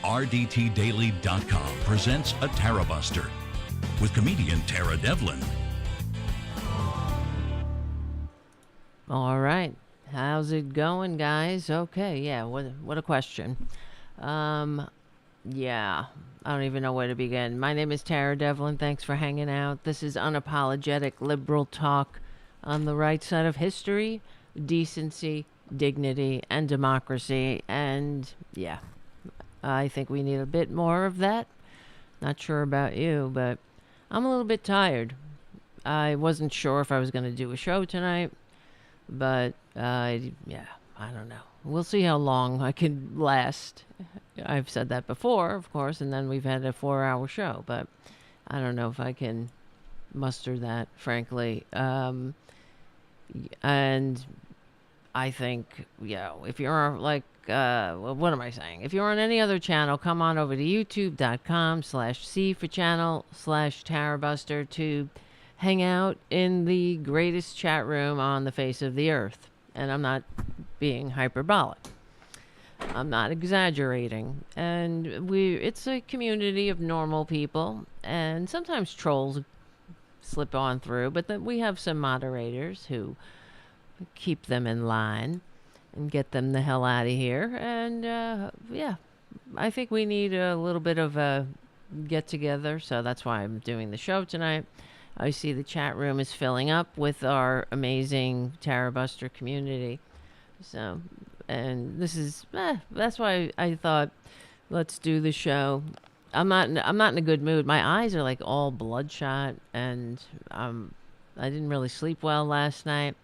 RDTDaily.com presents a Tarabuster with comedian Tara Devlin. All right. How's it going, guys? Okay, yeah, what a question. Yeah, I don't even know where to begin. My name is Tara Devlin. Thanks for hanging out. This is unapologetic liberal talk on the right side of history, decency, dignity, and democracy. And yeah, I think we need a bit more of that. Not sure about you, but I'm a little bit tired. I wasn't sure if I was going to do a show tonight, but yeah, I don't know. We'll see how long I can last. I've said that before, of course, and then we've had a 4-hour show, but I don't know if I can muster that, frankly. And I think, if you're like, what am I saying? If you're on any other channel, come on over to youtube.com/C for channel/Tarabuster to hang out in the greatest chat room on the face of the earth. And I'm not being hyperbolic. I'm not exaggerating. And it's a community of normal people, and sometimes trolls slip on through, but then we have some moderators who keep them in line and get them the hell out of here. And yeah, I think we need a little bit of a get together, so that's why I'm doing the show tonight. I see the chat room is filling up with our amazing Tarabuster community. So, and this is that's why I thought, let's do the show. I'm not in a good mood. My eyes are like all bloodshot, and I didn't really sleep well last night,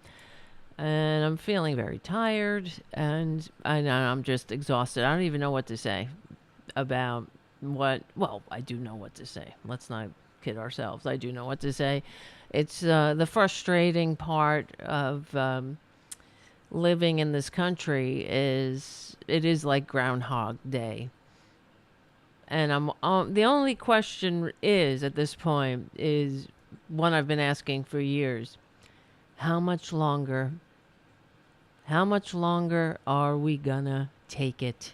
and I'm feeling very tired, and I'm just exhausted. I don't even know what to say about what. Well, I do know what to say. Let's not kid ourselves. I do know what to say. It's the frustrating part of living in this country is it is like Groundhog Day. And the only question is at this point is one I've been asking for years. How much longer? How much longer are we gonna take it?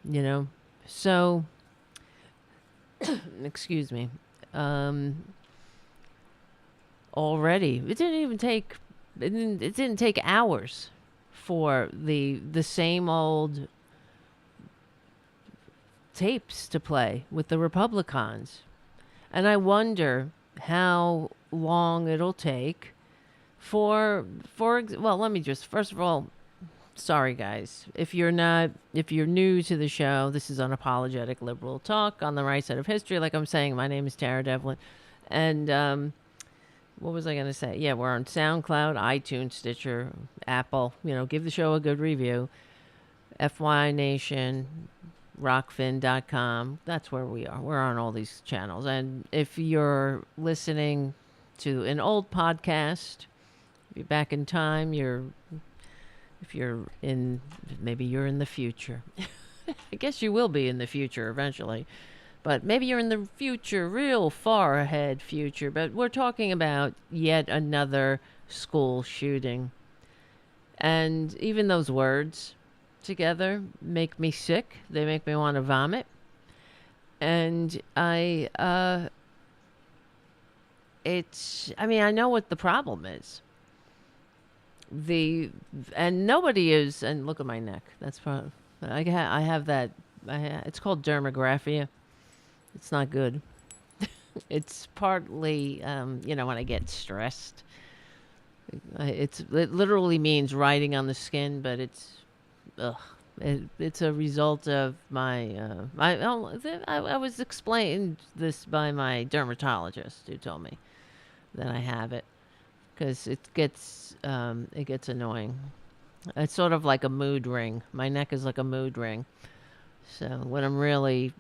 You know? So excuse me. Already, it didn't take hours for the same old tapes to play with the Republicans, and I wonder how long it'll take well, let me just first of all. Sorry, guys. If you're new to the show, this is unapologetic liberal talk on the right side of history. Like I'm saying, my name is Tara Devlin. And what was I going to say? Yeah, we're on SoundCloud, iTunes, Stitcher, Apple. Give the show a good review. FY Nation, Rokfin.com. That's where we are. We're on all these channels. And if you're listening to an old podcast, if you're back in time, maybe you're in the future. I guess you will be in the future eventually. But maybe you're in the future, real far ahead future. But we're talking about yet another school shooting. And even those words together make me sick. They make me want to vomit. And I know what the problem is. And nobody is, and look at my neck. That's probably, I have that. It's called dermographia. It's not good. It's partly, when I get stressed. It literally means writing on the skin, but it's a result of my. I was explained this by my dermatologist, who told me that I have it. Because it gets annoying. It's sort of like a mood ring. My neck is like a mood ring. So when I'm really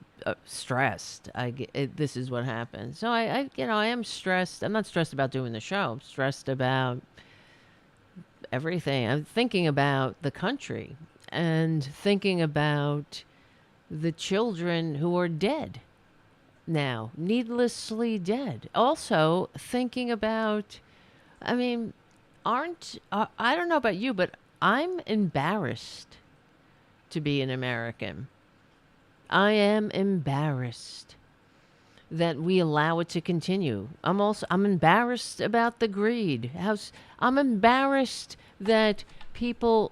stressed, this is what happens. So I am stressed. I'm not stressed about doing the show. I'm stressed about everything. I'm thinking about the country and thinking about the children who are dead now, needlessly dead. Also thinking about. I mean, I don't know about you, but I'm embarrassed to be an American. I am embarrassed that we allow it to continue. I'm embarrassed about the greed. I'm embarrassed that people,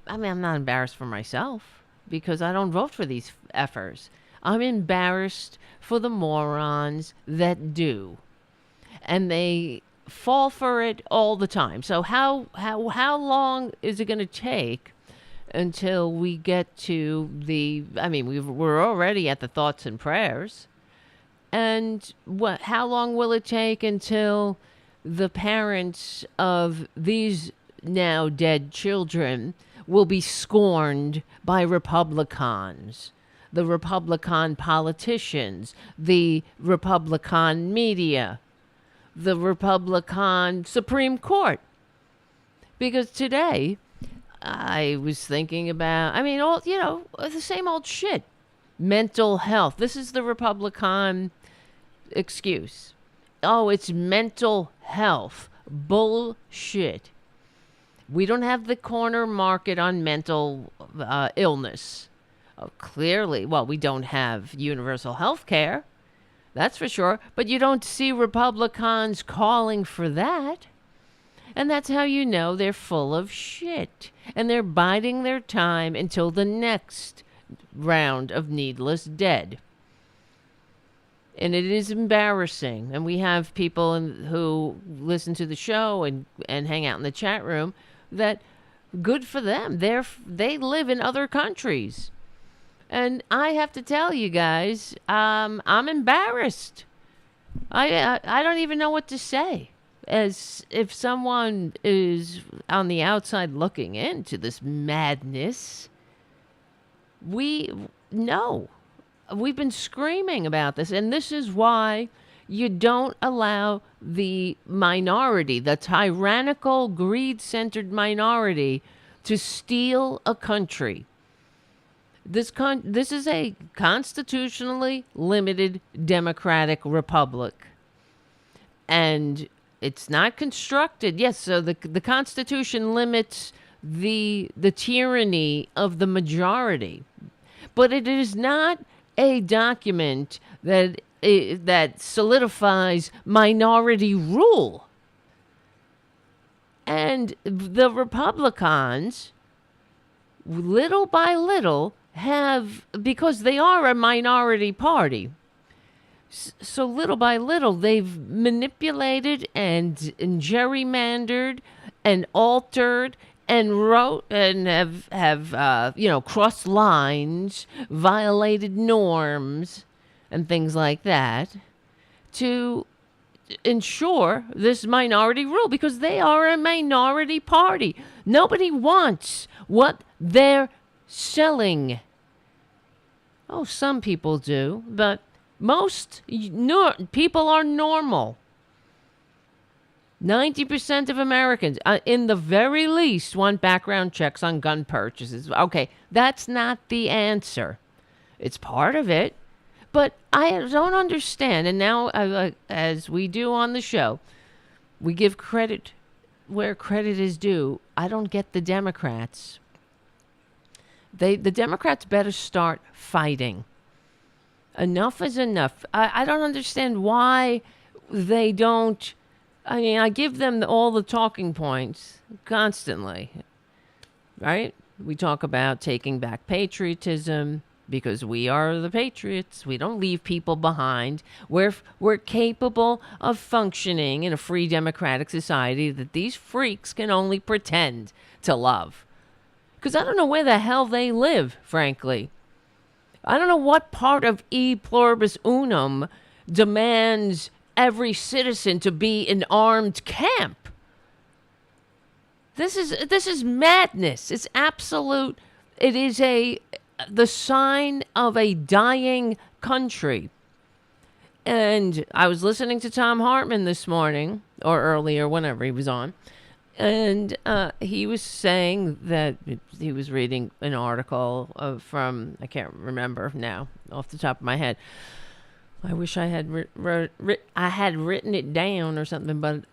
I mean, I'm not embarrassed for myself because I don't vote for these effers. I'm embarrassed for the morons that do. And they fall for it all the time. So how long is it going to take until we get to the, I mean, we're already at the thoughts and prayers. And how long will it take until the parents of these now dead children will be scorned by Republicans, the Republican politicians, the Republican media, the Republican Supreme Court? Because today I was thinking about, I mean, all, the same old shit. Mental health. This is the Republican excuse. Oh, it's mental health. Bullshit. We don't have the corner market on mental illness. Clearly, well, we don't have universal health care. That's for sure. But you don't see Republicans calling for that. And that's how you know they're full of shit. And they're biding their time until the next round of needless dead. And it is embarrassing. And we have people who listen to the show and hang out in the chat room that good for them. They live in other countries. And I have to tell you guys, I'm embarrassed. I don't even know what to say. As if someone is on the outside looking into this madness, we've been screaming about this, and this is why you don't allow the minority, the tyrannical, greed-centered minority, to steal a country. This is a constitutionally limited democratic republic, and it's not constructed. Yes, so the Constitution limits the tyranny of the majority, but it is not a document that solidifies minority rule. And the Republicans, little by little, because they are a minority party, so little by little, they've manipulated and gerrymandered and altered and wrote and have crossed lines, violated norms, and things like that to ensure this minority rule, because they are a minority party. Nobody wants what they're selling. Oh, some people do, but most people are normal. 90% of Americans, in the very least, want background checks on gun purchases. Okay, that's not the answer. It's part of it. But I don't understand. And now, as we do on the show, we give credit where credit is due. I don't get the Democrats. The Democrats better start fighting. Enough is enough. I don't understand why they don't. I mean, I give them all the talking points constantly, right? We talk about taking back patriotism because we are the patriots. We don't leave people behind. We're capable of functioning in a free democratic society that these freaks can only pretend to love. Because I don't know where the hell they live, frankly. I don't know what part of e pluribus unum demands every citizen to be in armed camp. This is madness. It's absolute. It is the sign of a dying country. And I was listening to Tom Hartman this morning, or earlier, whenever he was on, and he was saying that he was reading an article from, I can't remember now off the top of my head. I wish I had written it down or something, but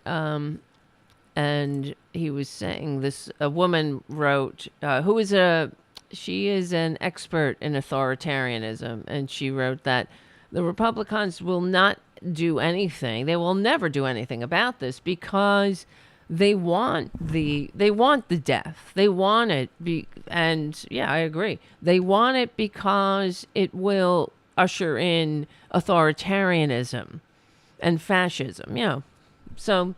and he was saying a woman wrote, who is a she is an expert in authoritarianism, and she wrote that the Republicans will not do anything. They will never do anything about this because they want the death. They want it and yeah, I agree. They want it because it will usher in authoritarianism and fascism. Yeah. So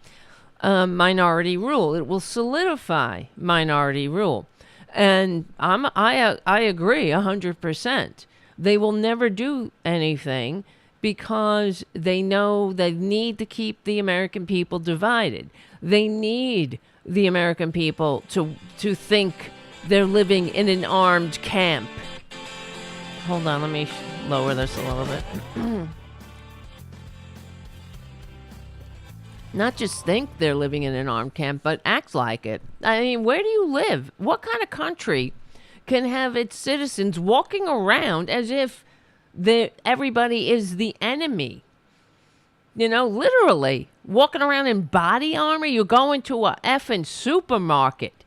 minority rule. It will solidify minority rule. And I agree 100%. They will never do anything because they know they need to keep the American people divided. They need the American people to think they're living in an armed camp. Hold on, let me lower this a little bit. Not just think they're living in an armed camp, but act like it. I mean, where do you live? What kind of country can have its citizens walking around as if everybody is the enemy? You know, literally walking around in body armor. You go into a effing supermarket.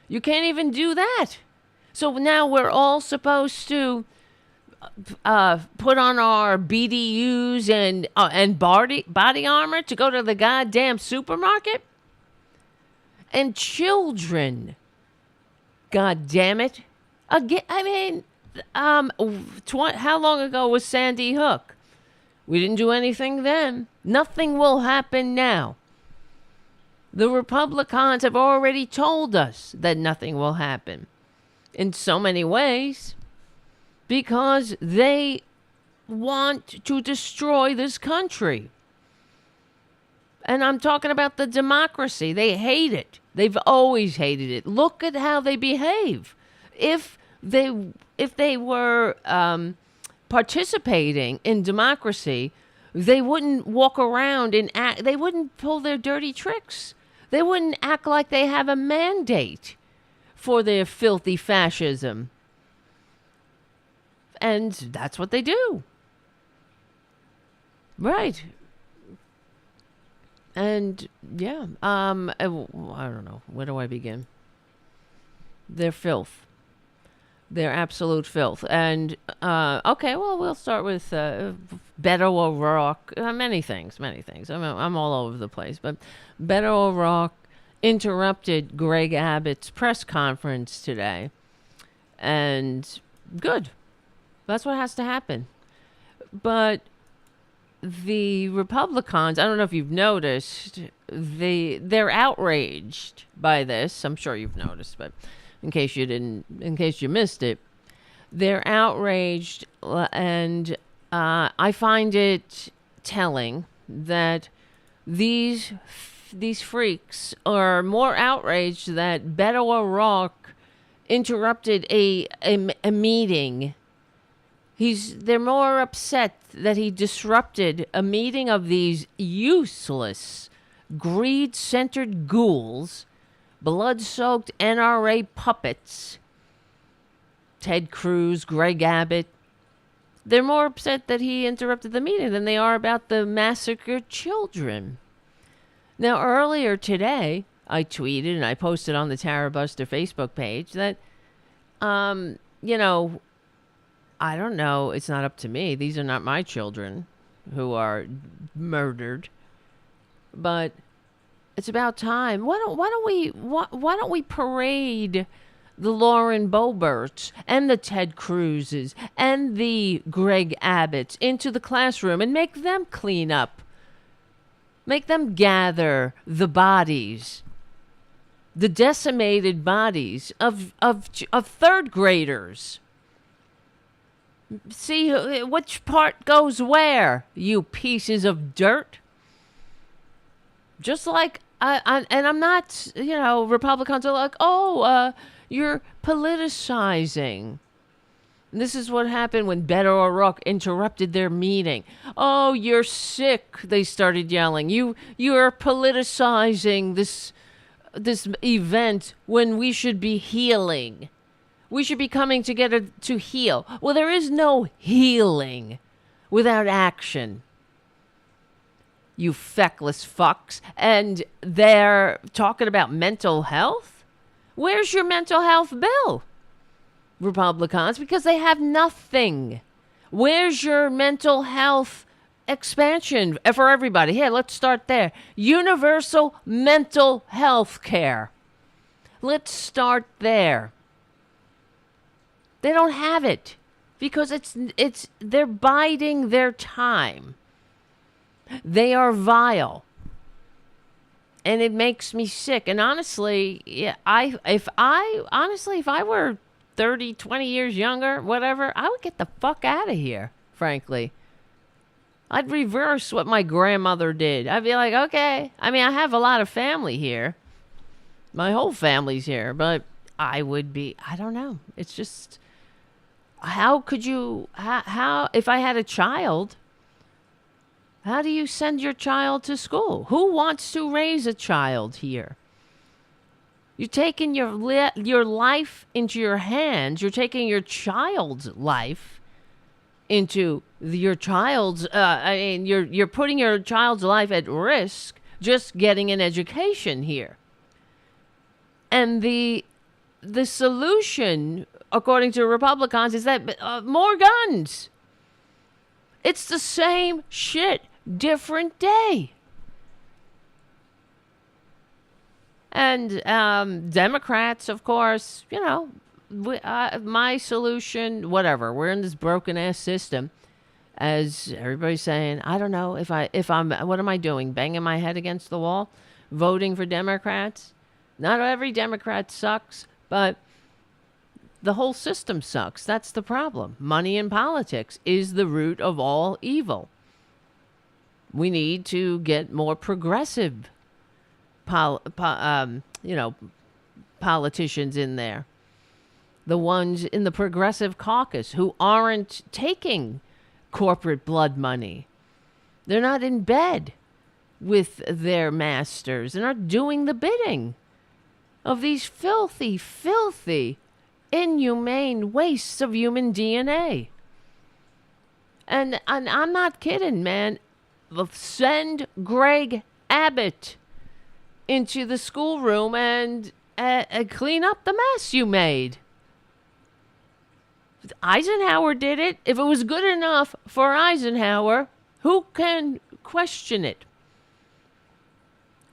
You can't even do that. So now we're all supposed to put on our BDUs and body armor to go to the goddamn supermarket? And children, god damn it. Again, I mean, how long ago was Sandy Hook? We didn't do anything then. Nothing will happen now. The Republicans have already told us that nothing will happen in so many ways because they want to destroy this country. And I'm talking about the democracy. They hate it. They've always hated it. Look at how they behave. If they were participating in democracy, they wouldn't walk around and act. They wouldn't pull their dirty tricks. They wouldn't act like they have a mandate for their filthy fascism. And that's what they do. Right. And yeah, I don't know. Where do I begin? They're filth. They're absolute filth. And okay, well, we'll start with Beto O'Rourke. Many things. I'm all over the place, but Beto O'Rourke interrupted Greg Abbott's press conference today, and good. That's what has to happen. But the Republicans, I don't know if you've noticed, they're outraged by this. I'm sure you've noticed, but in case you missed it, they're outraged, and I find it telling that these freaks are more outraged that Beto O'Rourke interrupted a meeting. They're more upset that he disrupted a meeting of these useless, greed-centered ghouls, blood-soaked NRA puppets, Ted Cruz, Greg Abbott. They're more upset that he interrupted the meeting than they are about the massacred children. Now, earlier today, I tweeted and I posted on the Tarabuster Facebook page that, I don't know. It's not up to me. These are not my children who are murdered. But it's about time. Why don't we parade the Lauren Boeberts and the Ted Cruzes and the Greg Abbotts into the classroom and make them clean up. Make them gather the bodies, the decimated bodies of third graders. See which part goes where, you pieces of dirt. Just like, I'm not, Republicans are like, you're politicizing. This is what happened when Beto O'Rourke interrupted their meeting. Oh, you're sick, they started yelling. You're politicizing this event when we should be healing. We should be coming together to heal. Well, there is no healing without action. You feckless fucks. And they're talking about mental health? Where's your mental health bill? Republicans, because they have nothing. Where's your mental health expansion for everybody? Here, let's start there. Universal mental health care. Let's start there. They don't have it because they're biding their time. They are vile. And it makes me sick. And honestly, yeah, if I were 30, 20 years younger, whatever, I would get the fuck out of here, frankly. I'd reverse what my grandmother did. I'd be like, okay. I mean, I have a lot of family here. My whole family's here, but I don't know. It's just, how could you, how if I had a child, how do you send your child to school? Who wants to raise a child here? You're taking your life into your hands. You're taking your child's life into your child's. You're putting your child's life at risk just getting an education here. And the solution, according to Republicans, is that more guns. It's the same shit, different day. And Democrats, of course, my solution, whatever. We're in this broken ass system, as everybody's saying. I don't know if I'm. What am I doing? Banging my head against the wall, voting for Democrats. Not every Democrat sucks, but the whole system sucks. That's the problem. Money in politics is the root of all evil. We need to get more progressive politicians in there. The ones in the progressive caucus who aren't taking corporate blood money. They're not in bed with their masters. They're not doing the bidding of these filthy, filthy, inhumane wastes of human DNA. And I'm not kidding, man. Send Greg Abbott into the schoolroom and clean up the mess you made. Eisenhower did it. If it was good enough for Eisenhower, who can question it?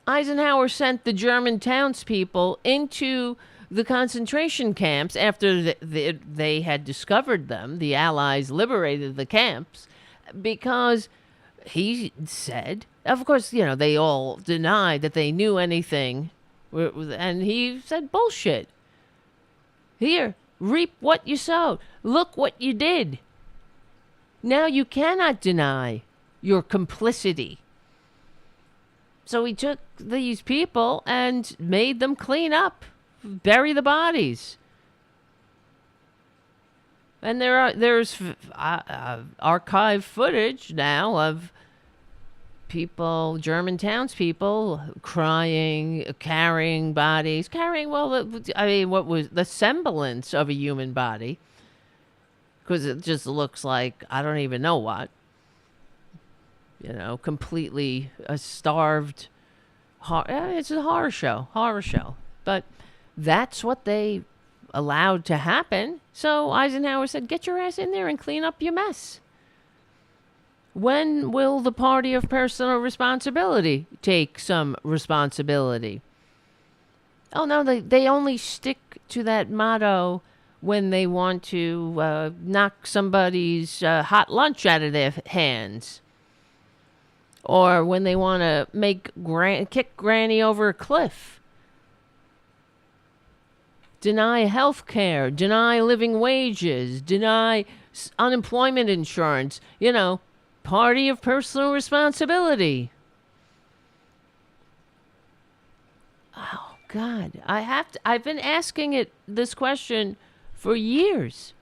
Eisenhower sent the German townspeople into the concentration camps after they had discovered them. The Allies liberated the camps because he said, of course, they all denied that they knew anything. And he said, bullshit. Here, reap what you sowed. Look what you did. Now you cannot deny your complicity. So he took these people and made them clean up, bury the bodies. And there's archive footage now of people, German townspeople, crying, carrying bodies, what was the semblance of a human body, because it just looks like I don't even know what. Completely starved. It's a horror show. But that's what they allowed to happen. So Eisenhower said, get your ass in there and clean up your mess. When will the party of personal responsibility take some responsibility? Oh, no, they only stick to that motto when they want to knock somebody's hot lunch out of their hands. Or when they want to kick Granny over a cliff. Deny health care, deny living wages, deny unemployment insurance. Party of personal responsibility. Oh, God. I've been asking this question for years.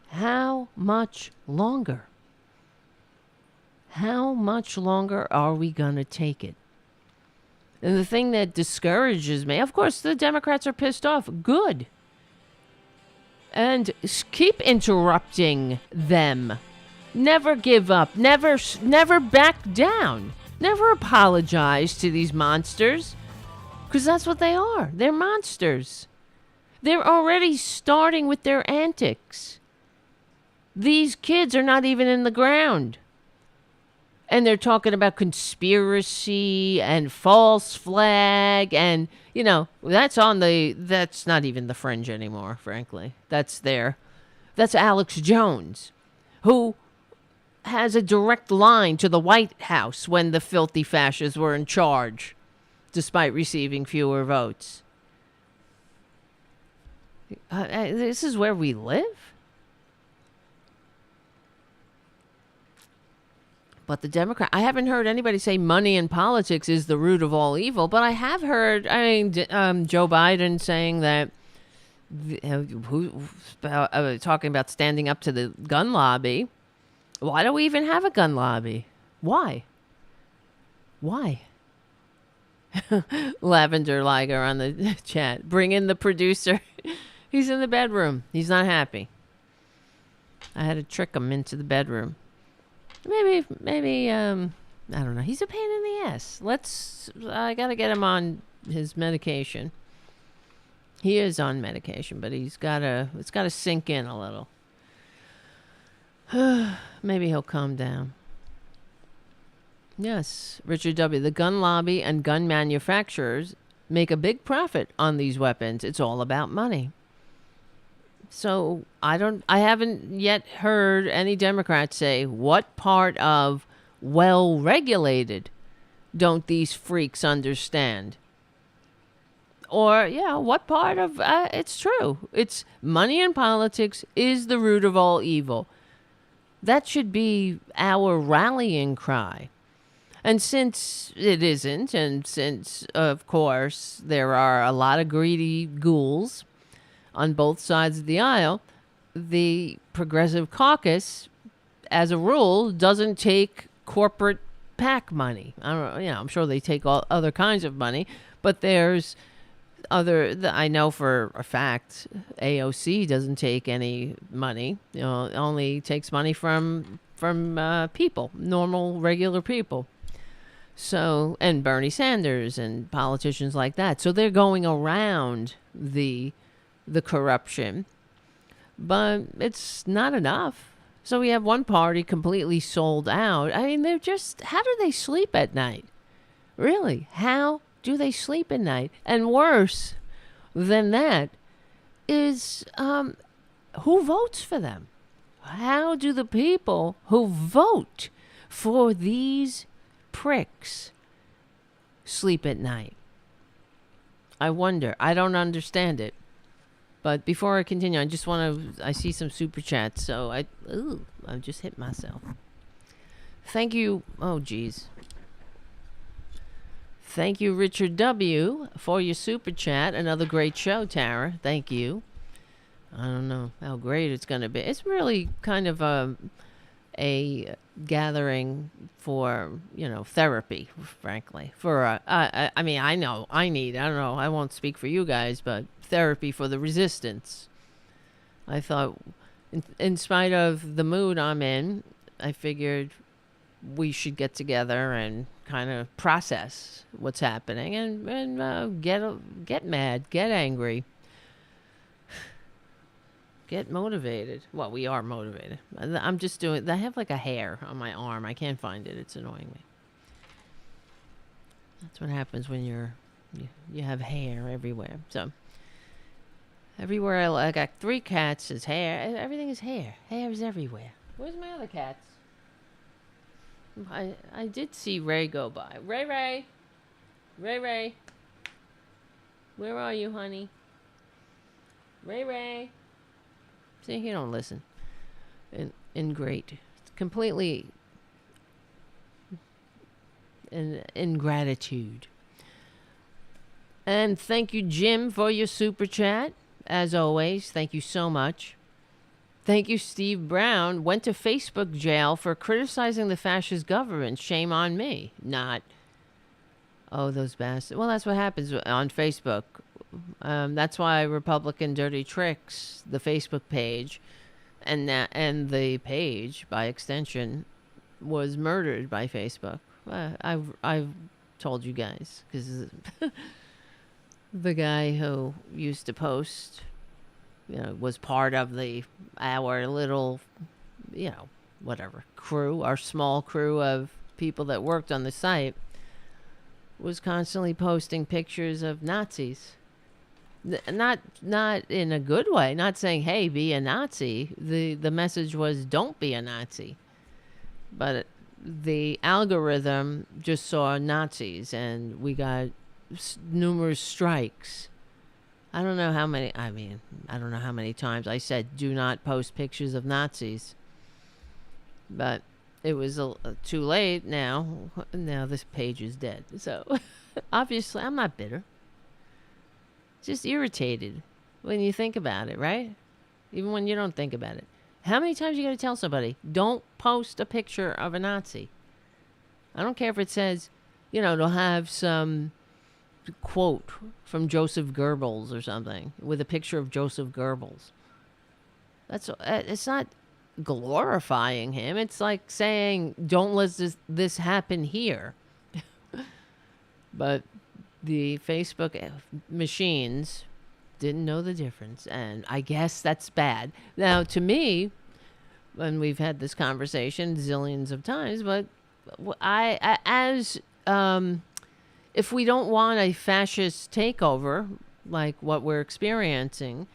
How much longer? How much longer are we going to take it? And the thing that discourages me, of course, the Democrats are pissed off. Good. And keep interrupting them. Never give up. Never back down. Never apologize to these monsters. Because that's what they are. They're monsters. They're already starting with their antics. These kids are not even in the ground. And they're talking about conspiracy and false flag. And, that's not even the fringe anymore, frankly. That's Alex Jones, who has a direct line to the White House when the filthy fascists were in charge, despite receiving fewer votes. This is where we live? But the I haven't heard anybody say money in politics is the root of all evil, but I have heard, Joe Biden saying that, talking about standing up to the gun lobby. Why do we even have a gun lobby? Why? Lavender Liger on the chat. Bring in the producer. He's in the bedroom. He's not happy. I had to trick him into the bedroom. Maybe, I don't know. He's a pain in the ass. I got to get him on his medication. He is on medication, but it's got to sink in a little. Maybe he'll calm down. Yes, Richard W. The gun lobby and gun manufacturers make a big profit on these weapons. It's all about money. So I haven't yet heard any Democrats say what part of well-regulated don't these freaks understand? Or, what part of it's true. It's money in politics is the root of all evil. That should be our rallying cry. And since it isn't, and since, of course, there are a lot of greedy ghouls on both sides of the aisle, the Progressive Caucus, as a rule, doesn't take corporate PAC money. I'm sure they take all other kinds of money, but there's I know for a fact AOC doesn't take any money. Only takes money from people, normal, regular people. So, and Bernie Sanders and politicians like that. So they're going around the corruption, but it's not enough. So we have one party completely sold out. They're just, how do they sleep at night? Really, how do they sleep at night? And worse than that is who votes for them? How do the people who vote for these pricks sleep at night? I wonder. I don't understand it. But before I continue, I see some super chats, so I just hit myself. Thank you. Oh, geez. Thank you, Richard W., for your super chat. Another great show, Tara. Thank you. I don't know how great it's going to be. It's really kind of a gathering for, therapy, frankly. I know I don't know, I won't speak for you guys, but therapy for the resistance. I thought, in spite of the mood I'm in, I figured we should get together and kind of process what's happening and get mad, get angry, get motivated. Well, we are motivated. I'm just doing. I have like a hair on my arm. I can't find it. It's annoying me. That's what happens when you have hair everywhere. So everywhere I got 3 cats is hair. Everything is hair. Hair is everywhere. Where's my other cats? I did see Ray go by. Ray. Where are you, honey? Ray. See, you don't listen. Ingrate. Completely in ingratitude. And thank you, Jim, for your super chat. As always, thank you so much. Thank you, Steve Brown. Went to Facebook jail for criticizing the fascist government. Shame on me. Not, those bastards. Well, that's what happens on Facebook. That's why Republican Dirty Tricks, the Facebook page, and the page, by extension, was murdered by Facebook. I've told you guys, because the guy who used to post was part of our little, whatever crew, our small crew of people that worked on the site, was constantly posting pictures of Nazis. Not in a good way. Not saying, "Hey, be a Nazi." The message was, "Don't be a Nazi." But the algorithm just saw Nazis, and we got numerous strikes. I don't know how many. I don't know how many times I said, "Do not post pictures of Nazis." But it was too late now. Now this page is dead. So obviously, I'm not bitter. Just irritated when you think about it, right? Even when you don't think about it. How many times you got to tell somebody, don't post a picture of a Nazi? I don't care if it says, they'll have some quote from Joseph Goebbels or something with a picture of Joseph Goebbels. It's not glorifying him. It's like saying, don't let this happen here. But the Facebook machines didn't know the difference, and I guess that's bad. Now, to me, and we've had this conversation zillions of times, but if we don't want a fascist takeover like what we're experiencing,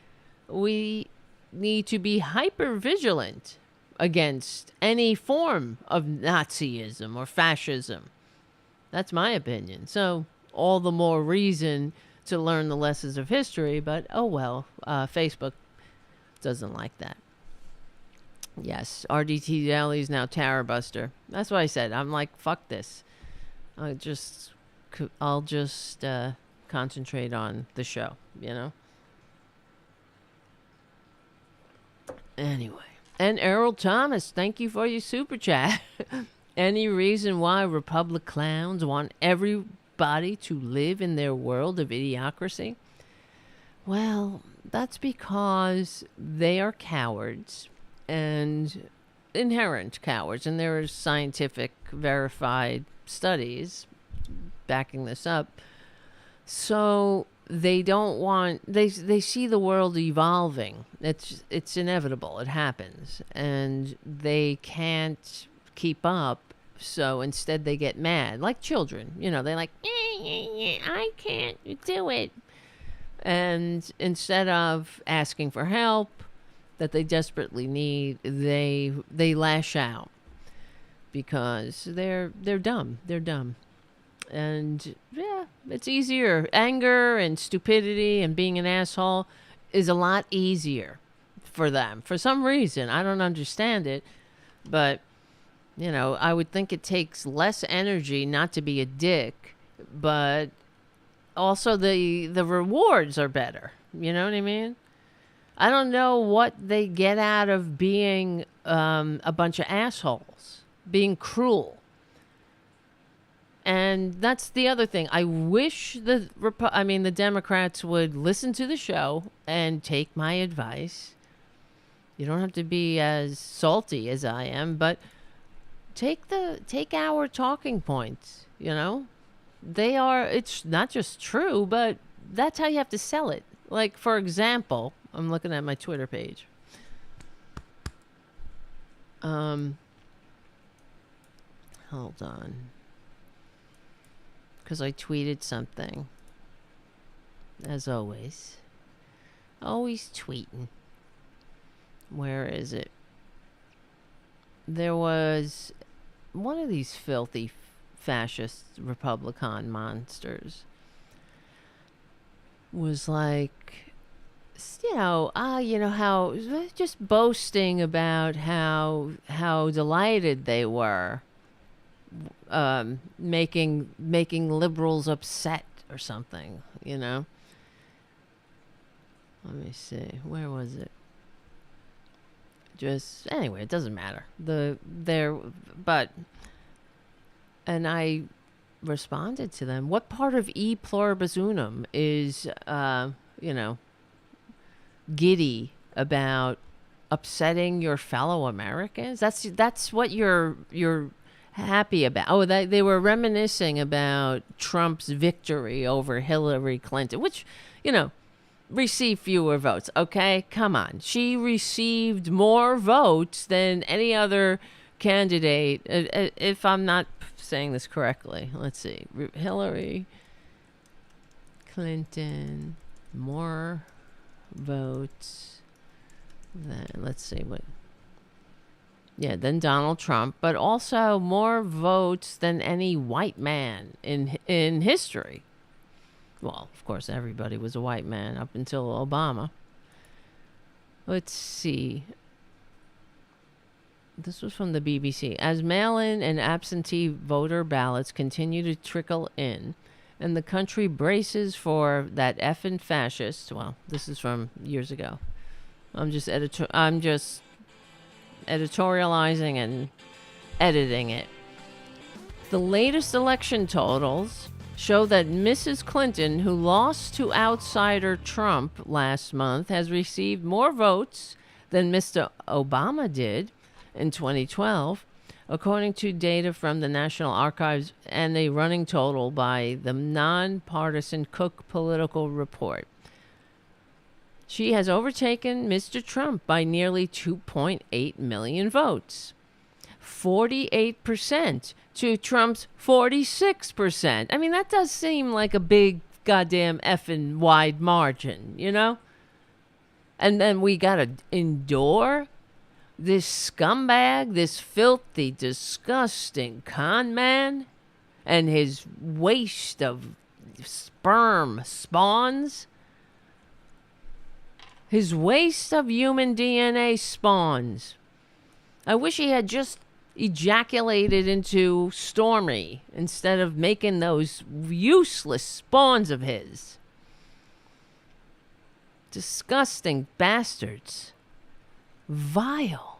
we need to be hyper vigilant against any form of Nazism or fascism. That's my opinion. So all the more reason to learn the lessons of history, but oh well, Facebook doesn't like that. Yes, RDT Daily is now Tarabuster. That's what I said. I'm like, fuck this. I'll just concentrate on the show, Anyway. And Errol Thomas, thank you for your super chat. Any reason why Republic clowns want everybody to live in their world of idiocracy? Well, that's because they are cowards, and inherent cowards, and there are scientific verified studies backing this up. So they don't want, they see the world evolving. It's inevitable. It happens, and they can't keep up. So instead they get mad, like children. They're like, I can't do it. And instead of asking for help that they desperately need, they lash out because they're dumb. They're dumb. And yeah, it's easier. Anger and stupidity and being an asshole is a lot easier for them. For some reason, I don't understand it, but I would think it takes less energy not to be a dick, but also the rewards are better. You know what I mean? I don't know what they get out of being a bunch of assholes, being cruel. And that's the other thing. I wish the Democrats would listen to the show and take my advice. You don't have to be as salty as I am, but take our talking points, it's not just true, but that's how you have to sell it. Like, for example, I'm looking at my Twitter page. Hold on. Because I tweeted something. As always. Always tweeting. Where is it? There was one of these filthy fascist Republican monsters was like, how just boasting about how delighted they were, making liberals upset or something, Let me see, where was it? Anyway, it doesn't matter. And I responded to them. What part of E pluribus unum is, giddy about upsetting your fellow Americans? That's what you're happy about. Oh, they were reminiscing about Trump's victory over Hillary Clinton, which, received fewer votes. Okay, come on. She received more votes than any other candidate. If I'm not saying this correctly, let's see. Hillary Clinton, more votes than, let's see what. Yeah, than Donald Trump, but also more votes than any white man in history. Well, of course, everybody was a white man up until Obama. Let's see. This was from the BBC. As mail-in and absentee voter ballots continue to trickle in, and the country braces for that effing fascist. Well, this is from years ago. I'm just editorializing and editing it. The latest election totals show that Mrs. Clinton, who lost to outsider Trump last month, has received more votes than Mr. Obama did in 2012, according to data from the National Archives and a running total by the nonpartisan Cook Political Report. She has overtaken Mr. Trump by nearly 2.8 million votes. 48% to Trump's 46%. I mean, that does seem like a big goddamn effing wide margin, you know? And then we gotta endure this scumbag, this filthy, disgusting con man, and his waste of sperm spawns. His waste of human DNA spawns. I wish he had just ejaculated into Stormy instead of making those useless spawns of his. Disgusting bastards. Vile.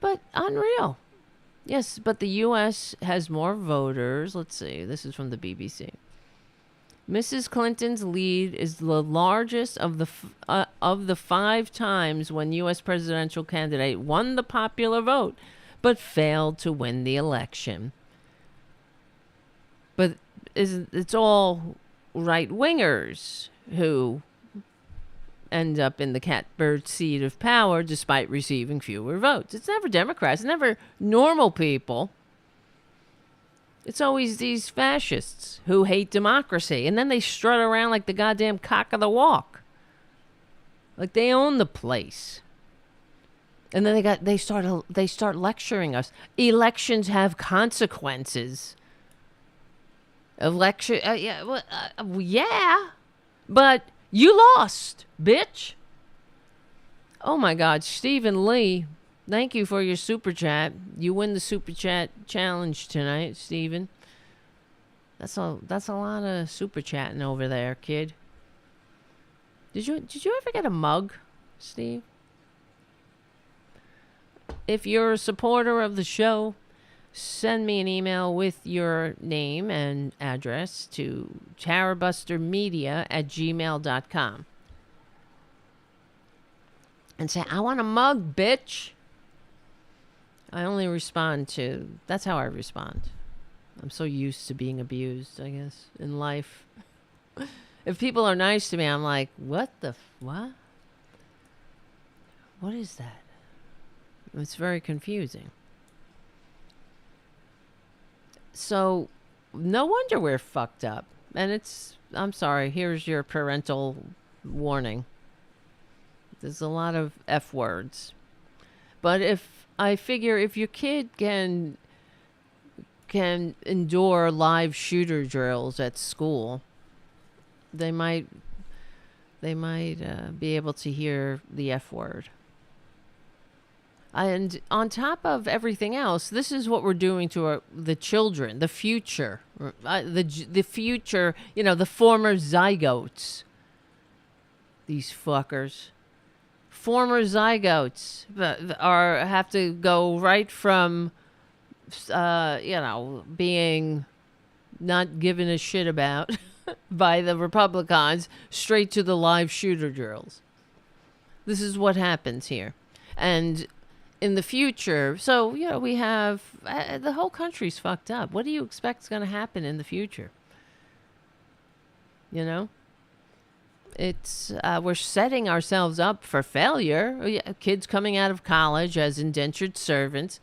But unreal. Yes, but the U.S. has more voters. Let's see. This is from the BBC. Mrs. Clinton's lead is the largest of the 5 times when U.S. presidential candidate won the popular vote, but failed to win the election. But it's all right-wingers who end up in the catbird seat of power despite receiving fewer votes. It's never Democrats. It's never normal people. It's always these fascists who hate democracy. And then they strut around like the goddamn cock of the walk. Like they own the place. And then they start lecturing us. Elections have consequences. Yeah. But you lost, bitch. Oh my God, Stephen Lee. Thank you for your super chat. You win the super chat challenge tonight, Steven. That's a lot of super chatting over there, kid. Did you ever get a mug, Steve? If you're a supporter of the show, send me an email with your name and address to tarabustermedia@gmail.com. And say, I want a mug, bitch. I only respond to... That's how I respond. I'm so used to being abused, I guess, in life. If people are nice to me, I'm like, what? What is that? It's very confusing. So, no wonder we're fucked up. And I'm sorry, here's your parental warning. There's a lot of F words. But I figure if your kid can endure live shooter drills at school, they might be able to hear the F word. And on top of everything else, this is what we're doing to the children, the future, the future, the former zygotes. These fuckers. Former zygotes have to go right from, being not given a shit about by the Republicans straight to the live shooter drills. This is what happens here. And in the future, so, we have, the whole country's fucked up. What do you expect is going to happen in the future? It's we're setting ourselves up for failure. Yeah, kids coming out of college as indentured servants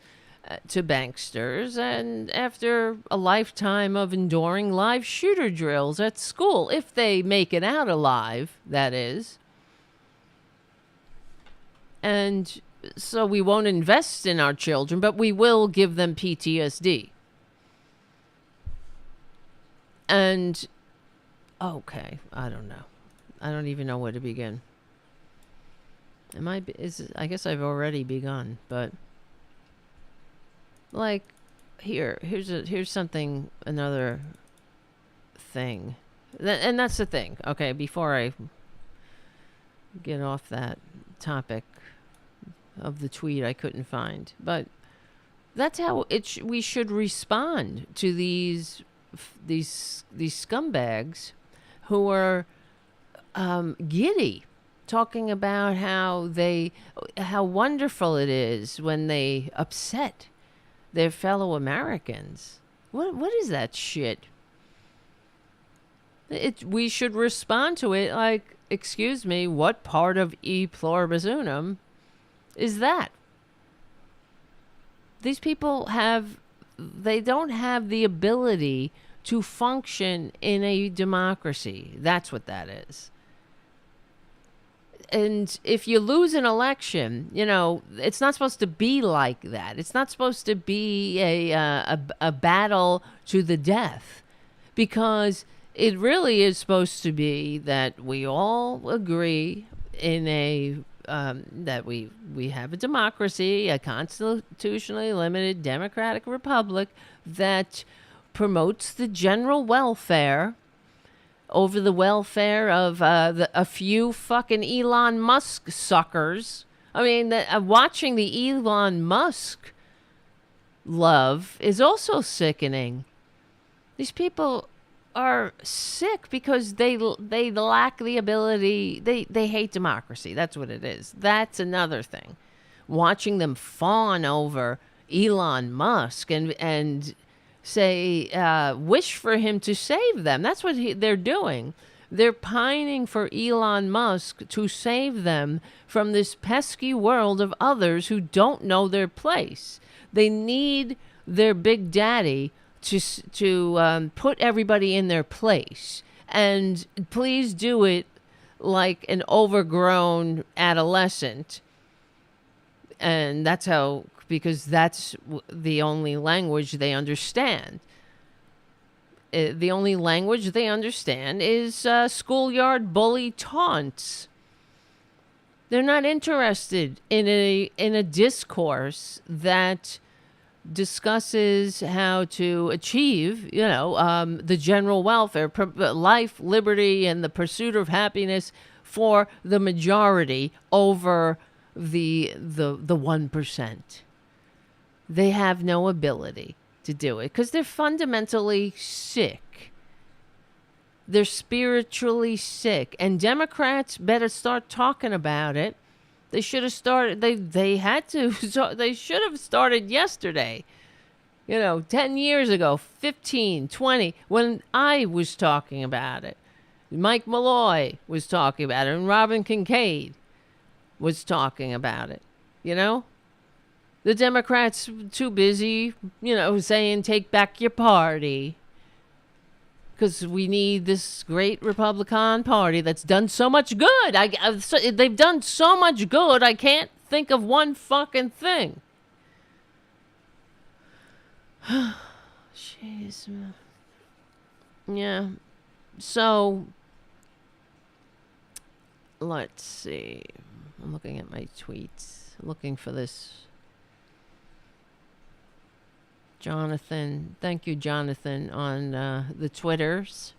to banksters, and after a lifetime of enduring live shooter drills at school, if they make it out alive, that is. And so we won't invest in our children, but we will give them PTSD. And okay, I don't know. I don't even know where to begin. I guess I've already begun, but like here's something, another thing. And that's the thing. Okay, before I get off that topic of the tweet I couldn't find, but that's how we should respond to these scumbags who are giddy, talking about how wonderful it is when they upset their fellow Americans. What is that shit? We should respond to it like, excuse me, what part of e pluribus unum is that? These people they don't have the ability to function in a democracy. That's what that is. And if you lose an election, it's not supposed to be like that. It's not supposed to be a battle to the death, because it really is supposed to be that we all agree in that we have a democracy, a constitutionally limited democratic republic that promotes the general welfare over the welfare of a few fucking Elon Musk suckers. I mean, watching the Elon Musk love is also sickening. These people are sick because they lack the ability. They hate democracy. That's what it is. That's another thing. Watching them fawn over Elon Musk and say, wish for him to save them. That's what they're doing. They're pining for Elon Musk to save them from this pesky world of others who don't know their place. They need their big daddy to put everybody in their place. And please do it like an overgrown adolescent. And that's how, because that's the only language they understand. The only language they understand is schoolyard bully taunts. They're not interested in a discourse that discusses how to achieve, the general welfare, life, liberty, and the pursuit of happiness for the majority over the 1%. They have no ability to do it because they're fundamentally sick. They're spiritually sick, and Democrats better start talking about it. They should have started. They had to. They should have started yesterday. 10 years ago, 15, 20, when I was talking about it. Mike Malloy was talking about it, and Robin Kincaid was talking about it. The Democrats too busy, saying take back your party. Because we need this great Republican Party that's done so much good. They've done so much good, I can't think of one fucking thing. Jeez. Yeah. So, let's see. I'm looking at my tweets. I'm looking for this. Jonathan, thank you, Jonathan, on the Twitters.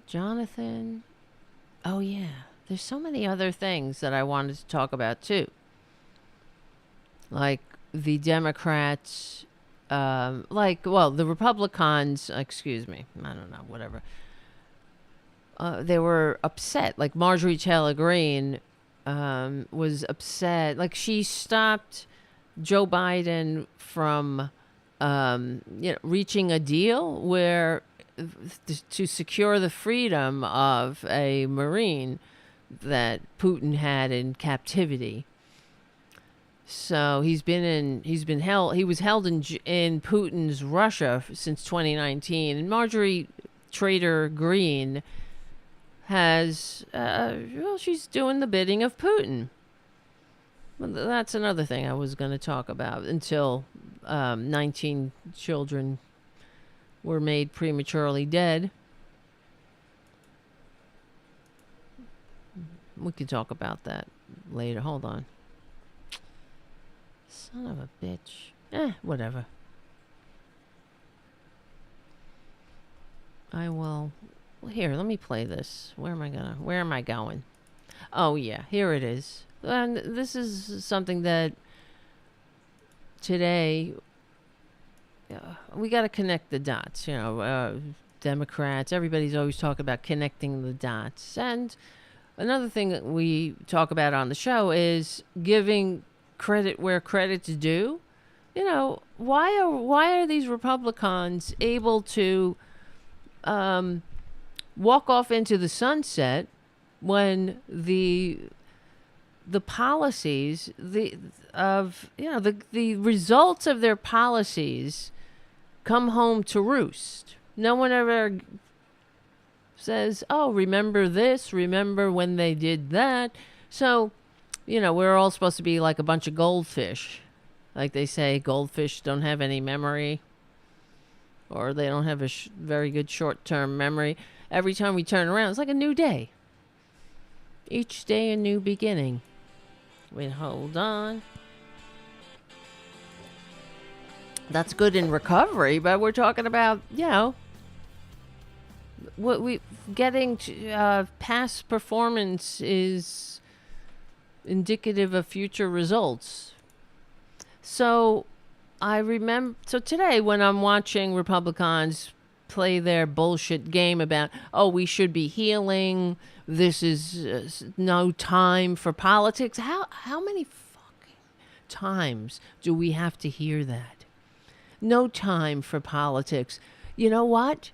Jonathan, oh yeah, there's so many other things that I wanted to talk about too. Like the Democrats, the Republicans, excuse me, I don't know, whatever. They were upset. Like Marjorie Taylor Greene was upset. Like she stopped Joe Biden from reaching a deal where to secure the freedom of a Marine that Putin had in captivity. So he was held in Putin's Russia since 2019, and Marjorie Trader Green has, she's doing the bidding of Putin. Well, that's another thing I was going to talk about until 19 children were made prematurely dead. We can talk about that later. Hold on. Son of a bitch. Whatever. I will. Well, here, let me play this. Where am I going? Oh, yeah, here it is. And this is something that today we got to connect the dots. You know, Democrats, everybody's always talking about connecting the dots. And another thing that we talk about on the show is giving credit where credit's due. You know, why are these Republicans able to walk off into the sunset when the policies, the results of their policies come home to roost? No one ever says, oh, remember this, remember when they did that. So, you know, we're all supposed to be like a bunch of goldfish. Like they say, goldfish don't have any memory, or they don't have a very good short-term memory. Every time we turn around, it's like a new day. Each day a new beginning. Wait, hold on. That's good in recovery, but we're talking about, you know, what we getting to, past performance is indicative of future results. So I remember, so today when I'm watching Republicans play their bullshit game about, oh, we should be healing, this is no time for politics. How many fucking times do we have to hear that? No time for politics. You know what?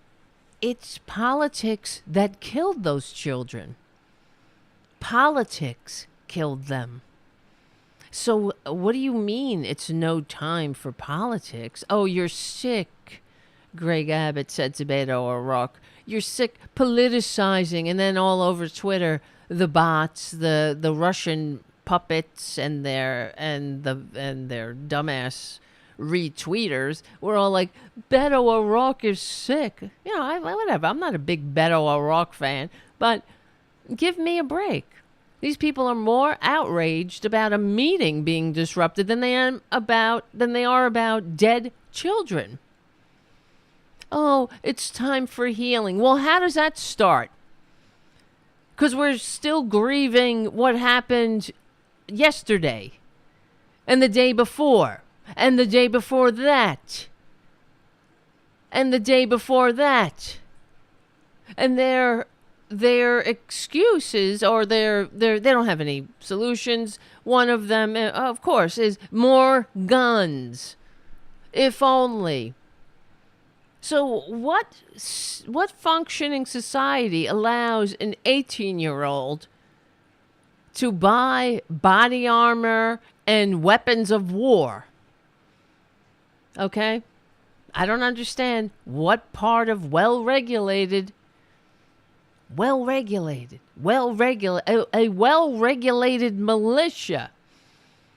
It's politics that killed those children. Politics killed them. So what do you mean it's no time for politics? Oh, you're sick, Greg Abbott said to Beto O'Rourke. You're sick politicizing, and then all over Twitter, the bots, the Russian puppets and their dumbass retweeters were all like, Beto O'Rourke is sick. You know, whatever. I'm not a big Beto O'Rourke fan, but give me a break. These people are more outraged about a meeting being disrupted than they are about dead children. Oh, it's time for healing. Well, how does that start? Because we're still grieving what happened yesterday and the day before and the day before that and the day before that. And their excuses, or they don't have any solutions. One of them, of course, is more guns. If only. So what functioning society allows an 18-year-old to buy body armor and weapons of war? Okay? I don't understand what part of well-regulated, a well-regulated militia.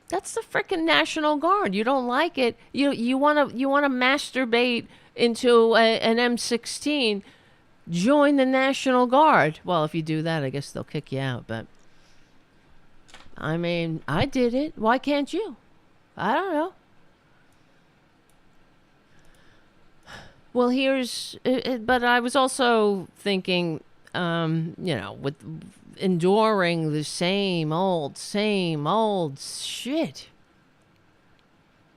That's the frickin' National Guard. You don't like it. You wanna masturbate into an M16. Join the National Guard. Well, if you do that, I guess they'll kick you out. But I mean, I did it. Why can't you? I don't know. Well, but I was also thinking, with enduring the same old shit.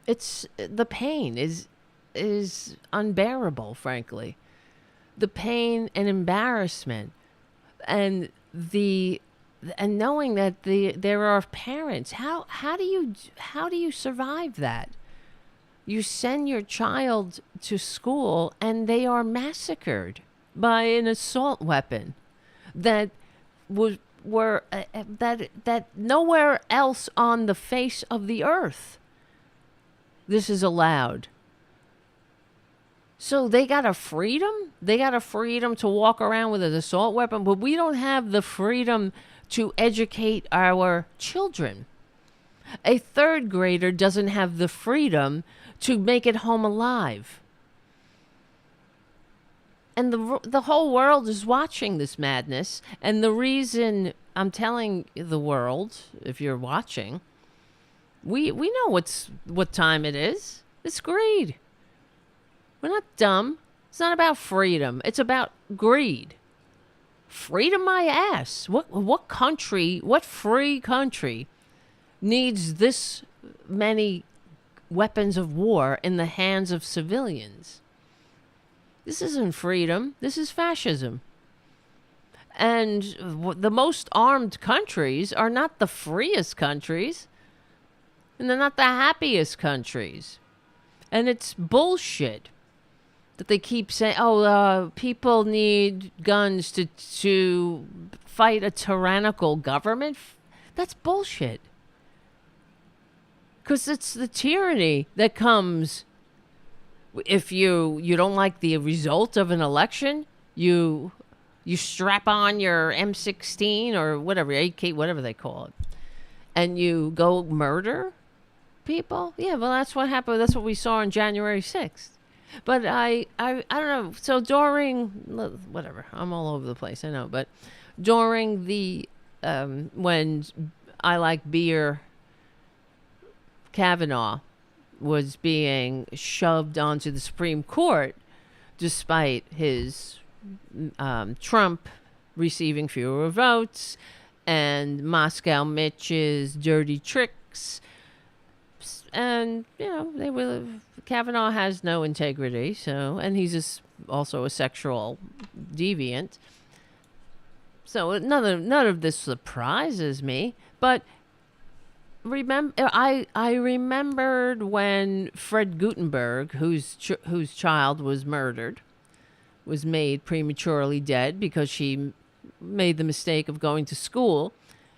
The pain is unbearable, frankly. The pain and embarrassment, and knowing that there are parents. How do you survive that? You send your child to school and they are massacred by an assault weapon that was were that nowhere else on the face of the earth this is allowed. So they got a freedom? They got a freedom to walk around with an assault weapon, but we don't have the freedom to educate our children. A third grader doesn't have the freedom to make it home alive. And the whole world is watching this madness. And the reason I'm telling the world, if you're watching, we know what time it is. It's greed. We're not dumb. It's not about freedom. It's about greed. Freedom my ass. What country, what free country needs this many weapons of war in the hands of civilians? This isn't freedom. This is fascism. And the most armed countries are not the freest countries. And they're not the happiest countries. And it's bullshit that they keep saying, people need guns to fight a tyrannical government. That's bullshit. Because it's the tyranny that comes if you don't like the result of an election, you strap on your M16 or whatever, AK, whatever they call it, and you go murder people. Yeah, well, that's what happened. That's what we saw on January 6th. But I don't know. So during, whatever, I'm all over the place, I know. But during the, when I Like Beer Kavanaugh was being shoved onto the Supreme Court, despite his Trump receiving fewer votes and Moscow Mitch's dirty tricks. And, Kavanaugh has no integrity, and he's also a sexual deviant. So none of this surprises me, but I remembered when Fred Gutenberg, whose child was murdered, was made prematurely dead because she made the mistake of going to school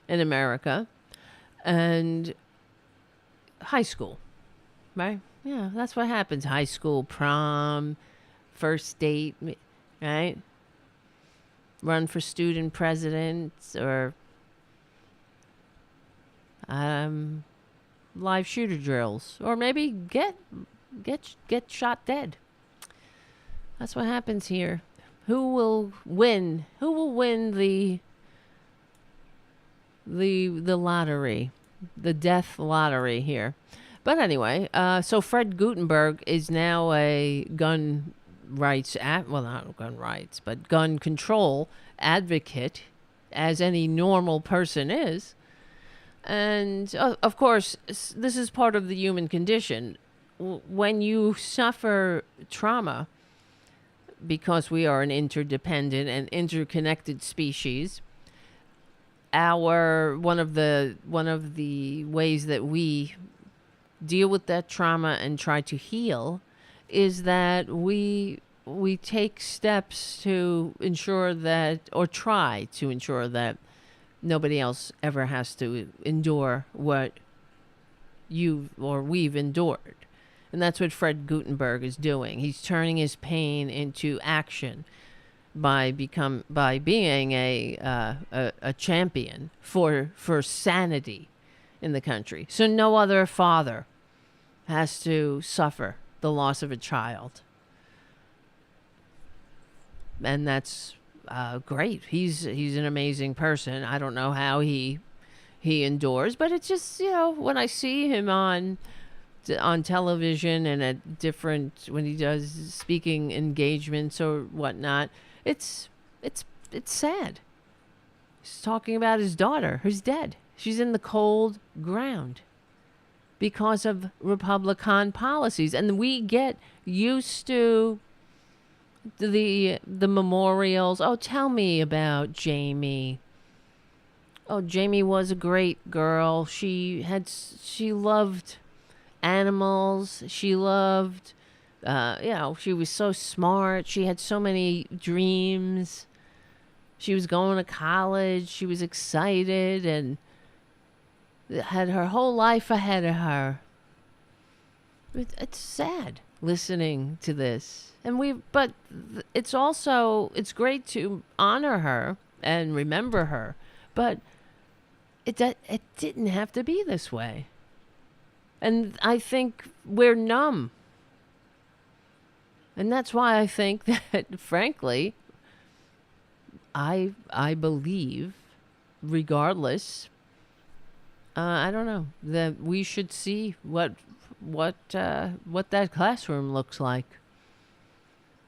in America, and high school, right? Yeah, that's what happens. High school, prom, first date, right? Run for student president or live shooter drills, or maybe get shot dead. That's what happens here. Who will win? Who will win the lottery, the death lottery here? But anyway, so Fred Gutenberg is now a gun control advocate, as any normal person is. And of course, this is part of the human condition. When you suffer trauma, because we are an interdependent and interconnected species, one of the ways that we deal with that trauma and try to heal is that we take steps to ensure that, or try to ensure that, nobody else ever has to endure what we've endured. And that's what Fred Gutenberg is doing. He's turning his pain into action by being a champion for sanity in the country. So no other father has to suffer the loss of a child. And that's great. He's an amazing person. I don't know how he endures, but it's just, when I see him on television and at when he does speaking engagements or whatnot, it's sad. He's talking about his daughter who's dead. She's in the cold ground because of Republican policies, and we get used to the memorials. Oh, tell me about Jamie. Oh, Jamie was a great girl. She loved animals. She loved, she was so smart. She had so many dreams. She was going to college. She was excited and had her whole life ahead of her. It's sad listening to this. But it's great to honor her and remember her. But it didn't have to be this way. And I think we're numb. And that's why I think that, frankly, I believe, regardless, I don't know, that we should see what that classroom looks like.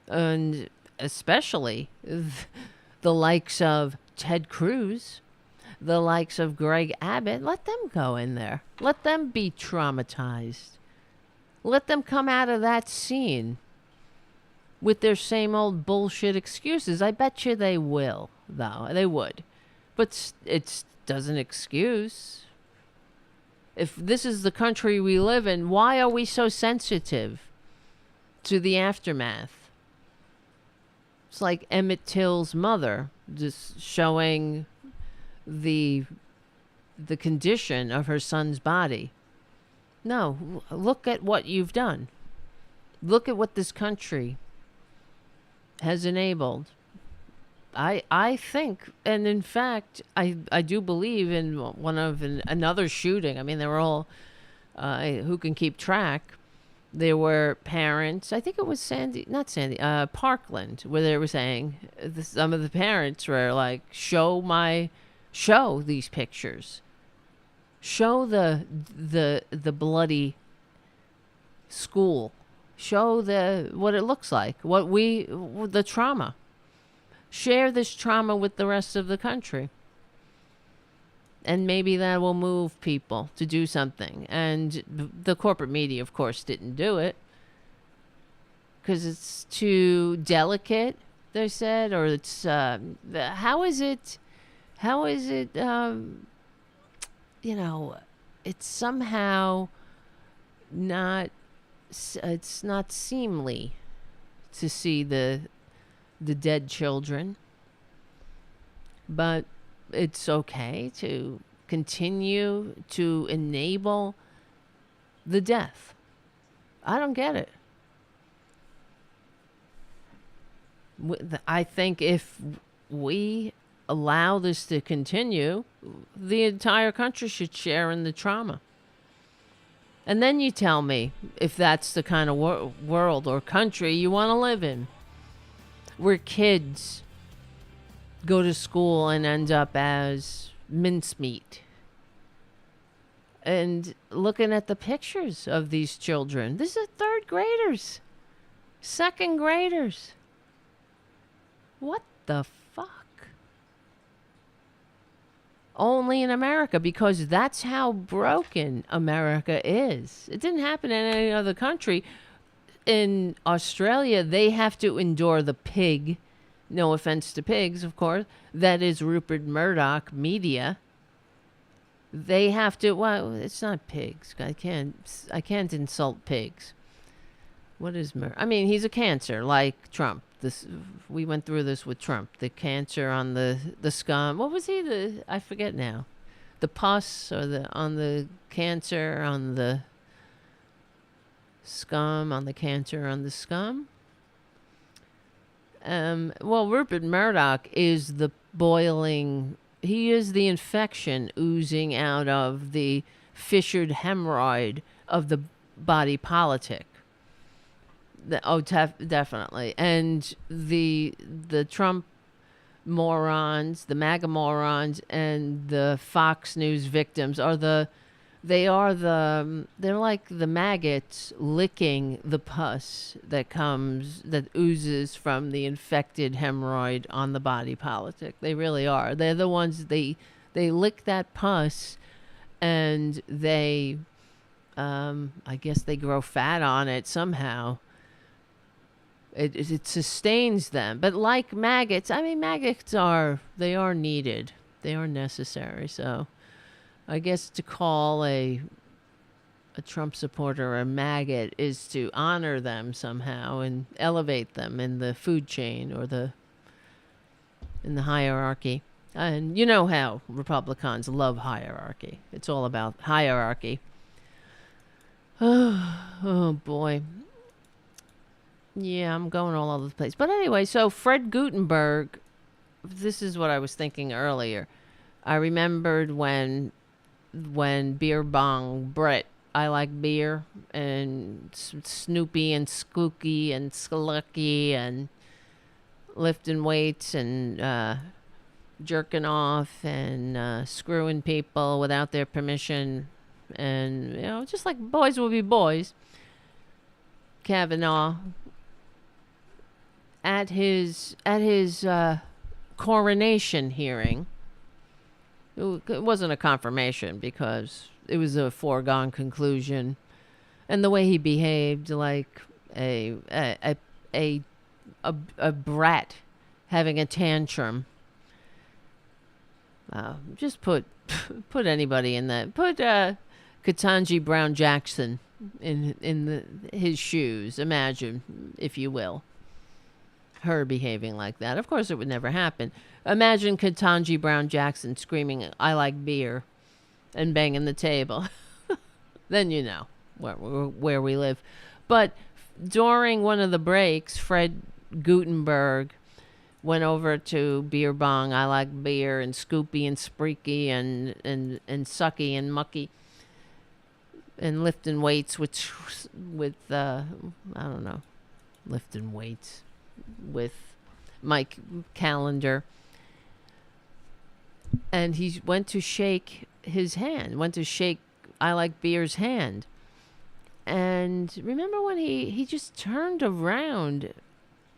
And especially the likes of Ted Cruz, the likes of Greg Abbott, let them go in there. Let them be traumatized. Let them come out of that scene with their same old bullshit excuses. I bet you they will, though. They would. But it doesn't excuse. If this is the country we live in, why are we so sensitive to the aftermath? It's like Emmett Till's mother, just showing the condition of her son's body. No, look at what you've done. Look at what this country has enabled. I think, and in fact, I do believe in another shooting. I mean, they were all, who can keep track? There were parents, I think it was Parkland, where they were saying, some of the parents were like, show these pictures. Show the bloody school. Show what it looks like, the trauma. Share this trauma with the rest of the country. And maybe that will move people to do something. And the corporate media, of course, didn't do it because it's too delicate, they said, or it's, how is it, it's somehow not, it's not seemly to see the dead children, but it's okay to continue to enable the death. I don't get it. I think if we allow this to continue, the entire country should share in the trauma. And then you tell me if that's the kind of world or country you want to live in, where kids go to school and end up as mincemeat. And looking at the pictures of these children, this is third graders, second graders. What the fuck? Only in America, because that's how broken America is. It didn't happen in any other country. In Australia, they have to endure the pig, no offense to pigs, of course, that is Rupert Murdoch media. They have to, well, it's not pigs. I can't insult pigs. What is I mean, he's a cancer, like Trump. We went through this with Trump. The cancer on the scum. What was he? I forget now. The pus or on the cancer on the scum, on the cancer on the scum. Well, Rupert Murdoch is the boiling. He is the infection oozing out of the fissured hemorrhoid of the body politic. Definitely. And the Trump morons, the MAGA morons, and the Fox News victims they're like the maggots licking the pus that oozes from the infected hemorrhoid on the body politic. They really are. They're the ones, they lick that pus and they, I guess they grow fat on it somehow. It sustains them. But like maggots, I mean, maggots are needed. They are necessary. So I guess to call a a Trump supporter or a maggot is to honor them somehow and elevate them in the food chain or in the hierarchy. And you know how Republicans love hierarchy. It's all about hierarchy. Oh boy. Yeah, I'm going all over the place. But anyway, so Fred Gutenberg, this is what I was thinking earlier. I remembered when Beer Bong Brett, I like beer, and Snoopy and Skooky and Sklucky and lifting weights and jerking off and screwing people without their permission, and just like boys will be boys. Kavanaugh at his coronation hearing. It wasn't a confirmation because it was a foregone conclusion, and the way he behaved, like a brat having a tantrum. Just put anybody in that. Put Ketanji Brown Jackson in his shoes. Imagine, if you will, her behaving like that. Of course, it would never happen. Imagine Ketanji Brown Jackson screaming, "I like beer," and banging the table. Then you know where we live. But during one of the breaks, Fred Gutenberg went over to Beer Bong, I like beer, and Scoopy and Spreaky and Sucky and Mucky, and lifting weights with I don't know, lifting weights with Mike Callender. And he went to shake his hand, went to shake I like beer's hand. And remember when he just turned around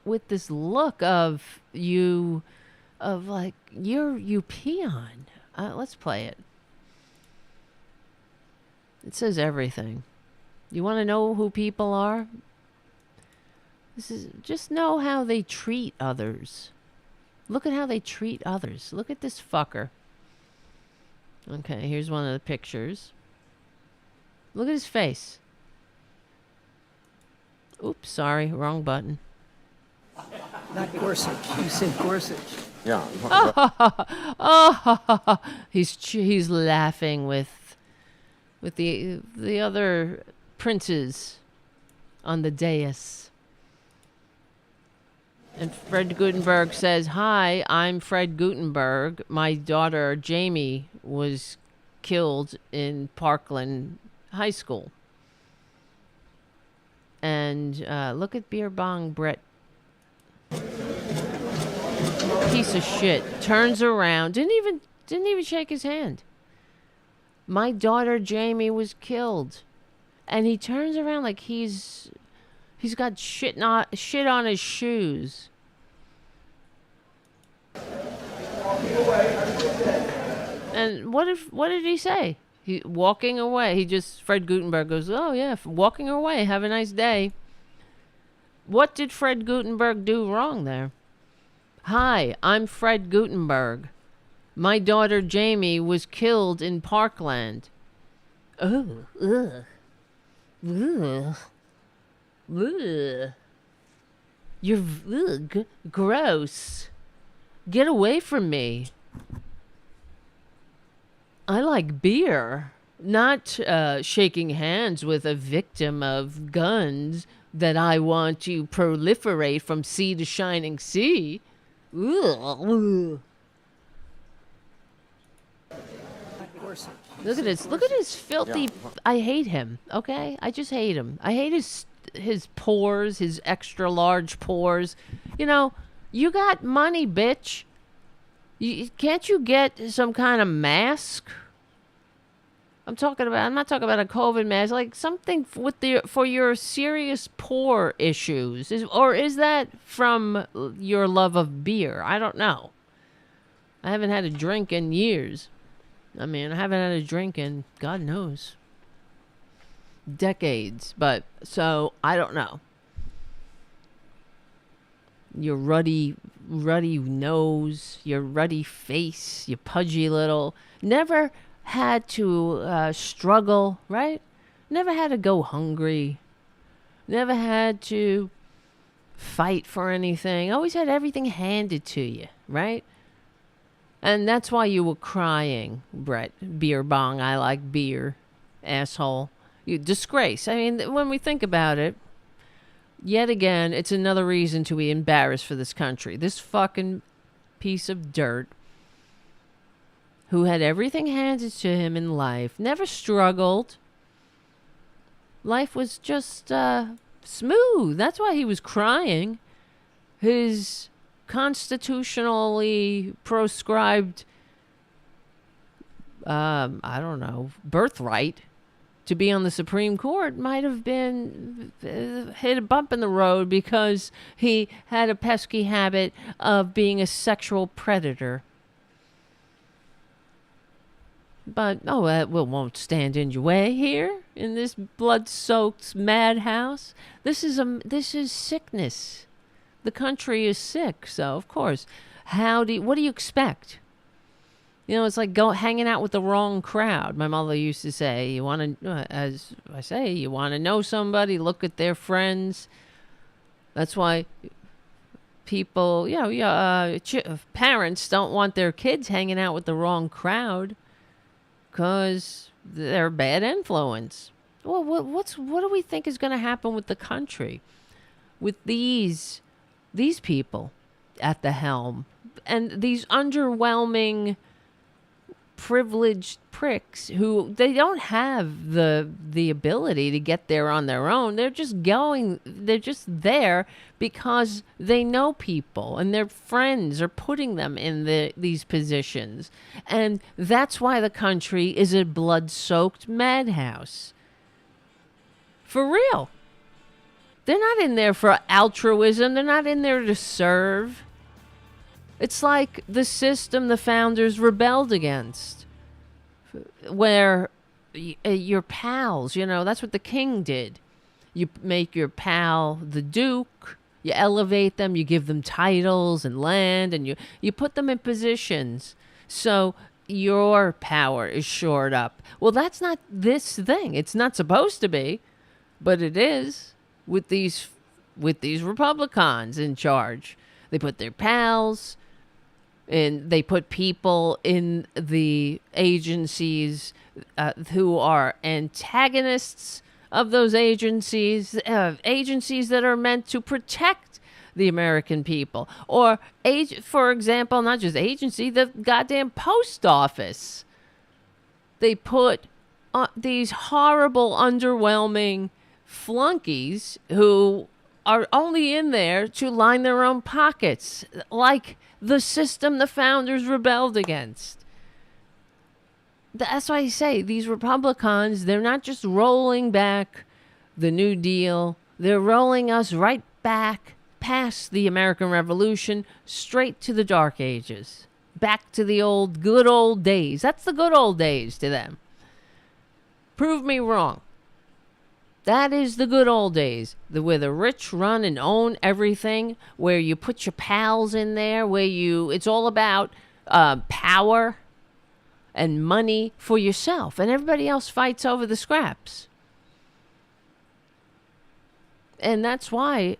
with this look of you peon. Let's play it. It says everything. You want to know who people are? Just know how they treat others. Look at how they treat others. Look at this fucker. Okay, here's one of the pictures. Look at his face. Oops, sorry, wrong button. Not Gorsuch. You said Gorsuch. Yeah. He's laughing with the other princes on the dais. And Fred Gutenberg says, "Hi, I'm Fred Gutenberg. My daughter Jamie was killed in Parkland High School." And look at Beer Bong Brett. Piece of shit. Turns around. Didn't even shake his hand. My daughter Jamie was killed. And he turns around like he's got shit on his shoes. And what did he say? He walking away. Fred Gutenberg goes, "Oh yeah, walking away. Have a nice day." What did Fred Gutenberg do wrong there? "Hi, I'm Fred Gutenberg. My daughter Jamie was killed in Parkland." Oh, ugh. Ugh. Ugh. You're gross. Get away from me. I like beer, not shaking hands with a victim of guns that I want to proliferate from sea to shining sea. Ugh. Look at this. Look at his filthy. I hate him. Okay, I just hate him. I hate his pores, his extra large pores. You got money, bitch. Can't you get some kind of mask? I'm not talking about a COVID mask, like something for your serious pore issues. Is that from your love of beer? I don't know. I haven't had a drink in years. I haven't had a drink in God knows decades. But so I don't know. Your ruddy nose, your ruddy face, your pudgy little. Never had to struggle, right? Never had to go hungry. Never had to fight for anything. Always had everything handed to you, right? And that's why you were crying, Brett. Beer bong, I like beer, asshole. You disgrace. I mean, when we think about it, yet again, it's another reason to be embarrassed for this country. This fucking piece of dirt who had everything handed to him in life, never struggled. Life was just smooth. That's why he was crying. His constitutionally proscribed, I don't know, birthright to be on the Supreme Court might have been hit a bump in the road because he had a pesky habit of being a sexual predator. But, that won't stand in your way here in this blood-soaked madhouse. This is sickness. The country is sick, so of course. What do you expect? You know, it's like hanging out with the wrong crowd. My mother used to say, you want to, as I say, you want to know somebody, look at their friends. That's why people, parents don't want their kids hanging out with the wrong crowd because they're a bad influence. Well, what do we think is going to happen with the country with these people at the helm and these underwhelming privileged pricks who they don't have the ability to get there on their own. They're just there because they know people and their friends are putting them in these positions. And that's why the country is a blood-soaked madhouse. For real. They're not in there for altruism. They're not in there to serve. It's like the system the founders rebelled against, where your pals, that's what the king did. You make your pal the duke, you elevate them, you give them titles and land, and you put them in positions so your power is shored up. Well, that's not this thing. It's not supposed to be, but it is with these Republicans in charge. They put their pals, and they put people in the agencies who are antagonists of those agencies that are meant to protect the American people. Or, for example, not just agency, the goddamn post office. They put these horrible, underwhelming flunkies who are only in there to line their own pockets, like the system the founders rebelled against. That's why I say these Republicans, they're not just rolling back the New Deal. They're rolling us right back past the American Revolution, straight to the Dark Ages. Back to the good old days. That's the good old days to them. Prove me wrong. That is the good old days, where the rich run and own everything, where you put your pals in there, it's all about power and money for yourself, and everybody else fights over the scraps. And that's why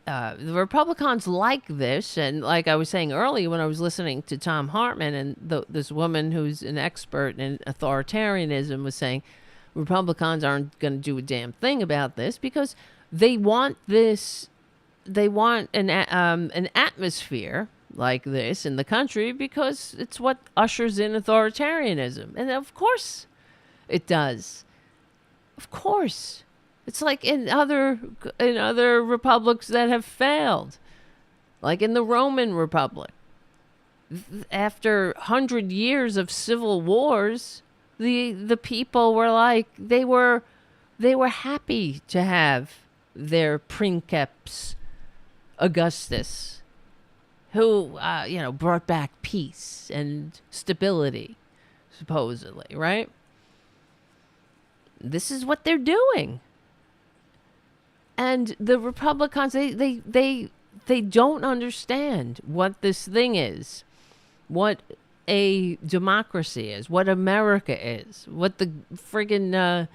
the Republicans like this, and like I was saying earlier when I was listening to Tom Hartman, and this woman who's an expert in authoritarianism was saying, Republicans aren't going to do a damn thing about this because they want this. They want an atmosphere like this in the country because it's what ushers in authoritarianism, and of course, it does. Of course, it's like in other republics that have failed, like in the Roman Republic. After 100 years of civil wars, the people were like they were happy to have their princeps Augustus, who brought back peace and stability, supposedly, right? This is what they're doing, and the Republicans they don't understand what this thing is, what a democracy is, what America is, what the friggin'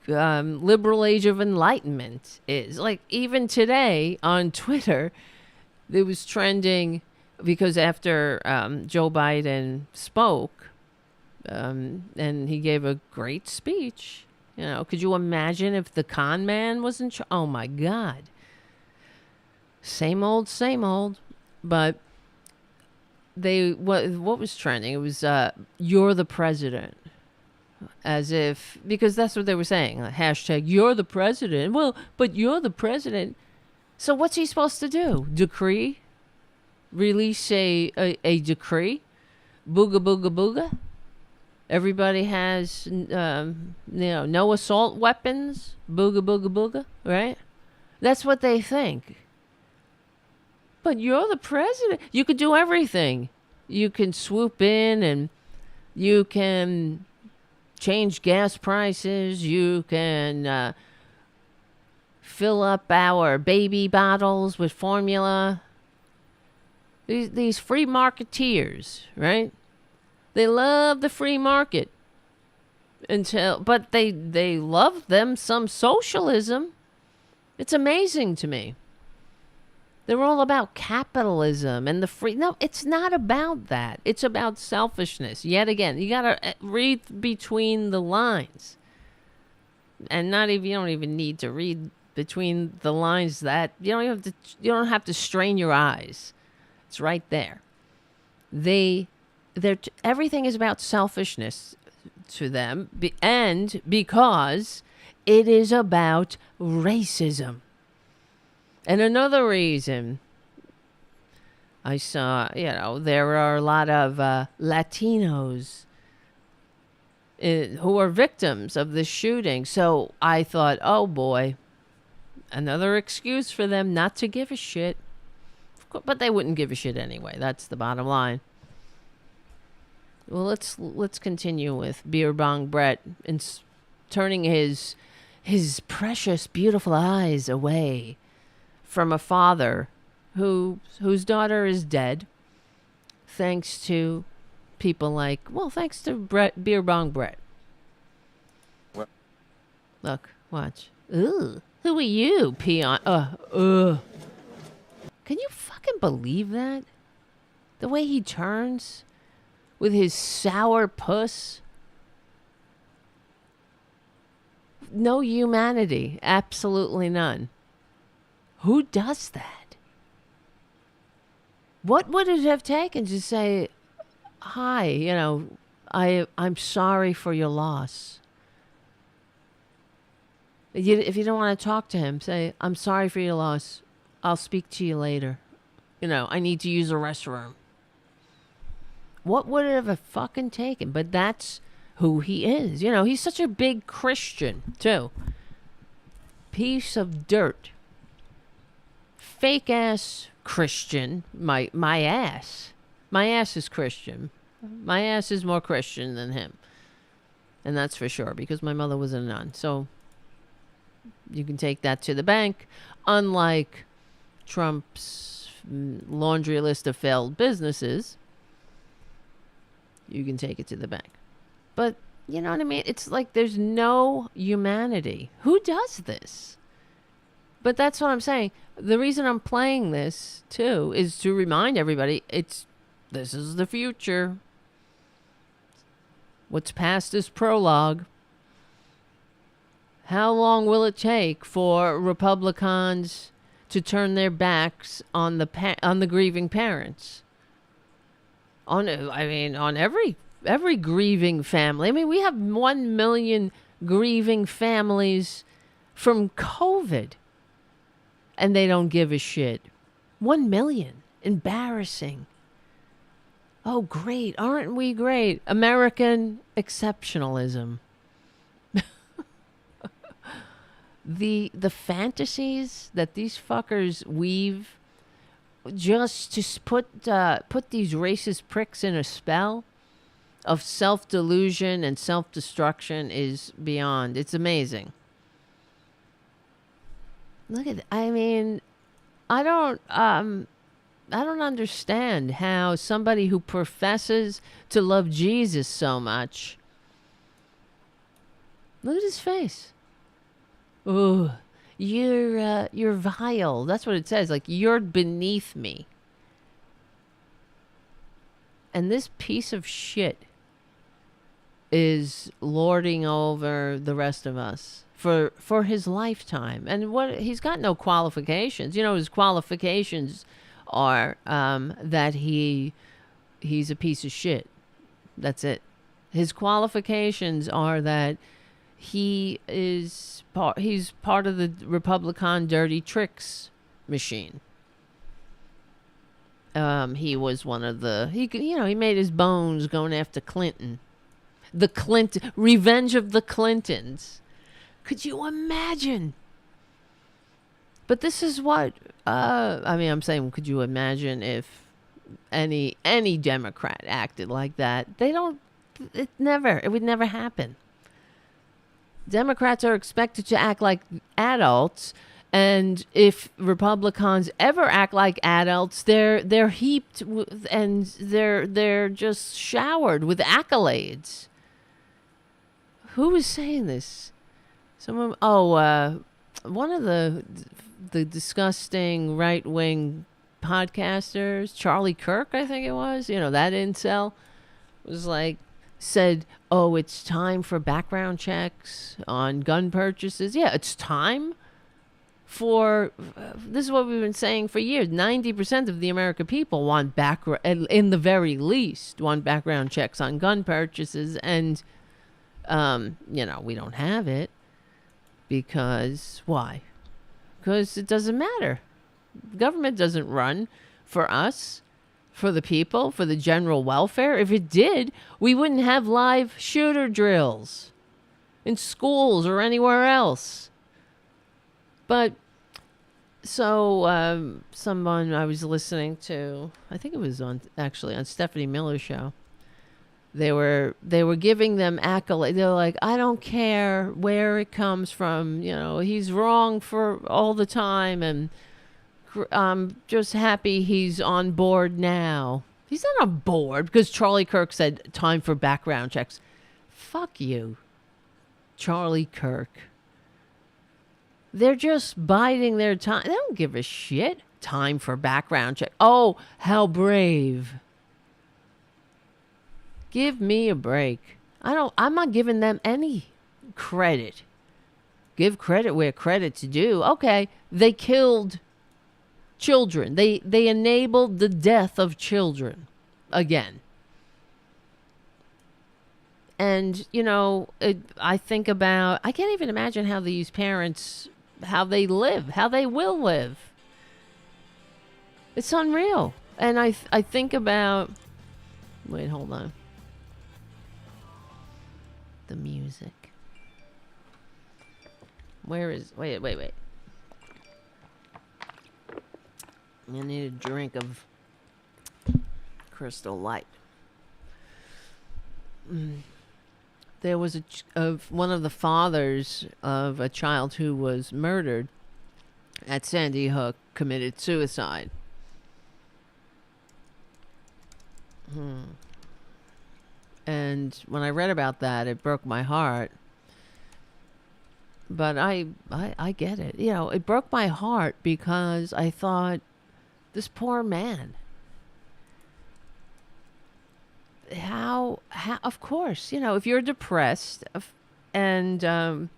liberal age of enlightenment is. Like, even today on Twitter, it was trending because after Joe Biden spoke, and he gave a great speech. You know, could you imagine if the con man was in charge? Oh my God. Same old, same old. But what was trending? It was "You're the president," as if, because that's what they were saying. Hashtag "You're the president." Well, but you're the president. So what's he supposed to do? Decree? Release a decree? Booga booga booga? Everybody has, no assault weapons. Booga, booga, booga, right? That's what they think. But you're the president. You could do everything. You can swoop in and you can change gas prices. You can fill up our baby bottles with formula. These free marketeers, right? They love the free market but they love them some socialism. It's amazing to me. They're all about capitalism and the free. No, it's not about that. It's about selfishness. Yet again, you got to read between the lines. And you don't even need to read between the lines that you don't have to strain your eyes. It's right there. Everything is about selfishness to them, and because it is about racism. And another reason I saw, there are a lot of Latinos who are victims of this shooting. So I thought, oh boy, another excuse for them not to give a shit. But they wouldn't give a shit anyway. That's the bottom line. Well, let's continue with Beer Bong Brett and turning his precious, beautiful eyes away from a father whose daughter is dead, thanks to people thanks to Beer Bong Brett. What? Look, watch. Ooh, who are you, peon? Can you fucking believe that? The way he turns with his sour puss. No humanity. Absolutely none. Who does that? What would it have taken to say, hi, I'm sorry for your loss? If you don't want to talk to him, say, I'm sorry for your loss. I'll speak to you later. I need to use a restroom. What would it have fucking taken? But that's who he is. He's such a big Christian, too. Piece of dirt. Fake ass Christian. My ass. My ass is Christian. My ass is more Christian than him. And that's for sure, because my mother was a nun. So you can take that to the bank. Unlike Trump's laundry list of failed businesses, you can take it to the bank. But, you know what I mean? It's like there's no humanity. Who does this? But that's what I'm saying. The reason I'm playing this, too, is to remind everybody this is the future. What's past is prologue. How long will it take for Republicans to turn their backs on the grieving parents? On every grieving family. We have 1 million grieving families from COVID, and they don't give a shit. 1 million. Embarrassing. Oh, great. Aren't we great? American exceptionalism. The fantasies that these fuckers weave just to put these racist pricks in a spell of self-delusion and self-destruction is beyond. It's amazing. Look at I don't understand how somebody who professes to love Jesus so much Look at his face. Oh, you're vile. That's what it says. Like, you're beneath me. And this piece of shit is lording over the rest of us for his lifetime. And what he's got no qualifications. You know, his qualifications are that he's a piece of shit. That's it. His qualifications are that he's part of the Republican dirty tricks machine. He was one of he made his bones going after Clinton. Revenge of the Clintons. Could you imagine? But this is what, I'm saying, could you imagine if any Democrat acted like that? It would never happen. Democrats are expected to act like adults, and if Republicans ever act like adults, they're heaped and they're just showered with accolades. Who was saying this? Someone. One of the disgusting right wing podcasters, Charlie Kirk, I think it was. You know, that incel was said, "Oh, it's time for background checks on gun purchases." Yeah, it's time for this is what we've been saying for years. 90% of the American people want in the very least, want background checks on gun purchases, and we don't have it because why? Because it doesn't matter. Government doesn't run for us, for the people, for the general welfare. If it did, we wouldn't have live shooter drills in schools or anywhere else. But so someone I was listening to, I think it was on Stephanie Miller's show. They were giving them accolades. They were like, I don't care where it comes from. You know, he's wrong for all the time, and I'm just happy he's on board now. He's not on board because Charlie Kirk said time for background checks. Fuck you, Charlie Kirk. They're just biding their time. They don't give a shit. Time for background check. Oh, how brave. Give me a break. I'm not giving them any credit. Give credit where credit's due. Okay, they killed children. They enabled the death of children again. And, I think about, I can't even imagine how these parents, how they live, how they will live. It's unreal. And I think about, wait, hold on. The music. Wait. I need a drink of Crystal Light. There was one of the fathers of a child who was murdered at Sandy Hook committed suicide. And when I read about that, it broke my heart. But I get it. It broke my heart because I thought, this poor man. How of course, if you're depressed and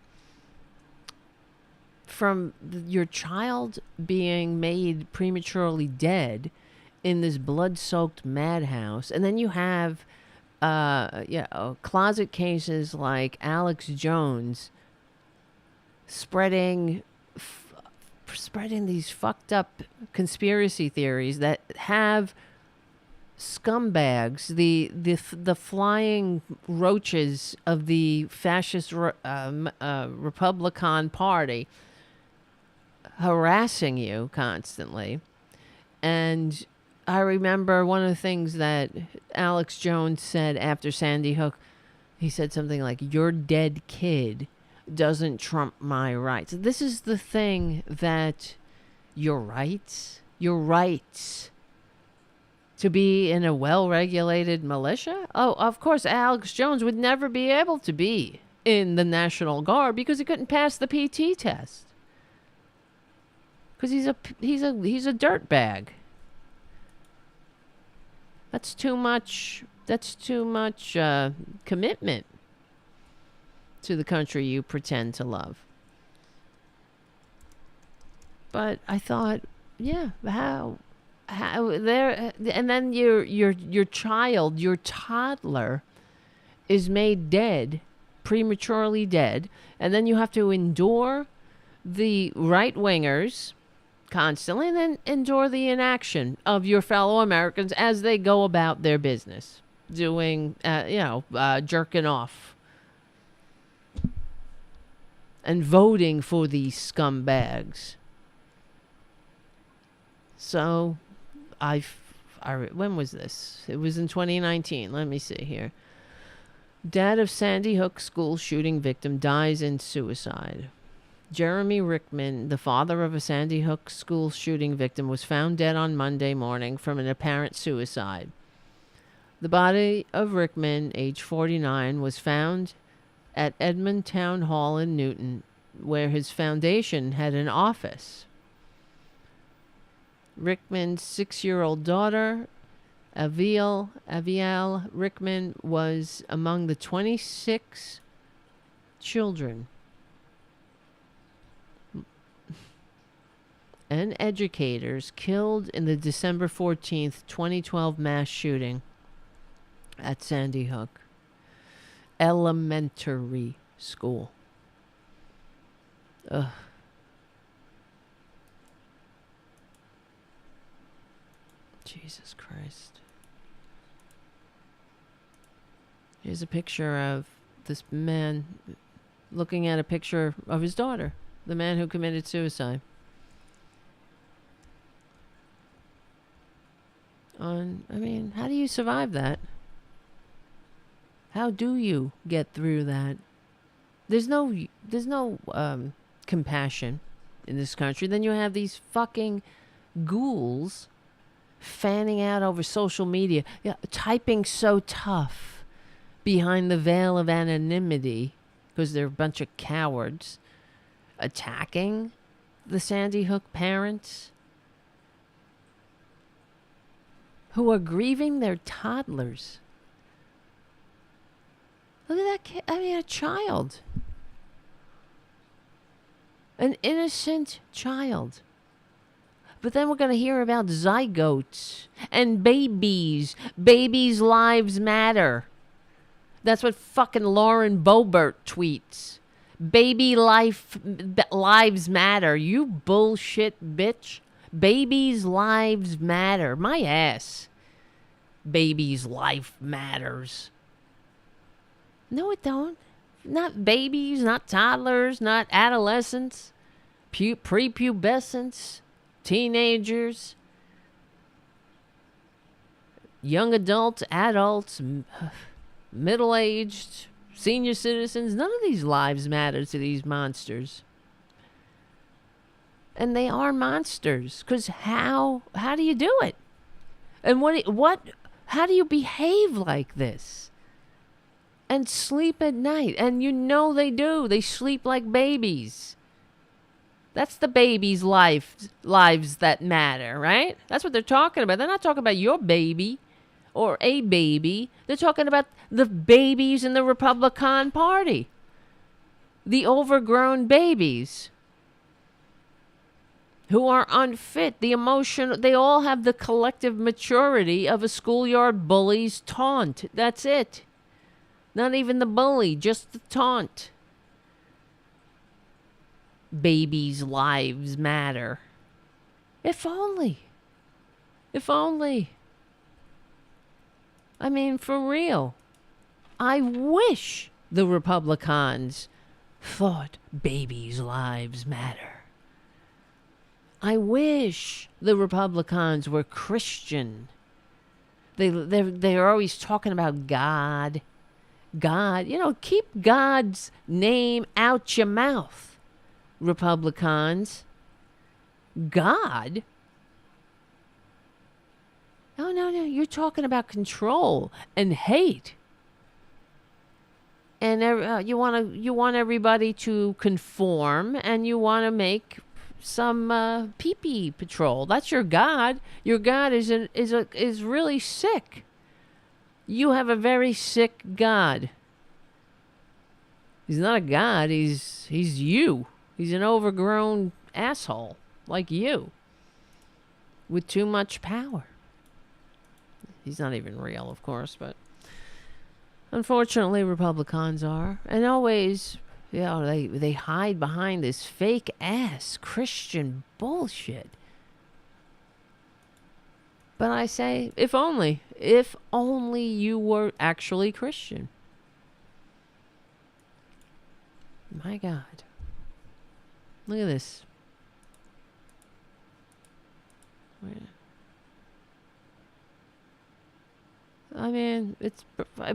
from your child being made prematurely dead in this blood-soaked madhouse, and then you have closet cases like Alex Jones spreading these fucked up conspiracy theories that have scumbags, the flying roaches of the fascist Republican Party harassing you constantly. And I remember one of the things that Alex Jones said after Sandy Hook. He said something like, your dead kid doesn't trump my rights. This is the thing that your rights to be in a well-regulated militia? Oh, of course, Alex Jones would never be able to be in the National Guard because he couldn't pass the PT test. Because he's a dirtbag. That's too much. That's too much commitment to the country you pretend to love. But I thought, yeah, how there, and then your child, your toddler, is made dead, prematurely dead, and then you have to endure the right wingers constantly, and then endure the inaction of your fellow Americans as they go about their business, doing, jerking off and voting for these scumbags. So, when was this? It was in 2019. Let me see here. Dad of Sandy Hook school shooting victim dies in suicide. Jeremy Rickman, the father of a Sandy Hook school shooting victim, was found dead on Monday morning from an apparent suicide. The body of Rickman, age 49, was found at Edmond Town Hall in Newton, where his foundation had an office. Rickman's 6-year-old daughter, Aviel Rickman, was among the 26 children and educators killed in the December 14th, 2012 mass shooting at Sandy Hook Elementary School. Ugh. Jesus Christ. Here's a picture of this man looking at a picture of his daughter, the man who committed suicide. How do you survive that? How do you get through that? There's no compassion in this country. Then you have these fucking ghouls fanning out over social media, typing so tough behind the veil of anonymity because they're a bunch of cowards, attacking the Sandy Hook parents who are grieving their toddlers. Look at that kid. A child. An innocent child. But then we're going to hear about zygotes and babies. Babies' lives matter. That's what fucking Lauren Boebert tweets. Baby lives matter. You bullshit bitch. Babies' lives matter. My ass. Baby's life matters. No, it don't. Not babies, not toddlers, not adolescents, prepubescents, teenagers, young adults, middle-aged, senior citizens. None of these lives matter to these monsters. And they are monsters. Because how do you do it? And how do you behave like this? And sleep at night. And you know they do. They sleep like babies. That's the babies' lives that matter, right? That's what they're talking about. They're not talking about your baby or a baby. They're talking about the babies in the Republican Party. The overgrown babies who are unfit, the emotional. They all have the collective maturity of a schoolyard bully's taunt. That's it. Not even the bully, just the taunt. Babies' lives matter. If only. If only. For real. I wish the Republicans thought babies' lives matter. I wish the Republicans were Christian. They're always talking about God. God, keep God's name out your mouth, Republicans. God? No, you're talking about control and hate. and you want everybody to conform, and you want to make some pee-pee patrol. That's your God. Your God is really sick. You have a very sick God. He's not a God. He's you. He's an overgrown asshole like you with too much power. He's not even real, of course, but unfortunately, Republicans are, and always, they hide behind this fake ass Christian bullshit. But I say, if only you were actually Christian. My God, look at this. I mean, it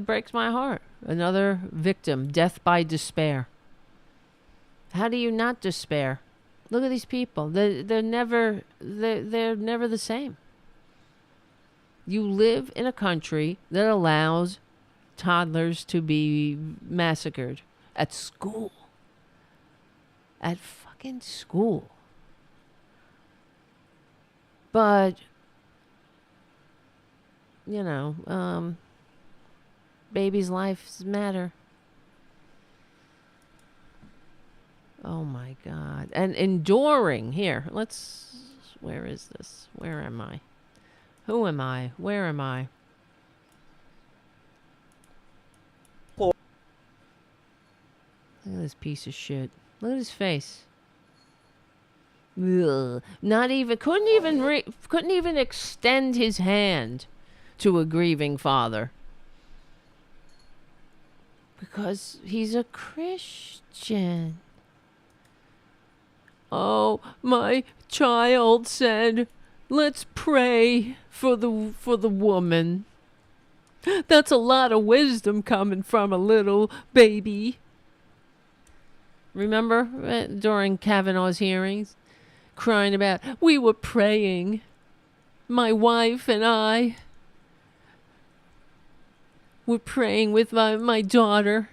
breaks my heart. Another victim, death by despair. How do you not despair? Look at these people. They're never the same. You live in a country that allows toddlers to be massacred at school. At fucking school. But babies' lives matter. Oh my God. And enduring. Here, where is this? Where am I? Who am I? Where am I? Look at this piece of shit. Look at his face. Ugh. Couldn't even extend his hand to a grieving father. Because he's a Christian. Oh, my child said, let's pray for the woman. That's a lot of wisdom coming from a little baby. Remember during Kavanaugh's hearings? Crying about, we were praying. My wife and I were praying with my daughter.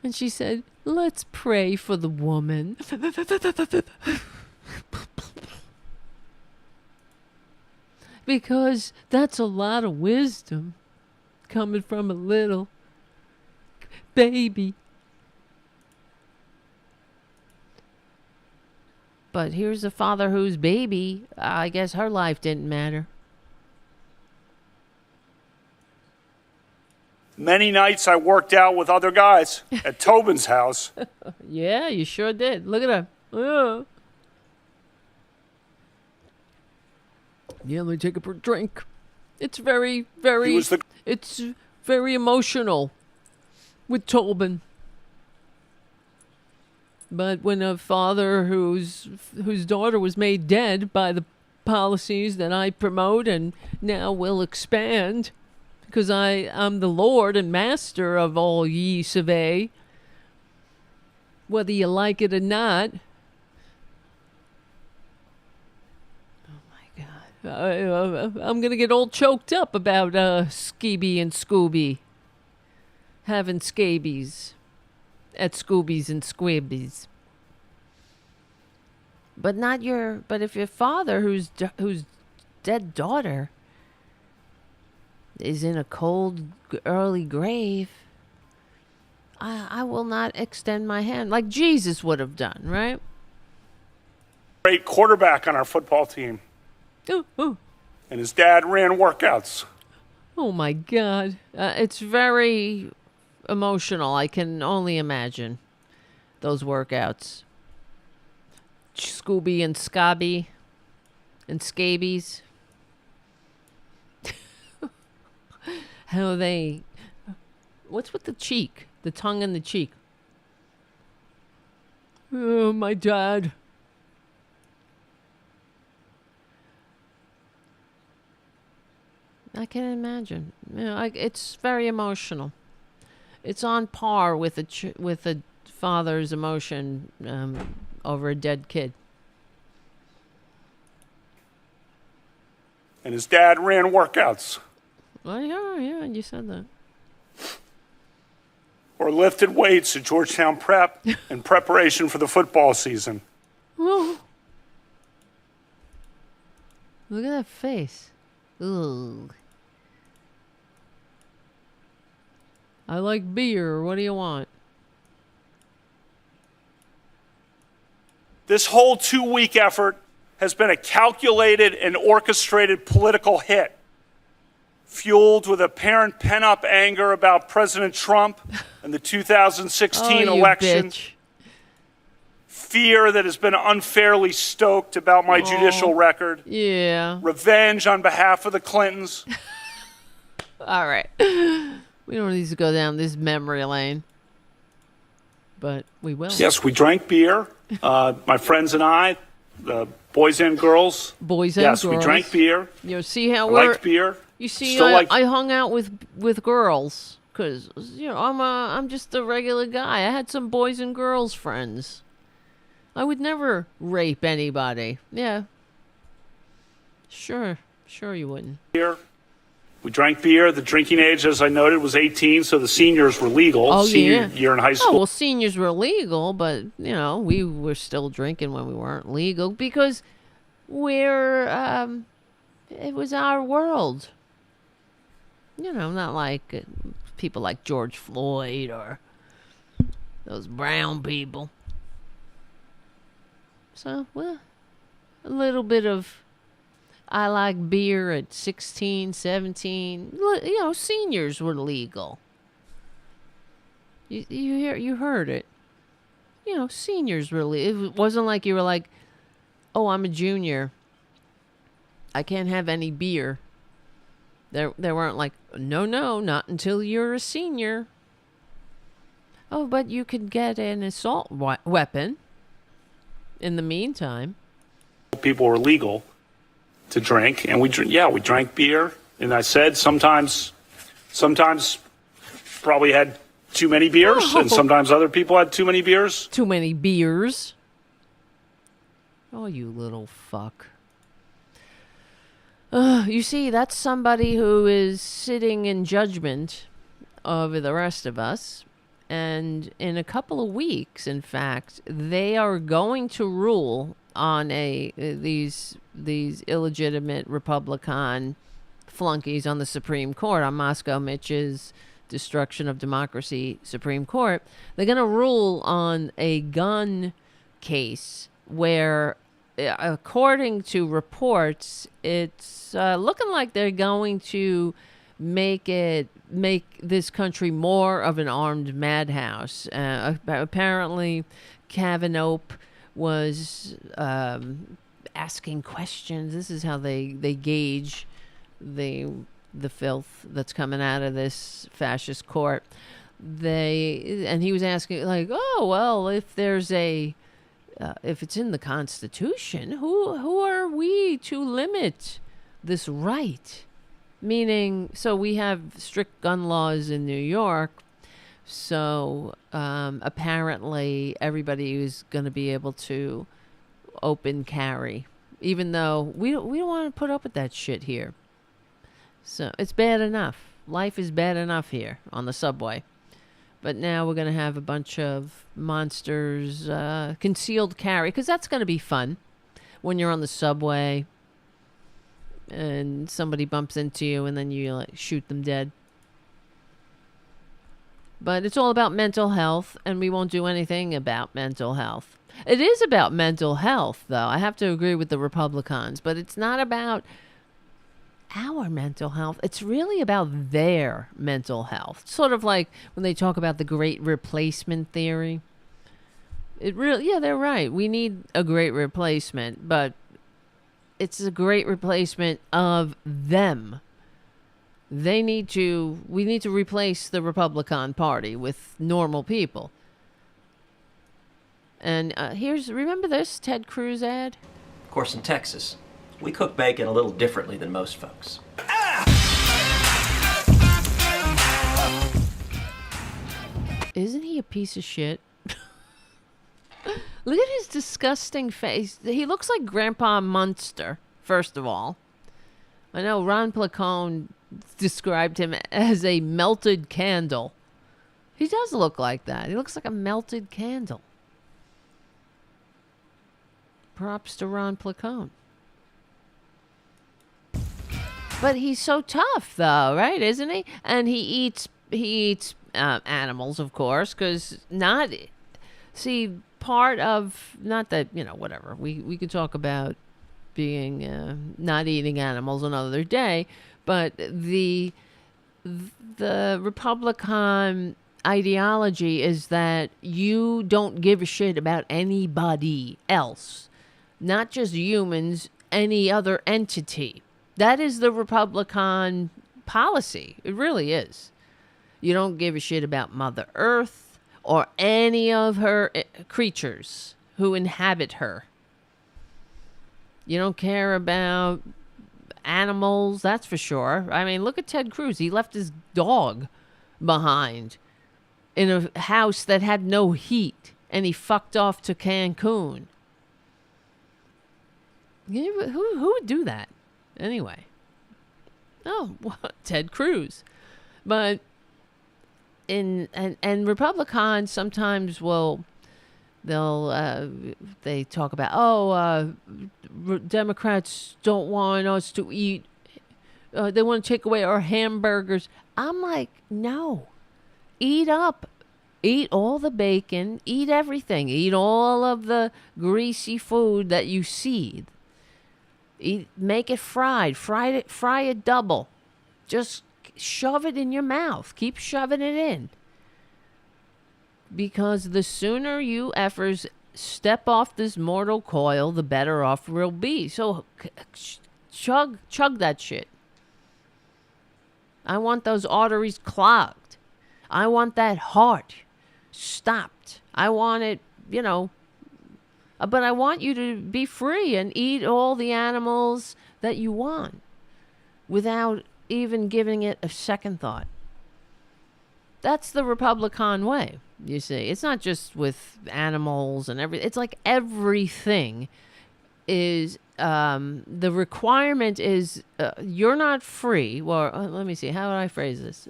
And she said, let's pray for the woman. Because that's a lot of wisdom coming from a little baby. But here's a father whose baby, I guess her life didn't matter. Many nights I worked out with other guys at Tobin's house. Yeah, you sure did. Look at her. Yeah, let me take a drink. It's very, very, it's very emotional with Tobin. But when a father whose daughter was made dead by the policies that I promote and now will expand, because I'm the Lord and Master of all ye survey, whether you like it or not. Oh my God. I'm going to get all choked up about Skeeby and Scooby having scabies at Scoobies and Squibbies. But if your father whose dead daughter is in a cold, early grave, I will not extend my hand like Jesus would have done, right? Great quarterback on our football team. Oh. And his dad ran workouts. Oh my God. It's very emotional. I can only imagine those workouts. Scooby and Scabby and Scabies. How they... What's with the cheek? The tongue and the cheek. Oh, my dad. I can imagine. It's very emotional. It's on par with a father's emotion over a dead kid. And his dad ran workouts. Well, yeah, you said that. or lifted weights at Georgetown Prep in preparation for the football season. Whoa. Look at that face. Ugh. I like beer. What do you want? This whole 2-week effort has been a calculated and orchestrated political hit, fueled with apparent pent-up anger about President Trump and the 2016 election, bitch. fear that has been unfairly stoked about my judicial record, Yeah. revenge on behalf of the Clintons. All right. We don't need to go down this memory lane, but we will. Yes, we drank beer. My friends and I, the boys and girls. Boys and yes, girls. we drank beer. You know, see how I we're... liked beer. You see, Still I hung out with girls because, you know, I'm just a regular guy. I had some boys and girls friends. I would never rape anybody. Yeah. Sure you wouldn't. Beer. We drank beer. The drinking age, as I noted, was 18, so the seniors were legal. Oh, Senior yeah. year in high Oh, school. well, seniors were legal, but, you know, we were still drinking when we weren't legal because it was our world. You know, not like people like George Floyd or those brown people. So, well, a little bit of I like beer at 16, 17. You know, seniors were legal. You heard it. You know, seniors were legal. It wasn't like you were like, oh, I'm a junior. I can't have any beer. There weren't like, no, not until you're a senior. Oh, but you could get an assault weapon in the meantime. People were legal to drink, and we drank beer. And I said sometimes probably had too many beers, and sometimes other people had too many beers. Too many beers. Oh, you little fuck. You see, that's somebody who is sitting in judgment over the rest of us. And in a couple of weeks, in fact, they are going to rule on these illegitimate Republican flunkies on the Supreme Court, on Moscow Mitch's destruction of democracy Supreme Court. They're going to rule on a gun case where, according to reports, it's looking like they're going to make this country more of an armed madhouse. Apparently, Kavanaugh was asking questions. This is how they gauge the filth that's coming out of this fascist court. And he was asking, like, oh well, if there's if it's in the Constitution, who are we to limit this right? Meaning, so we have strict gun laws in New York. So apparently everybody is going to be able to open carry, even though we don't want to put up with that shit here. So it's bad enough. Life is bad enough here on the subway. But now we're going to have a bunch of monsters concealed carry, because that's going to be fun when you're on the subway and somebody bumps into you and then you like shoot them dead. But it's all about mental health, and we won't do anything about mental health. It is about mental health, though. I have to agree with the Republicans, but it's not about our mental health. It's really about their mental health. Sort of like when they talk about the great replacement theory. Yeah, they're right. We need a great replacement, but it's a great replacement of them. We need to replace the Republican Party with normal people. And remember this Ted Cruz ad? Of course, in Texas, we cook bacon a little differently than most folks. Isn't he a piece of shit? Look at his disgusting face. He looks like Grandpa Munster, first of all. I know Ron Placone described him as a melted candle. He does look like that. He looks like a melted candle. Props to Ron Placone. But he's so tough, though, right? Isn't he? And he eats animals, of course, because part of, not that, whatever. We could talk about being not eating animals another day, but the Republican ideology is that you don't give a shit about anybody else, not just humans, any other entity. That is the Republican policy. It really is. You don't give a shit about Mother Earth or any of her creatures who inhabit her. You don't care about animals, that's for sure. I mean, look at Ted Cruz. He left his dog behind in a house that had no heat, and he fucked off to Cancun. Who would do that? Anyway. Oh, well, Ted Cruz. But and Republicans sometimes they talk about, Democrats don't want us to eat, they want to take away our hamburgers. I'm like, no. Eat up. Eat all the bacon. Eat everything. Eat all of the greasy food that you see. Make it fried. Fry it double. Just shove it in your mouth. Keep shoving it in. Because the sooner you effers step off this mortal coil, the better off we'll be. So chug that shit. I want those arteries clogged. I want that heart stopped. I want it, but I want you to be free and eat all the animals that you want without even giving it a second thought. That's the Republican way, you see. It's not just with animals and everything. It's like everything is, the requirement is, you're not free. Well, let me see. How would I phrase this?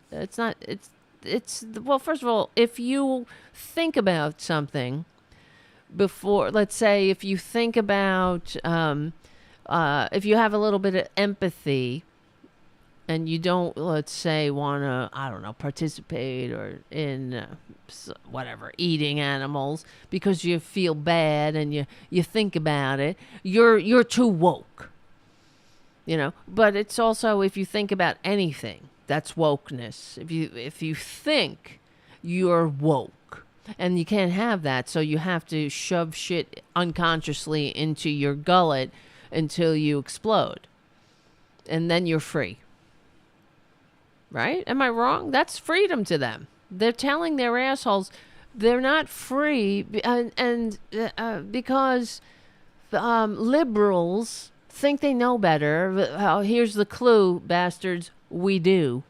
Well, first of all, if you think about something before, let's say if you think about, if you have a little bit of empathy and you don't, let's say, want to, participate or in whatever, eating animals because you feel bad and you think about it, you're too woke, But it's also, if you think about anything, that's wokeness. If you think, you're woke. And you can't have that, so you have to shove shit unconsciously into your gullet until you explode. And then you're free. Right? Am I wrong? That's freedom to them. They're telling their assholes they're not free, and because liberals think they know better. Here's the clue, bastards. We do.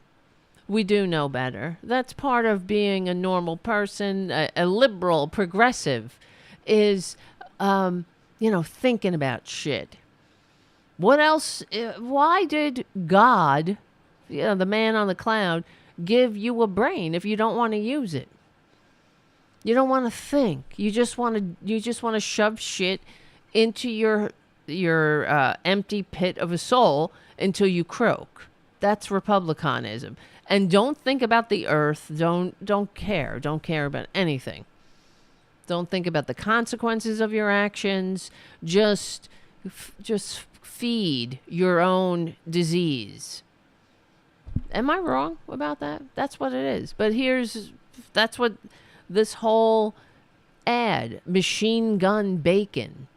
We do know better. That's part of being a normal person, a liberal, progressive, is, thinking about shit. What else? Why did God, the man on the cloud, give you a brain if you don't want to use it? You don't want to think. You just want to shove shit into your empty pit of a soul until you croak. That's republicanism. And don't think about the earth. Don't care. Don't care about anything. Don't think about the consequences of your actions. Just feed your own disease. Am I wrong about that? That's what it is. But that's what this whole ad, machine gun bacon,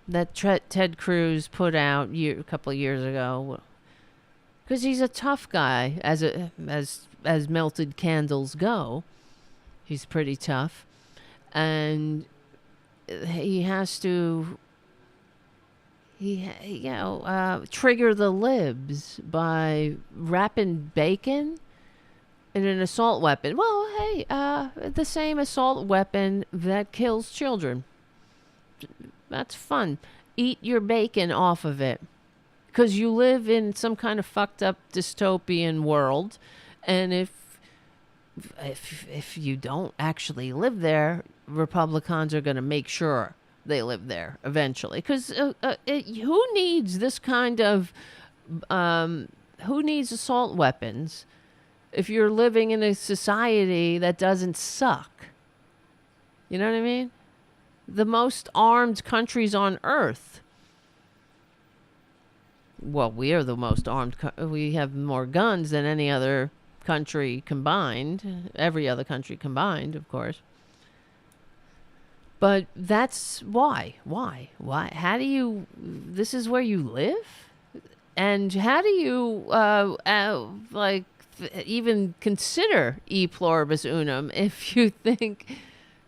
that Ted Cruz put out a couple of years ago, because he's a tough guy, as melted candles go. He's pretty tough, and he has to trigger the libs by wrapping bacon in an assault weapon. Well, hey, the same assault weapon that kills children. That's fun. Eat your bacon off of it. Because you live in some kind of fucked up dystopian world. And if if you don't actually live there, Republicans are going to make sure they live there eventually. Because who needs this kind of who needs assault weapons if you're living in a society that doesn't suck? You know what I mean? The most armed countries on earth. Well, we are the most armed. We have more guns than any other country combined. Every other country combined, of course. But that's why. Why? How do you... This is where you live? And how do you, even consider e pluribus unum if you think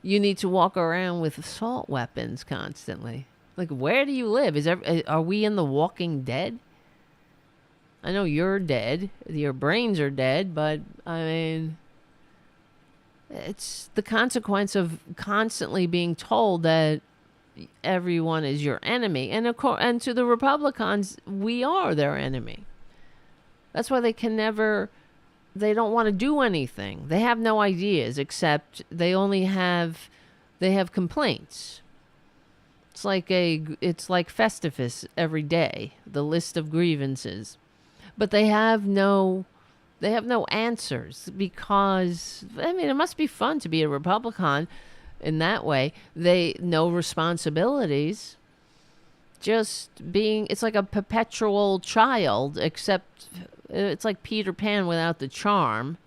you need to walk around with assault weapons constantly? Like, where do you live? Are we in The Walking Dead? I know you're dead. Your brains are dead, but, I mean... It's the consequence of constantly being told that everyone is your enemy. And of course, and to the Republicans, we are their enemy. That's why they don't want to do anything. They have no ideas, except they have complaints. It's like Festivus every day, the list of grievances. But they have no answers, because, I mean, it must be fun to be a Republican in that way. No responsibilities, just being, it's like a perpetual child, except it's like Peter Pan without the charm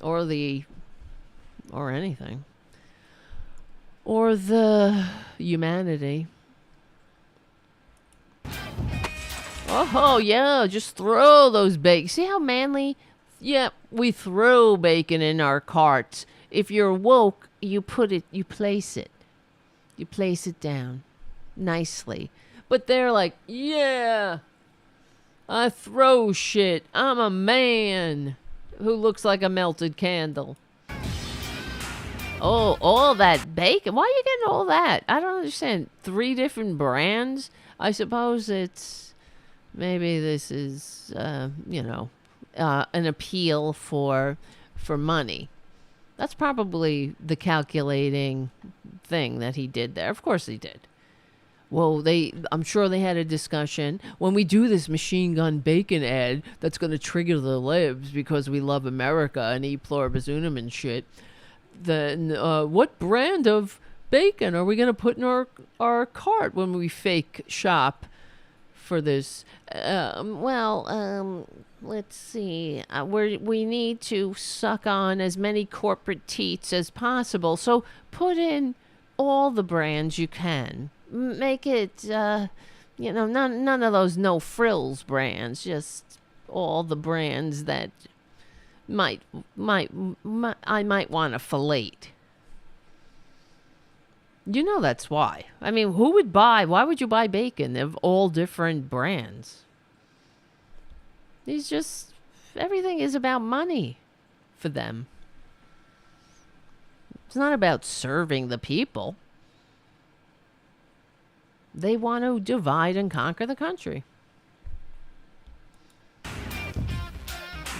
or anything, or the humanity. Oh, yeah, just throw those bacon. See how manly? Yeah, we throw bacon in our carts. If you're woke, you place it. You place it down nicely. But they're like, yeah, I throw shit. I'm a man who looks like a melted candle. Oh, all that bacon. Why are you getting all that? I don't understand. 3 different brands? I suppose it's... Maybe this is, an appeal for money. That's probably the calculating thing that he did there. Of course he did. Well, I'm sure they had a discussion. When we do this machine gun bacon ad that's going to trigger the libs because we love America and e pluribus unum and shit, then what brand of bacon are we going to put in our cart when we fake shop for this? Let's see. We need to suck on as many corporate teats as possible. So put in all the brands you can. Make it, none of those no frills brands. Just all the brands that I might want to fillet. You know that's why. I mean, why would you buy bacon of all different brands? Everything is about money for them. It's not about serving the people. They want to divide and conquer the country.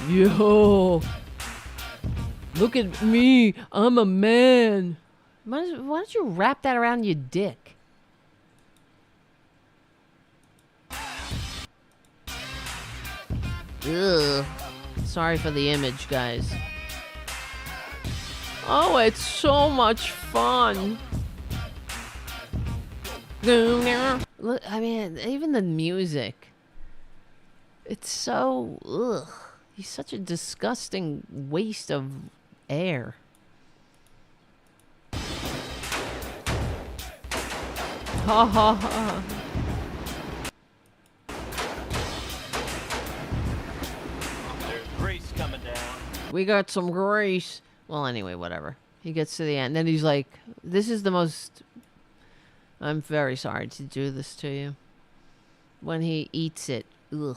Yo, look at me. I'm a man. Why don't you wrap that around your dick? Ugh. Sorry for the image, guys. Oh, it's so much fun. Look, I mean, even the music. It's so... Ugh. He's such a disgusting waste of air. Ha ha ha. There's grease coming down. We got some grease. Well, anyway, whatever. He gets to the end. Then he's like, this is the most... I'm very sorry to do this to you. When he eats it. Ugh.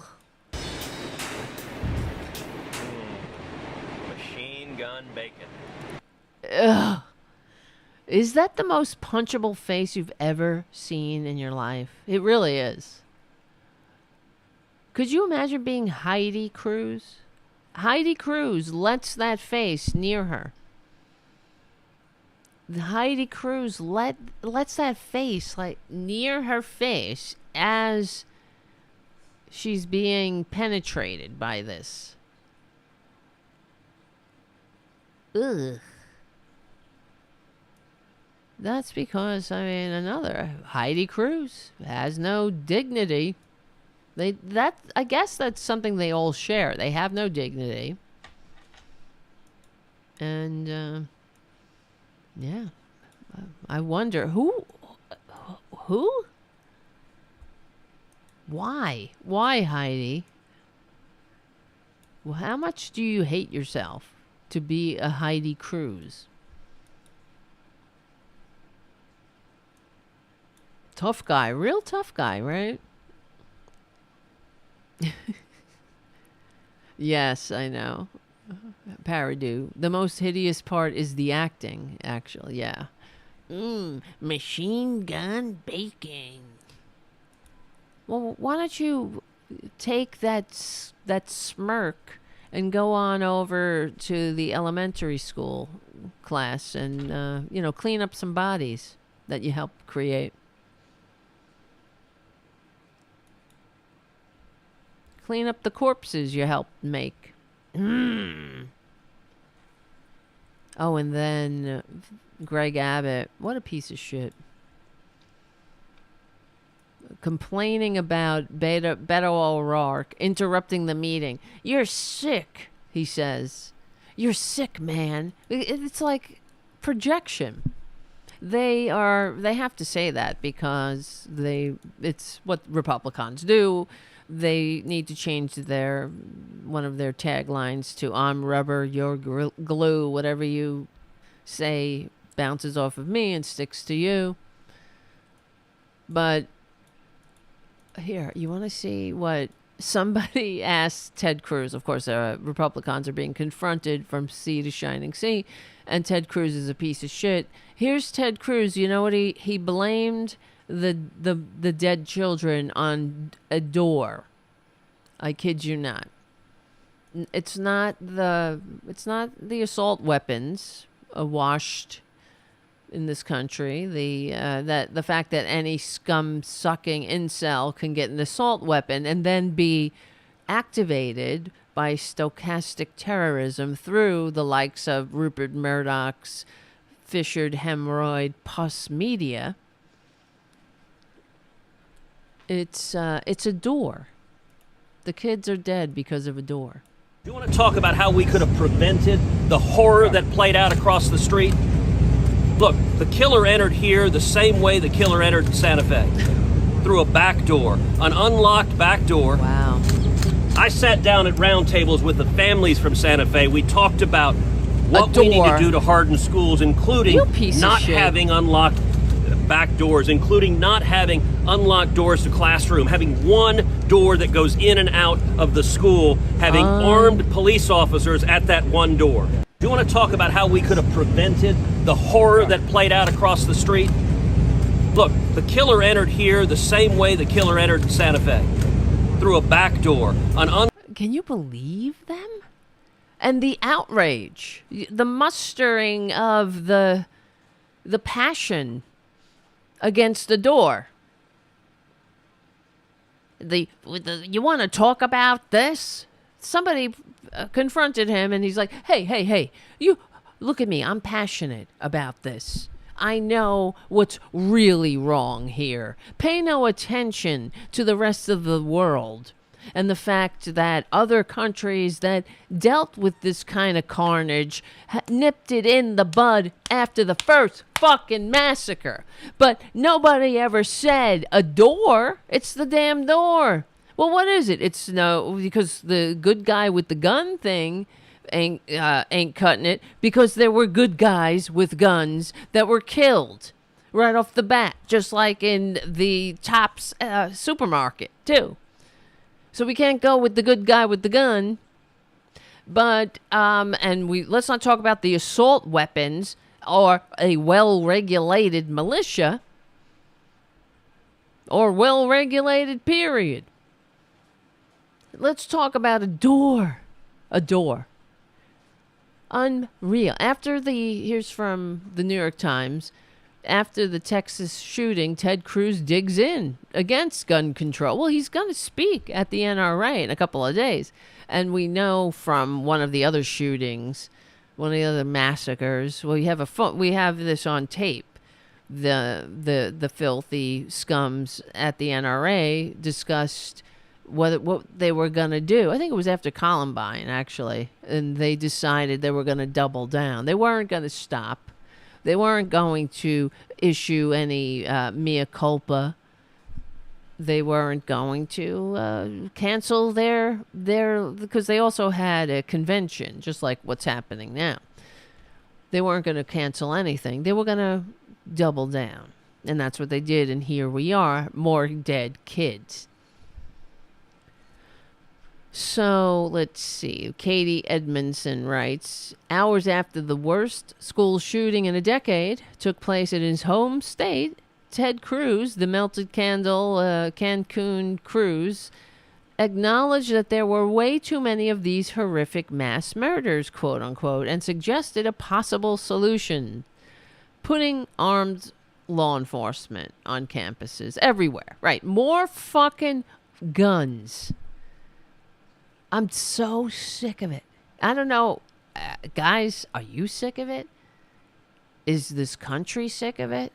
Machine gun bacon. Ugh. Is that the most punchable face you've ever seen in your life? It really is. Could you imagine being Heidi Cruz? Heidi Cruz lets that face near her. Heidi Cruz lets that face like near her face as she's being penetrated by this. Ugh. That's because, I mean, another Heidi Cruz has no dignity. I guess that's something they all share. They have no dignity. And, yeah. I wonder, who? Why? Why, Heidi? Well, how much do you hate yourself to be a Heidi Cruz? Tough guy, real tough guy, right? Yes, I know. Paradieu. The most hideous part is the acting, actually, yeah. Machine gun bacon. Well, why don't you take that smirk and go on over to the elementary school class and, clean up some bodies that you helped create. Clean up the corpses you helped make. Oh, and then Greg Abbott. What a piece of shit. Complaining about Beto O'Rourke interrupting the meeting. You're sick, he says. You're sick, man. It's like projection. They have to say that because it's what Republicans do. They need to change one of their taglines to "I'm rubber, you're glue." Whatever you say bounces off of me and sticks to you. But here, you want to see what somebody asked Ted Cruz? Of course, Republicans are being confronted from sea to shining sea, and Ted Cruz is a piece of shit. Here's Ted Cruz. You know what he blamed? The dead children on a door. I kid you not. It's not the assault weapons washed in this country. The fact that any scum-sucking incel can get an assault weapon and then be activated by stochastic terrorism through the likes of Rupert Murdoch's fissured hemorrhoid pus media. It's a door. The kids are dead because of a door. Do you want to talk about how we could have prevented the horror that played out across the street? Look, the killer entered here the same way the killer entered Santa Fe. Through a back door, an unlocked back door. Wow. I sat down at round tables with the families from Santa Fe. We talked about what we need to do to harden schools, including not having unlocked back doors, including not having unlocked doors to classroom, having one door that goes in and out of the school, having armed police officers at that one door. Do you want to talk about how we could have prevented the horror that played out across the street? Look, the killer entered here the same way the killer entered Santa Fe. Through a back door. Can you believe them? And the outrage, the mustering of the passion against the door. You want to talk about this? Somebody confronted him and he's like, hey, you look at me. I'm passionate about this. I know what's really wrong here. Pay no attention to the rest of the world and the fact that other countries that dealt with this kind of carnage nipped it in the bud after the first fucking massacre. But nobody ever said a door. It's the damn door. Well, what is it? It's because the good guy with the gun thing ain't cutting it, because there were good guys with guns that were killed right off the bat, just like in the Tops supermarket too. So we can't go with the good guy with the gun. But let's not talk about the assault weapons or a well-regulated militia or well-regulated period. Let's talk about a door. a door. Unreal. Here's from the New York Times. After the Texas shooting, Ted Cruz digs in against gun control. Well, he's going to speak at the NRA in a couple of days. And we know from one of the other shootings, one of the other massacres, we have this on tape. The filthy scums at the NRA discussed what they were going to do. I think it was after Columbine, actually. And they decided they were going to double down. They weren't going to stop. They weren't going to issue any mea culpa. They weren't going to cancel their because they also had a convention, just like what's happening now. They weren't going to cancel anything. They were going to double down. And that's what they did. And here we are, more dead kids. So let's see. Katie Edmondson writes, hours after the worst school shooting in a decade took place in his home state, Ted Cruz, the melted candle Cancun Cruz, acknowledged that there were way too many of these horrific mass murders, quote unquote, and suggested a possible solution: putting armed law enforcement on campuses everywhere. Right. More fucking guns. I'm so sick of it. I don't know. Guys, are you sick of it? Is this country sick of it?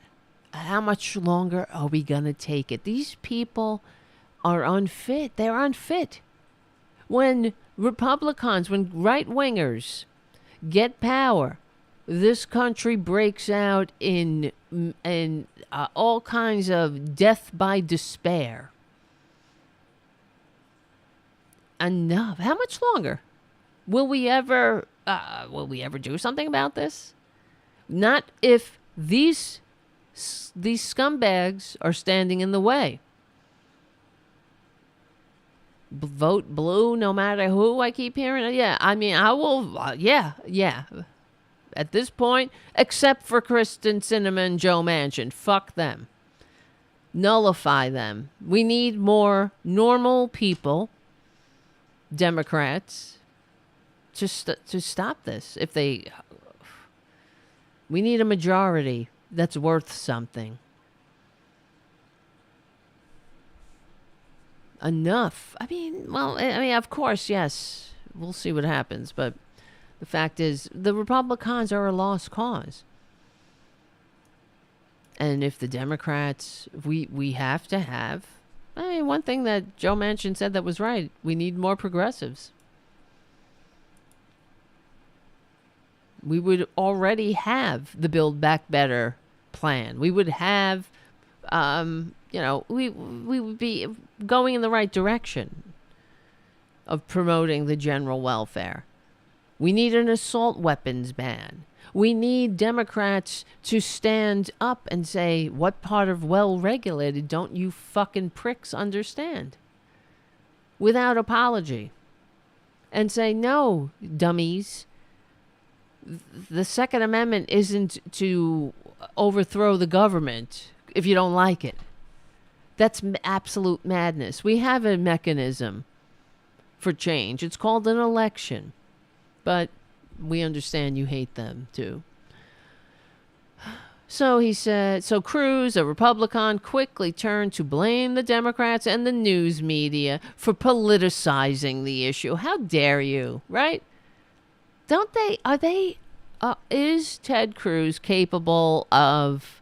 How much longer are we going to take it? These people are unfit. They're unfit. When Republicans, when right-wingers get power, this country breaks out in all kinds of death by despair. Enough. How much longer? Will we ever do something about this? Not if these scumbags are standing in the way. Vote blue no matter who, I keep hearing. Yeah, I mean, I will, yeah. At this point, except for Kristen Sinema and Joe Manchin. Fuck them. Nullify them. We need more normal people, Democrats, to stop this. We need a majority that's worth something. Enough. I mean, of course, yes. We'll see what happens, but the fact is, the Republicans are a lost cause. And if the Democrats, we have to have, one thing that Joe Manchin said that was right, we need more progressives. We would already have the Build Back Better plan. We would have, we would be going in the right direction of promoting the general welfare. We need an assault weapons ban. We need Democrats to stand up and say, what part of well-regulated don't you fucking pricks understand? Without apology. And say, no, dummies. The Second Amendment isn't to overthrow the government if you don't like it. That's absolute madness. We have a mechanism for change. It's called an election. But we understand you hate them, too. So he said, Cruz, a Republican, quickly turned to blame the Democrats and the news media for politicizing the issue. How dare you, right? Is Ted Cruz capable of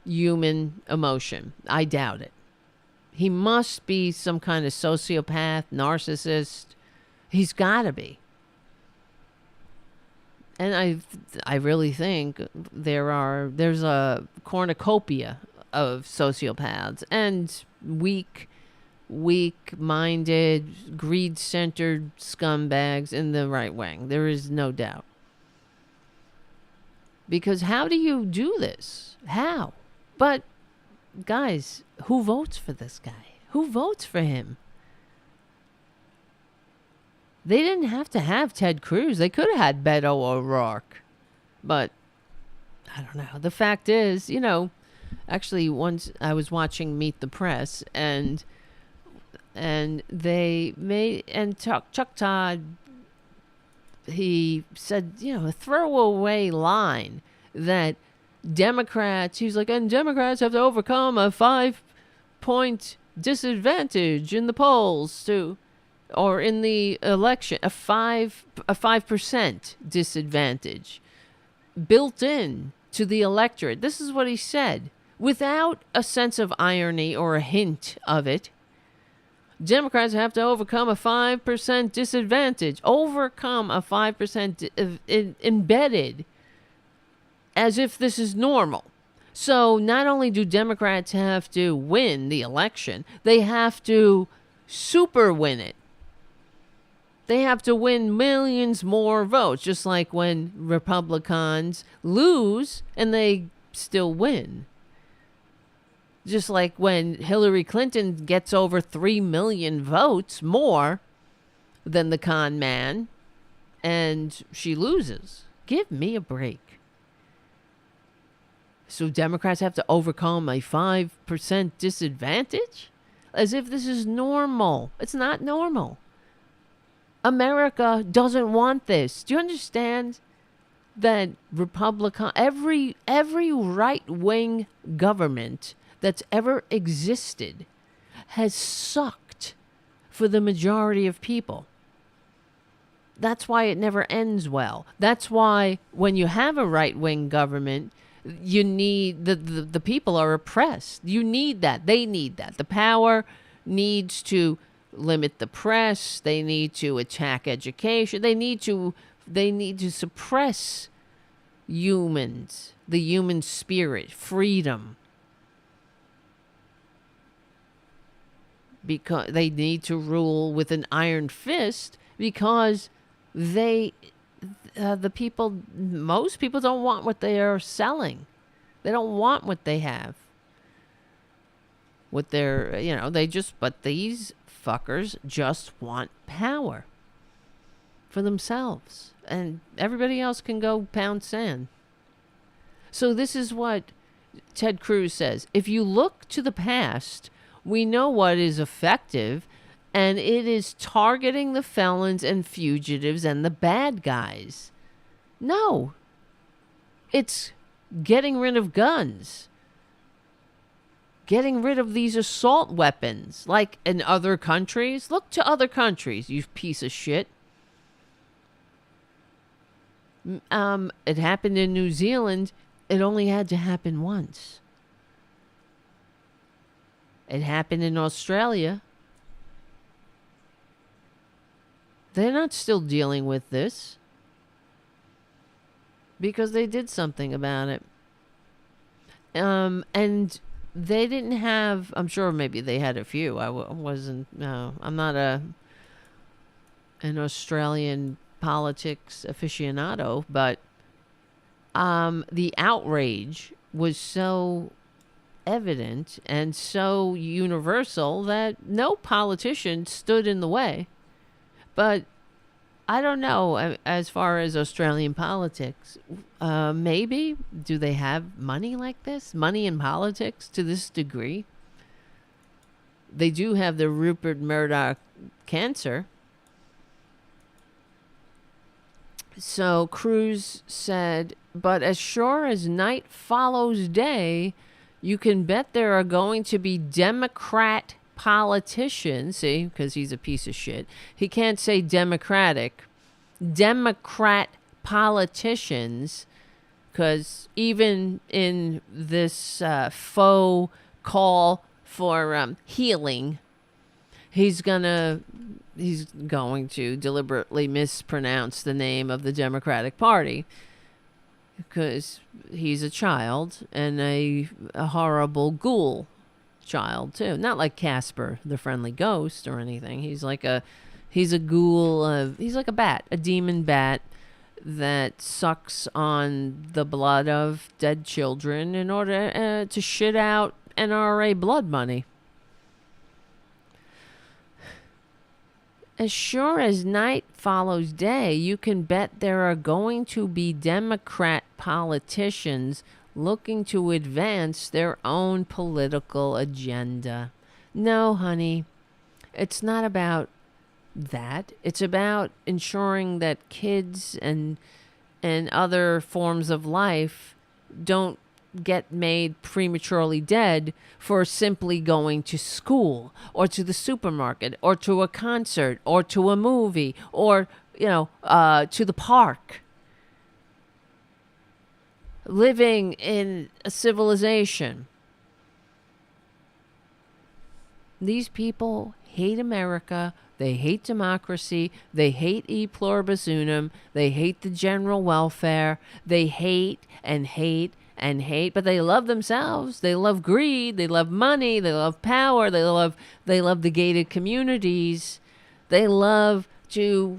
human emotion? I doubt it. He must be some kind of sociopath, narcissist. He's got to be. And I really think there's a cornucopia of sociopaths and weak-minded, greed-centered scumbags in the right wing. There is no doubt. Because how do you do this? How? But, guys, who votes for this guy? Who votes for him? They didn't have to have Ted Cruz. They could have had Beto O'Rourke. But, I don't know. The fact is, actually once I was watching Meet the Press and they made, and Chuck Todd he said, a throwaway line that Democrats, he's like, and Democrats have to overcome a 5-point disadvantage in the polls or in the election, a 5% disadvantage built in to the electorate. This is what he said, without a sense of irony or a hint of it. Democrats have to overcome a 5% disadvantage. Overcome a 5% embedded, as if this is normal. So not only do Democrats have to win the election, they have to super win it. They have to win millions more votes, just like when Republicans lose and they still win. Just like when Hillary Clinton gets over 3 million votes more than the con man and she loses. Give me a break. So Democrats have to overcome a 5% disadvantage? As if this is normal. It's not normal. America doesn't want this. Do you understand that every right-wing government that's ever existed has sucked for the majority of people? That's why it never ends well. That's why when you have a right-wing government, you need the people are oppressed. You need that. They need that. The power needs to limit the press. They need to attack education. They need to suppress humans, the human spirit, freedom. Because they need to rule with an iron fist, because most people don't want what they are selling. They don't want what they have. But these fuckers just want power for themselves, and everybody else can go pound sand. So this is what Ted Cruz says. If you look to the past, we know what is effective, and it is targeting the felons and fugitives and the bad guys. No. It's getting rid of guns. Getting rid of these assault weapons, like in other countries. Look to other countries, you piece of shit. It happened in New Zealand. It only had to happen once. It happened in Australia. They're not still dealing with this because they did something about it. And they didn't have, I'm sure maybe they had a few. I'm not an Australian politics aficionado, but the outrage was so evident and so universal that no politician stood in the way. But I don't know, as far as Australian politics, maybe, do they have money like this? Money in politics to this degree? They do have the Rupert Murdoch cancer. So Cruz said, but as sure as night follows day, you can bet there are going to be Democrat politicians, see, because he's a piece of shit. He can't say Democratic. Democrat politicians, because even in this faux call for healing, he's going to deliberately mispronounce the name of the Democratic Party, because he's a child and a horrible ghoul child too. Not like Casper the Friendly Ghost or anything. He's a ghoul. He's like a bat, a demon bat that sucks on the blood of dead children in order to shit out NRA blood money. As sure as night follows day, you can bet there are going to be Democrat politicians looking to advance their own political agenda. No, honey, it's not about that. It's about ensuring that kids and other forms of life don't get made prematurely dead for simply going to school or to the supermarket or to a concert or to a movie or, to the park. Living in a civilization. These people hate America. They hate democracy. They hate e pluribus unum. They hate the general welfare. They hate and hate and hate, but they love themselves. They love greed. They love money. They love power. They love the gated communities. They love they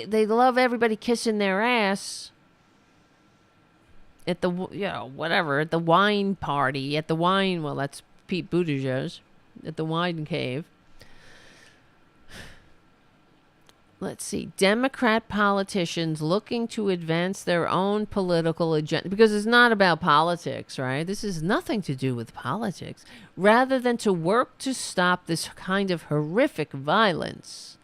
love everybody kissing their ass at the at the wine party, that's Pete Buttigieg at the wine cave. Let's see, Democrat politicians looking to advance their own political agenda, because it's not about politics, right? This has nothing to do with politics, rather than to work to stop this kind of horrific violence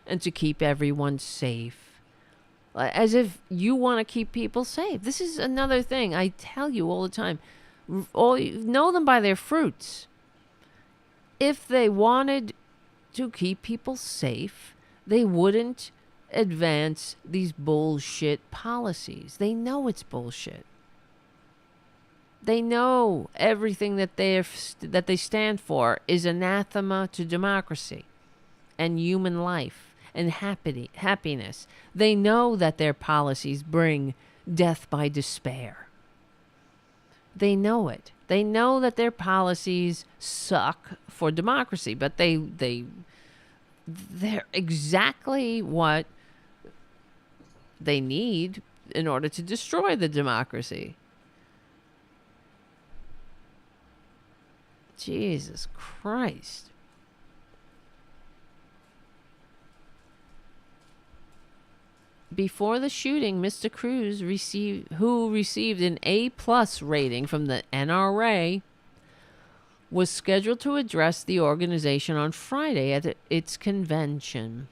and to keep everyone safe. As if you want to keep people safe. This is another thing I tell you all the time. Know them by their fruits. If they wanted to keep people safe, they wouldn't advance these bullshit policies. They know it's bullshit. They know everything that they stand for is anathema to democracy and human life and happiness. They know that their policies bring death by despair. They know it. They know that their policies suck for democracy, but they're exactly what they need in order to destroy the democracy. Jesus Christ. Before the shooting, Mr. Cruz, who received an A+ rating from the NRA, was scheduled to address the organization on Friday at its convention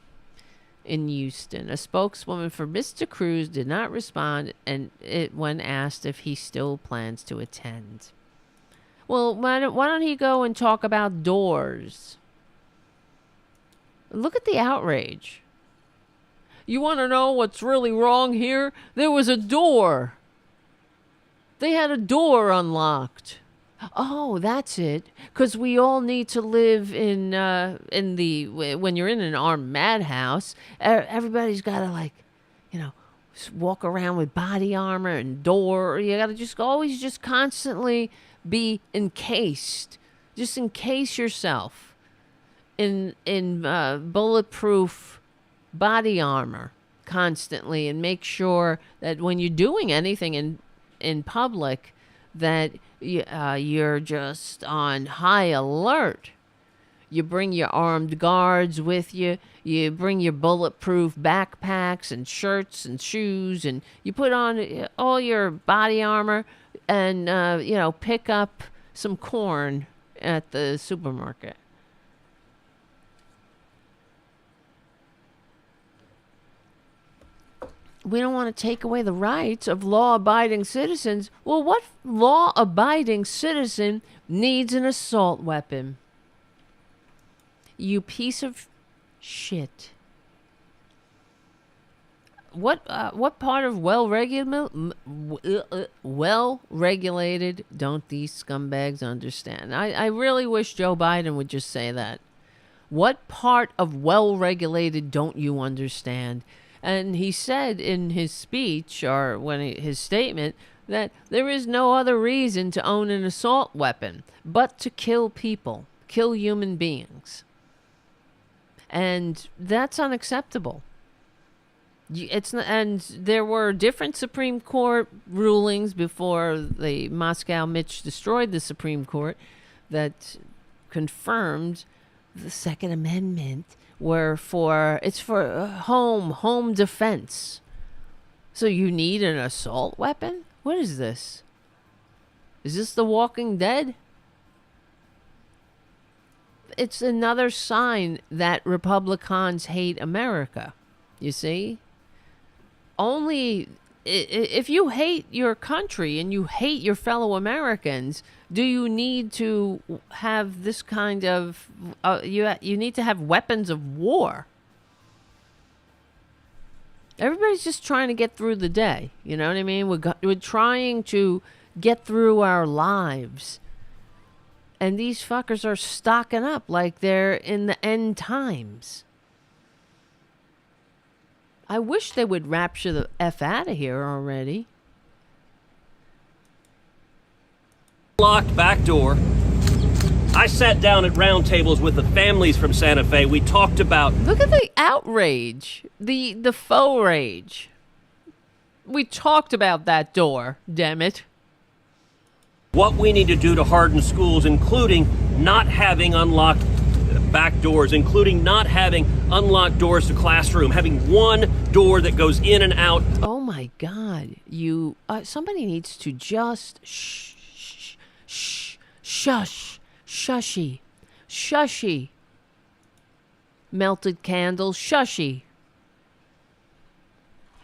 in Houston. A spokeswoman for Mr. Cruz did not respond when asked if he still plans to attend. Well, why don't he go and talk about doors? Look at the outrage. You want to know what's really wrong here? There was a door. They had a door unlocked. Oh, that's it. Because we all need to live when you're in an armed madhouse, everybody's got to walk around with body armor and door. You got to always constantly be encased. Just encase yourself in bulletproof body armor constantly, and make sure that when you're doing anything in public, that you're just on high alert. You bring your armed guards with you. You bring your bulletproof backpacks and shirts and shoes, and you put on all your body armor and pick up some corn at the supermarket. We don't want to take away the rights of law-abiding citizens. Well, what law-abiding citizen needs an assault weapon? You piece of shit. What part of well-regulated don't these scumbags understand? I really wish Joe Biden would just say that. What part of well-regulated don't you understand? And he said in his speech, or his statement, that there is no other reason to own an assault weapon but to kill people, kill human beings. And that's unacceptable. And there were different Supreme Court rulings before the Moscow Mitch destroyed the Supreme Court that confirmed the Second Amendment it's for home defense. So you need an assault weapon? What is this? Is this The Walking Dead? it's another sign that Republicans hate America. You see? Only if you hate your country and you hate your fellow Americans, do you need to have this kind of you need to have weapons of war? Everybody's just trying to get through the day. You know what I mean? We're trying to get through our lives. And these fuckers are stocking up like they're in the end times. I wish they would rapture the F out of here already. Locked back door. I sat down at round tables with the families from Santa Fe. We talked about... Look at the outrage. The faux rage. We talked about that door, damn it. What we need to do to harden schools, including not having unlocked back doors, including not having unlocked doors to classroom, having one door that goes in and out. Oh my God. You, somebody needs to just shush. Shushy. Shushy. Melted candles. Shushy.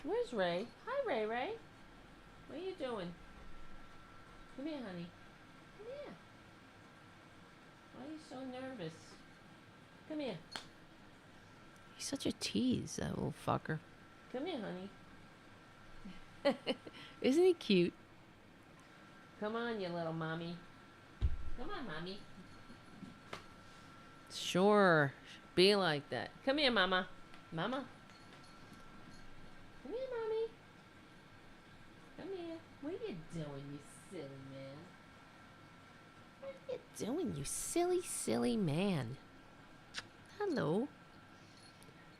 Where's Ray? Hi, Ray. What are you doing? Come here, honey. Come here. Why are you so nervous? Come here. He's such a tease, that little fucker. Come here, honey. Isn't he cute? Come on, you little mommy. Come on, mommy. Sure. Be like that. Come here, mama. Mama. Come here, mommy. Come here. What are you doing, you silly man? What are you doing, you silly man? Hello.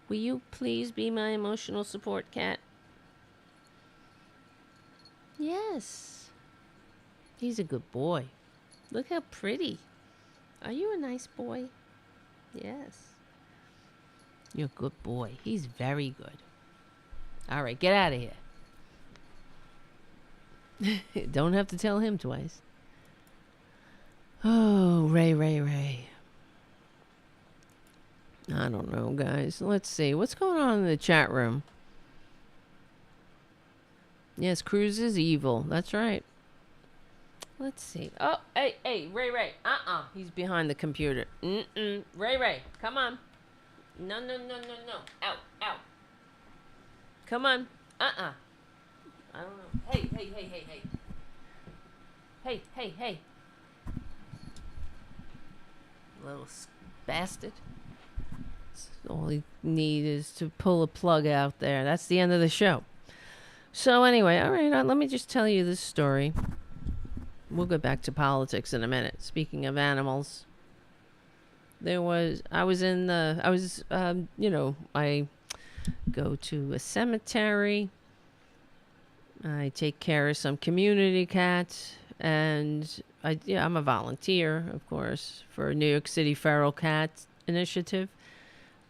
Will you please be my emotional support cat? Yes. He's a good boy. Look how pretty. Are you a nice boy? Yes. You're a good boy. He's very good. All right, get out of here. Don't have to tell him twice. Oh, Ray. I don't know, guys. Let's see. What's going on in the chat room? Yes, Cruz is evil. That's right. Let's see. Oh, hey, Ray. He's behind the computer. Ray, come on. No. Out. Come on. I don't know. Hey. Hey. Little bastard. All you need is to pull a plug out there. That's the end of the show. So anyway, all right, let me just tell you this story. We'll get back to politics in a minute. Speaking of animals, I go to a cemetery. I take care of some community cats, and I'm a volunteer, of course, for New York City Feral Cat Initiative.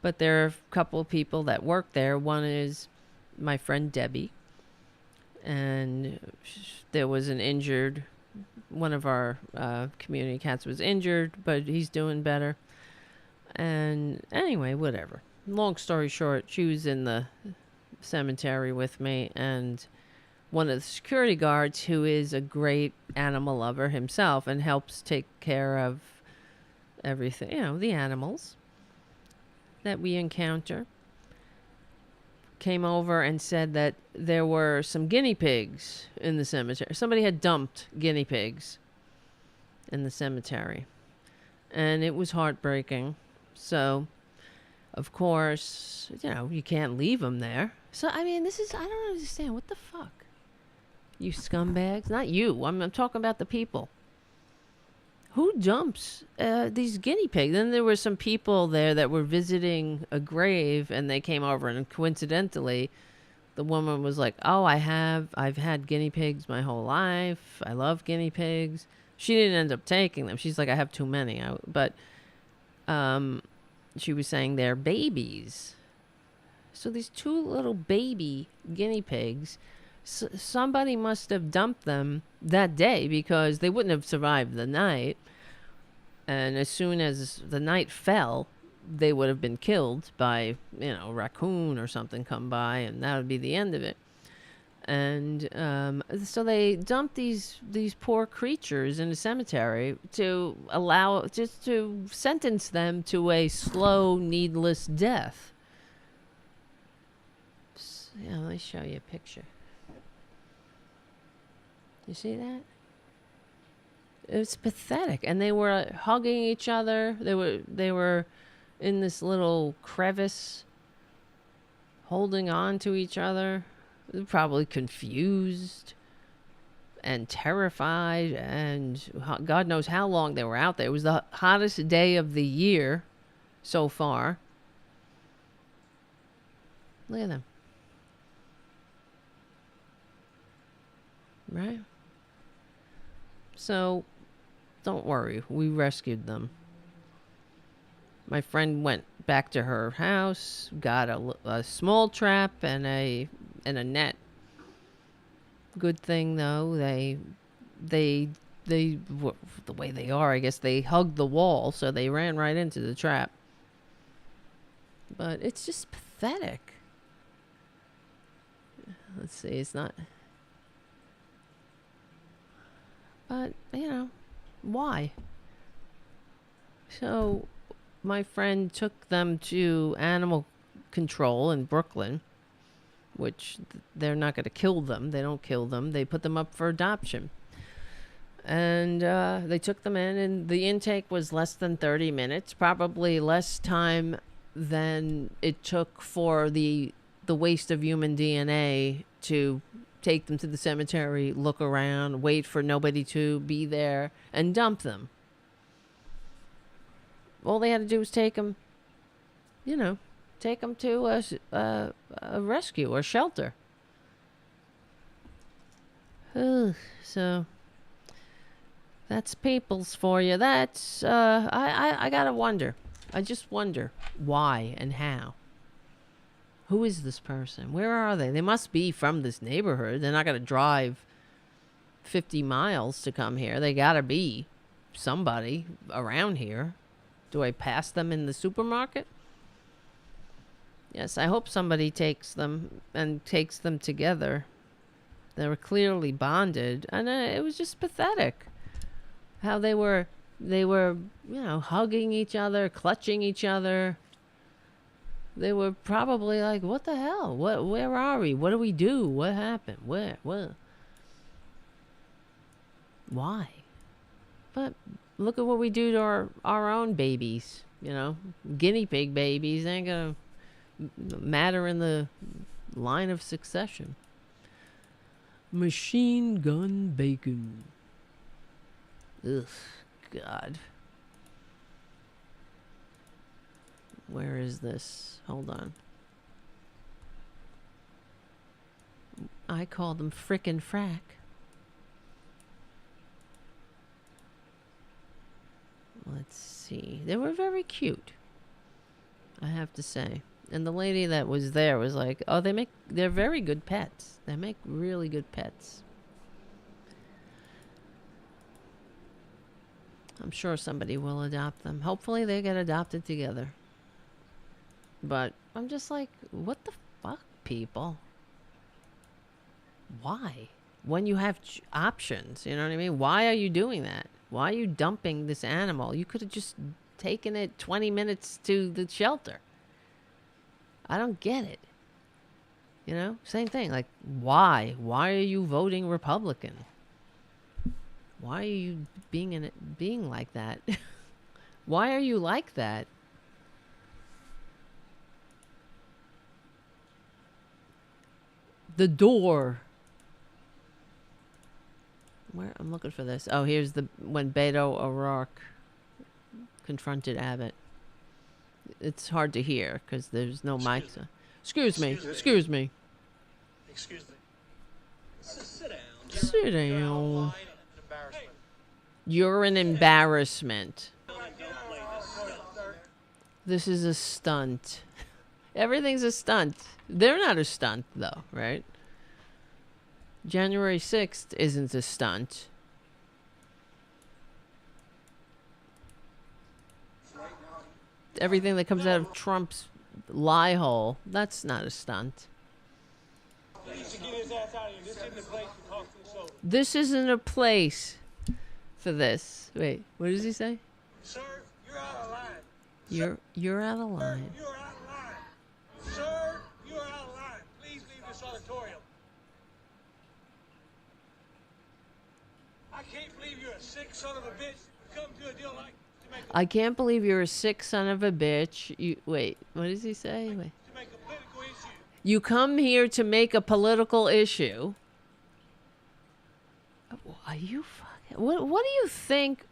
But there are a couple of people that work there. One is my friend Debbie, and there was one of our community cats was injured, but he's doing better. And anyway, whatever. Long story short, she was in the cemetery with me, and one of the security guards, who is a great animal lover himself and helps take care of everything, the animals that we encounter, came over and said that there were some guinea pigs in the cemetery. Somebody had dumped guinea pigs in the cemetery, and it was heartbreaking. So, of course, you can't leave them there. So, I mean, I don't understand. What the fuck? You scumbags. Not you. I'm talking about the people. Who dumps these guinea pigs? Then there were some people there that were visiting a grave, and they came over, and coincidentally, the woman was like, "Oh, I've had guinea pigs my whole life. I love guinea pigs." She didn't end up taking them. She's like, "I have too many." But she was saying they're babies. So these two little baby guinea pigs, somebody must have dumped them that day, because they wouldn't have survived the night. And as soon as the night fell, they would have been killed by, a raccoon or something come by, and that would be the end of it. And so they dumped these poor creatures in a cemetery to sentence them to a slow, needless death. Yeah, let me show you a picture. You see that? It's pathetic. And they were hugging each other. They were in this little crevice, holding on to each other. They're probably confused and terrified, and God knows how long they were out there. It was the hottest day of the year so far. Look at them. Right? So, don't worry. We rescued them. My friend went back to her house, got a small trap and a net. Good thing though, they the way they are, I guess they hugged the wall, so they ran right into the trap. But it's just pathetic. Let's see, it's not. But, why? So, my friend took them to animal control in Brooklyn, which they're not going to kill them. They don't kill them. They put them up for adoption. And they took them in, and the intake was less than 30 minutes, probably less time than it took for the waste of human DNA to take them to the cemetery, look around, wait for nobody to be there, and dump them. All they had to do was take them to a rescue or shelter. So that's people's for you. That's I gotta wonder. I just wonder why and how. Who is this person? Where are they? They must be from this neighborhood. They're not gonna drive 50 miles to come here. They gotta be somebody around here. Do I pass them in the supermarket? Yes, I hope somebody takes them and takes them together. They were clearly bonded, and it was just pathetic how they were, hugging each other, clutching each other. They were probably like, "What the hell? Where are we? What do we do? What happened? Where? Why?" But look at what we do to our own babies. Guinea pig babies. They ain't gonna matter in the line of succession. Machine gun bacon. Ugh, God. Where is this? Hold on. I call them frickin' frack. Let's see. They were very cute, I have to say. And the lady that was there was like, "Oh, they're very good pets. They make really good pets." I'm sure somebody will adopt them. Hopefully they get adopted together. But I'm just like, what the fuck, people? Why? When you have options, you know what I mean? Why are you doing that? Why are you dumping this animal? You could have just taken it 20 minutes to the shelter. I don't get it. Same thing. Like, why? Why are you voting Republican? Why are you being like that? Why are you like that? The door. Where? I'm looking for this. Oh, here's when Beto O'Rourke confronted Abbott. It's hard to hear because there's no mic. Excuse me. Excuse me. Sit down. You're an embarrassment. This is a stunt. Everything's a stunt. They're not a stunt, though, right? January 6th isn't a stunt. everything that comes out of Trump's lie hole. That's not a stunt. This isn't a place for this. Wait, what does he say? Sir, you're out of line. You're out of line. You're out of line. Sir, you're out of line. Please leave this auditorium. I can't believe you're a sick son of a bitch. Come to a deal like to make I can't believe you're a sick son of a bitch. Wait, what does he say? Wait. to make a political issue. You come here to make a political issue. Are you fucking... What do you think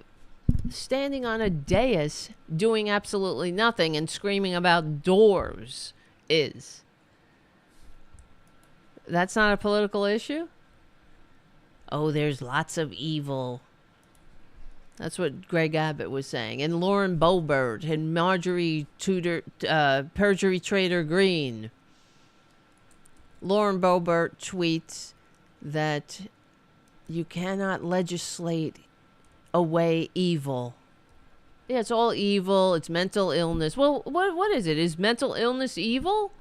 standing on a dais doing absolutely nothing and screaming about doors is? That's not a political issue? Oh, there's lots of evil. That's what Greg Abbott was saying. And Lauren Boebert and Marjorie Perjury Trader Green. Lauren Boebert tweets that you cannot legislate away evil. Yeah, it's all evil. It's mental illness. Well, what is it? Is mental illness evil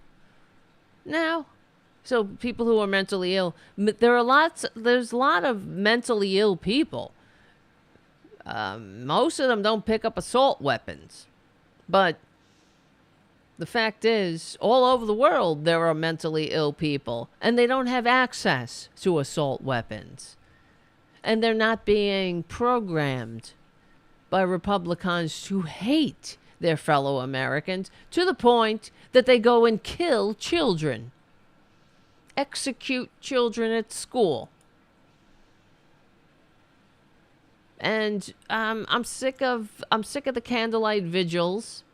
now? So people who are mentally ill, there's a lot of mentally ill people. Most of them don't pick up assault weapons. But the fact is, all over the world, there are mentally ill people, and they don't have access to assault weapons. And they're not being programmed by Republicans to hate their fellow Americans to the point that they go and kill children. Execute children at school. And I'm sick of the candlelight vigils.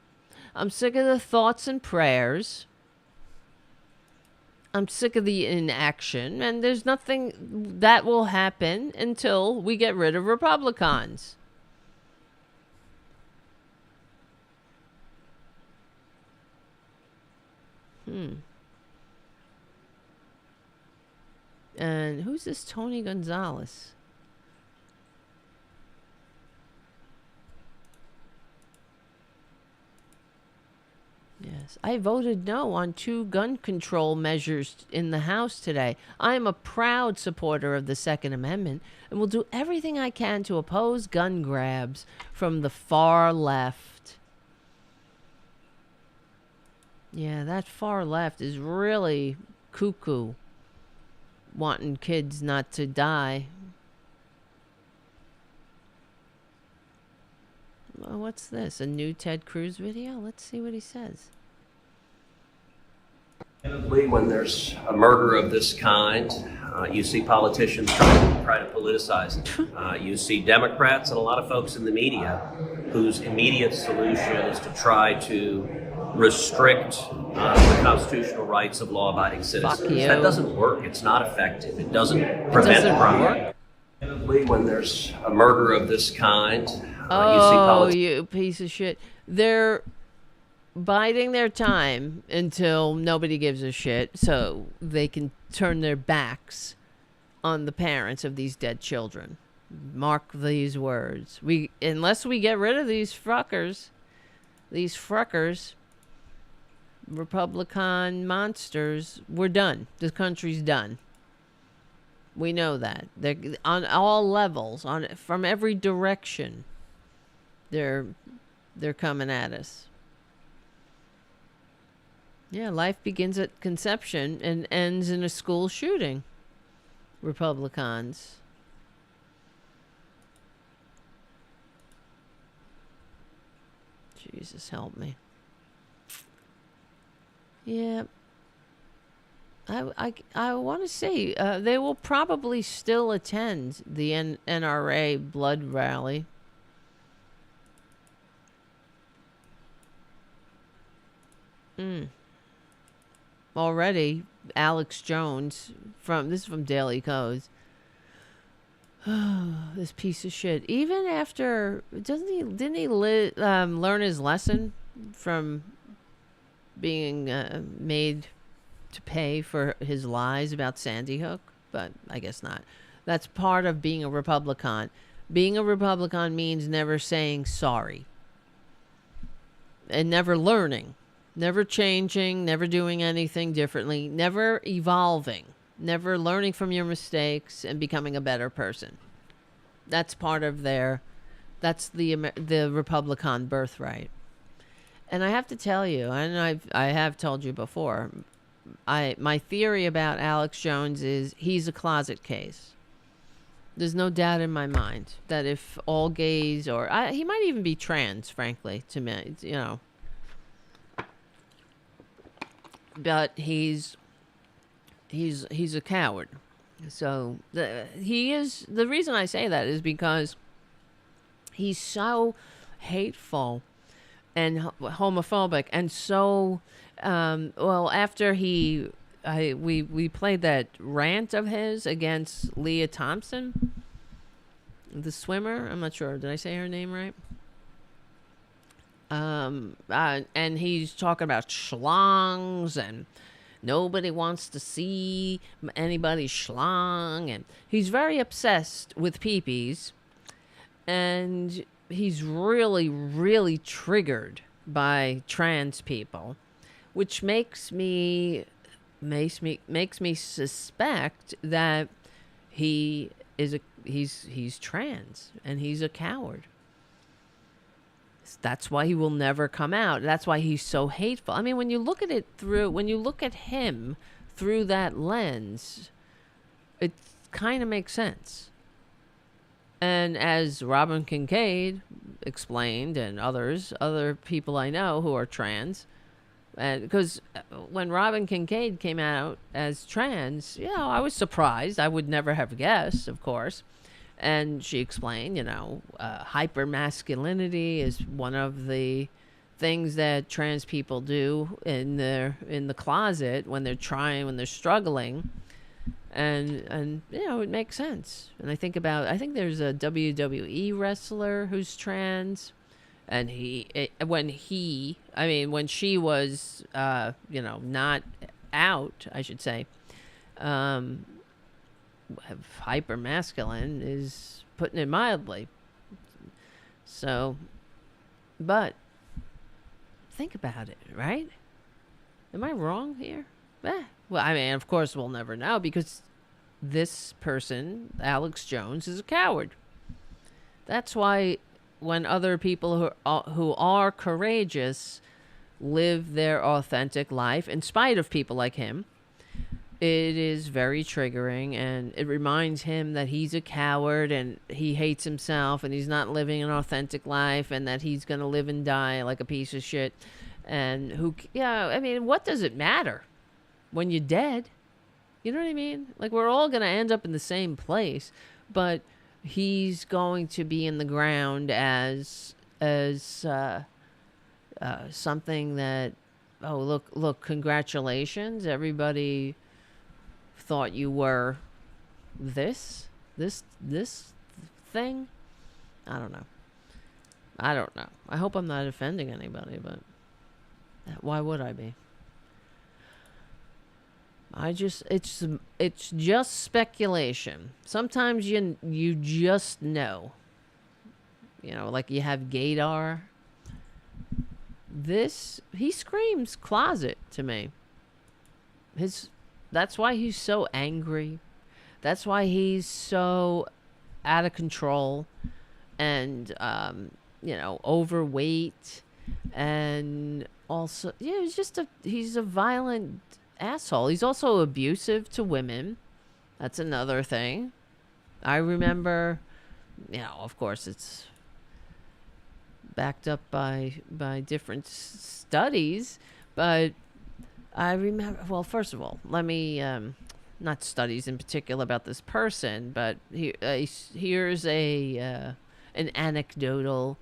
I'm sick of the thoughts and prayers. I'm sick of the inaction, and there's nothing that will happen until we get rid of Republicans. And who's this Tony Gonzalez? Yes, I voted no on 2 gun control measures in the House today. I am a proud supporter of the Second Amendment and will do everything I can to oppose gun grabs from the far left. Yeah, that far left is really cuckoo, wanting kids not to die. Well, what's this? A new Ted Cruz video? Let's see what he says. When there's a murder of this kind, you see politicians try to politicize it. You see Democrats and a lot of folks in the media whose immediate solution is to try to restrict the constitutional rights of law-abiding citizens. Fuck you. That doesn't work. It's not effective. It doesn't prevent crime. When there's a murder of this kind, you piece of shit. They're biding their time until nobody gives a shit so they can turn their backs on the parents of these dead children. Mark these words. Unless we get rid of these fuckers, Republican monsters, we're done. This country's done. We know that. They're on all levels, from every direction. They're coming at us. Yeah, life begins at conception and ends in a school shooting. Republicans. Jesus help me. Yeah. I want to say they will probably still attend the NRA blood rally. Already, Alex Jones this is from Daily Kos. This piece of shit. Even after didn't he learn his lesson from being made to pay for his lies about Sandy Hook? But I guess not. That's part of being a Republican. Being a Republican means never saying sorry. and never learning, never changing, never doing anything differently, never evolving, never learning from your mistakes and becoming a better person. That's part of that's the Republican birthright. And I have to tell you, and I have told you before, my theory about Alex Jones is he's a closet case. There's no doubt in my mind that if all gays, or he might even be trans, frankly, to me, you know. But he's a coward. So the reason I say that is because he's so hateful and homophobic, and so after we played that rant of his against Leah Thompson, the swimmer. I'm not sure. Did I say her name right? And he's talking about schlongs, and nobody wants to see anybody's schlong, and he's very obsessed with peepees, and he's really, really triggered by trans people, which makes me suspect that he's trans and he's a coward. That's why he will never come out. That's why he's so hateful. I mean, when you look at him through that lens, it kind of makes sense. And as Robin Kincaid explained, and other people I know who are trans, and because when Robin Kincaid came out as trans, I was surprised. I would never have guessed, of course. And she explained, hypermasculinity is one of the things that trans people do in the closet when they're struggling. And it makes sense. And I think there's a WWE wrestler who's trans, and when she was not out, I should say, hyper masculine is putting it mildly. So, but think about it, right? Am I wrong here? Well, I mean, of course we'll never know, because this person, Alex Jones, is a coward. That's why when other people who are courageous live their authentic life in spite of people like him, it is very triggering, and it reminds him that he's a coward and he hates himself and he's not living an authentic life, and that he's going to live and die like a piece of shit. And what does it matter when you're dead? You know what I mean? Like, we're all going to end up in the same place, but he's going to be in the ground as something that, look, congratulations, everybody thought you were this thing. I don't know. I hope I'm not offending anybody, but why would I be? It's just speculation. Sometimes you just know. Like you have Gaydar. He screams closet to me. That's why he's so angry. That's why he's so out of control and overweight, and also he's a violent asshole. He's also abusive to women. That's another thing. I remember, of course it's backed up by different studies, but I remember, well, first of all, let me, not studies in particular about this person, but here's an anecdotal,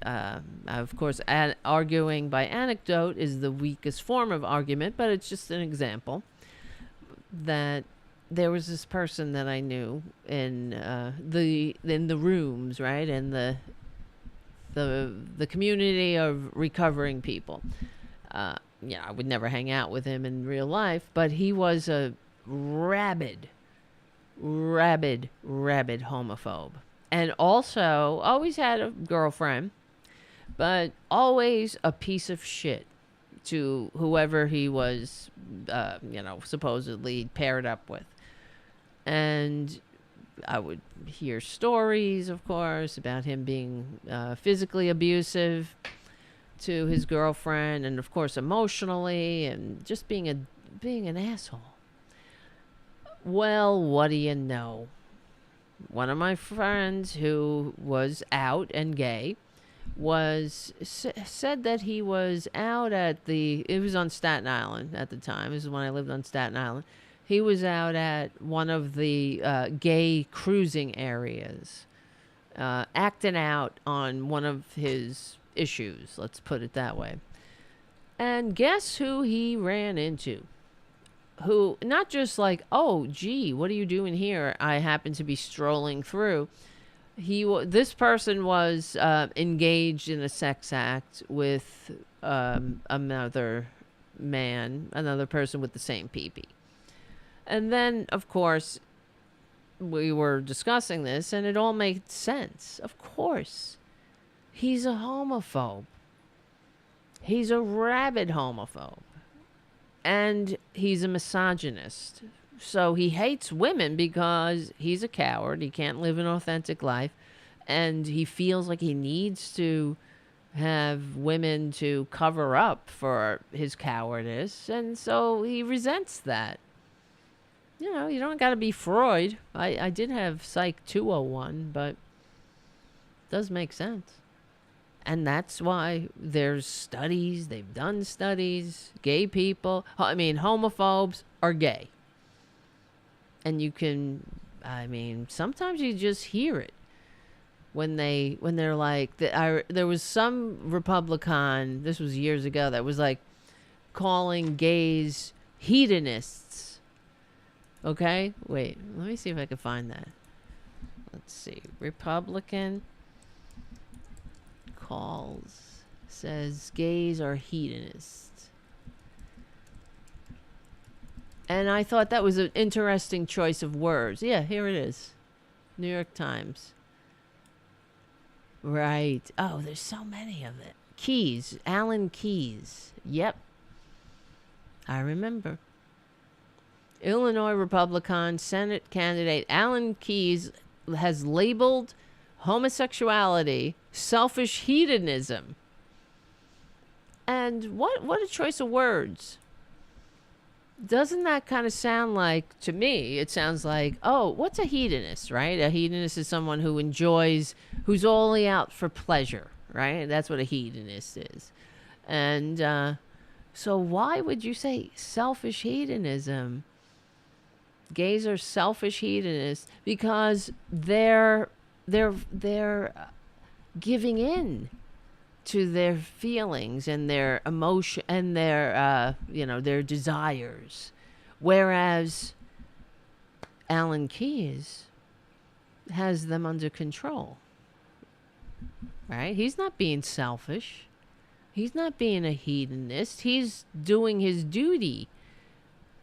of course, arguing by anecdote is the weakest form of argument, but it's just an example that there was this person that I knew in the rooms, right, in the community of recovering people. I would never hang out with him in real life, but he was a rabid homophobe, and also always had a girlfriend, but always a piece of shit to whoever he was, supposedly paired up with. And I would hear stories, of course, about him being physically abusive to his girlfriend, and of course emotionally, and just being an asshole. Well, what do you know? One of my friends who was out and gay said that he was out it was on Staten Island at the time. This is when I lived on Staten Island. He was out at one of the gay cruising areas, acting out on one of his issues, let's put it that way. And guess who he ran into? Who, not just like, oh, gee, what are you doing here? I happen to be strolling through. This person was engaged in a sex act with another person with the same PP. And then, of course, we were discussing this, and it all made sense. Of course. He's a homophobe. He's a rabid homophobe. And he's a misogynist. So he hates women because he's a coward. He can't live an authentic life. And he feels like he needs to have women to cover up for his cowardice. And so he resents that. You know, you don't got to be Freud. I did have Psych 201, but it does make sense. And that's why there's studies, they've done studies, homophobes are gay. And you can, sometimes you just hear it when they're like, there was some Republican, this was years ago, that was like calling gays hedonists. Okay, wait, let me see if I can find that. Let's see, Republican says gays are hedonists. And I thought that was an interesting choice of words. Yeah, here it is. New York Times. Right. Oh, there's so many of it. Keyes. Alan Keyes. Yep. I remember. Illinois Republican Senate candidate Alan Keyes has labeled homosexuality selfish hedonism. And what a choice of words. Doesn't that kind of sound like, to me, it sounds like, oh, what's a hedonist, right? A hedonist is someone who enjoys, who's only out for pleasure, right? That's what a hedonist is. And so why would you say selfish hedonism? Gays are selfish hedonists because they're giving in to their feelings and their emotion and their desires, whereas Alan Keyes has them under control. Right? He's not being selfish. He's not being a hedonist. He's doing his duty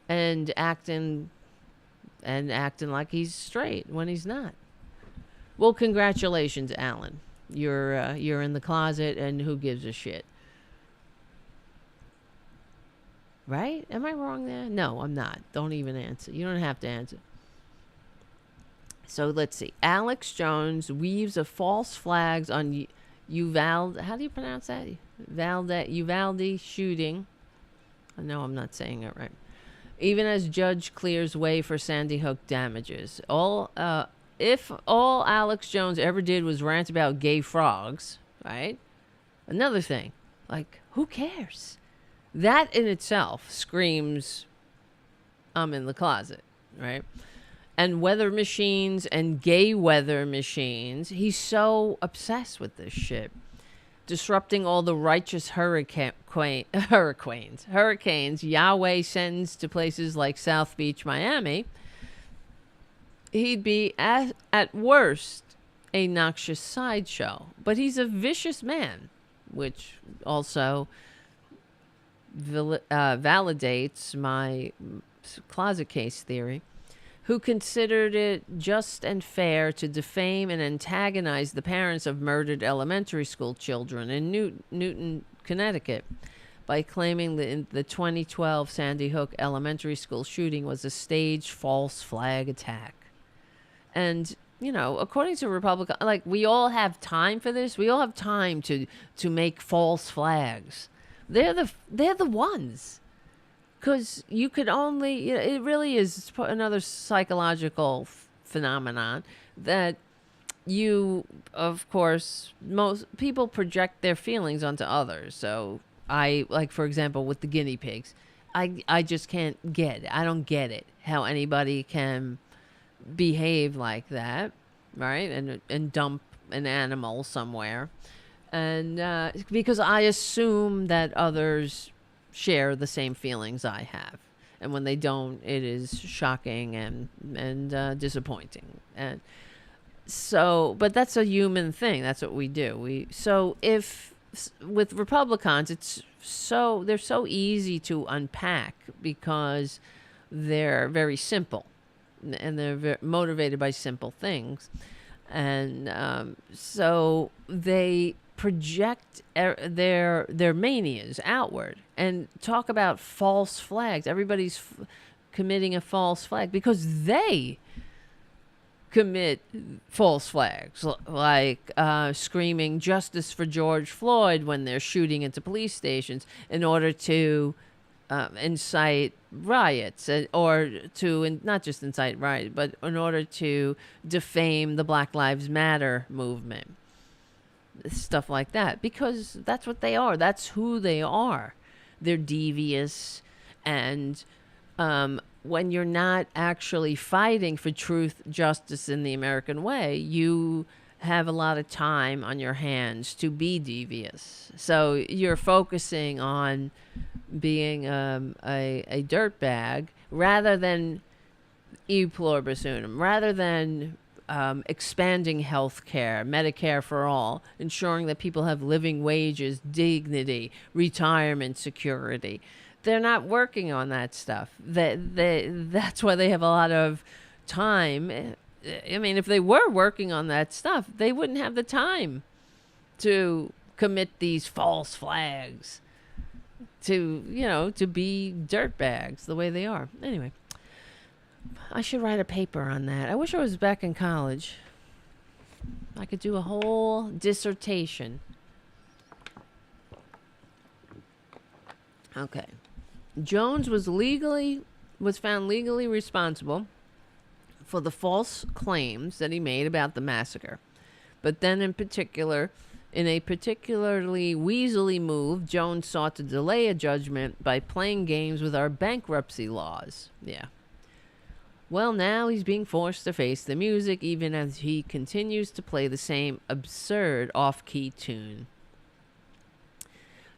and acting like he's straight when he's not. Well, congratulations, Alan. You're in the closet, and who gives a shit? Right? Am I wrong there? No, I'm not. Don't even answer. You don't have to answer. So let's see. Alex Jones weaves a false flags on Uvalde. How do you pronounce that? Uvalde shooting. I know I'm not saying it right. Even as judge clears way for Sandy Hook damages. If all Alex Jones ever did was rant about gay frogs, right? Another thing, like, who cares? That in itself screams, I'm in the closet, right? And weather machines and gay weather machines, he's so obsessed with this shit. Disrupting all the righteous hurricanes Yahweh sends to places like South Beach, Miami. He'd be, at worst, a noxious sideshow. But he's a vicious man, which also validates my closet case theory. who considered it just and fair to defame and antagonize the parents of murdered elementary school children in Newton, Connecticut, by claiming that the 2012 Sandy Hook elementary school shooting was a staged false flag attack. And, you know, according to Republicans, like, we all have time for this. We all have time to make false flags. They're the ones. Because you could only, you know, it really is another psychological phenomenon that you, of course, most people project their feelings onto others. So like, for example, with the guinea pigs, I just can't get it. I don't get it, how anybody can behave like that, right? And dump an animal somewhere. And because I assume that others share the same feelings I have, and when they don't, it is shocking and disappointing. And so, but that's a human thing. That's what we do. So if with Republicans, they're so easy to unpack because they're very simple, and they're motivated by simple things, and so they project their manias outward and talk about false flags. Everybody's committing a false flag because they commit false flags, like screaming justice for George Floyd when they're shooting into police stations in order to incite riots, or to not just incite riots, but in order to defame the Black Lives Matter movement. Stuff like that, because that's what they are. That's who they are. They're devious, and when you're not actually fighting for truth, justice in the American way, you have a lot of time on your hands to be devious. So you're focusing on being a dirtbag rather than e pluribus unum, rather than expanding health care, Medicare for all, ensuring that people have living wages, dignity, retirement security. They're not working on that stuff. That's why they have a lot of time. I mean, if they were working on that stuff, they wouldn't have the time to commit these false flags, to be dirtbags the way they are. Anyway, I should write a paper on that. I wish I was back in college. I could do a whole dissertation. Okay. Jones was found legally responsible for the false claims that he made about the massacre. But then in a particularly weaselly move, Jones sought to delay a judgment by playing games with our bankruptcy laws. Yeah. Well, now he's being forced to face the music, even as he continues to play the same absurd off-key tune.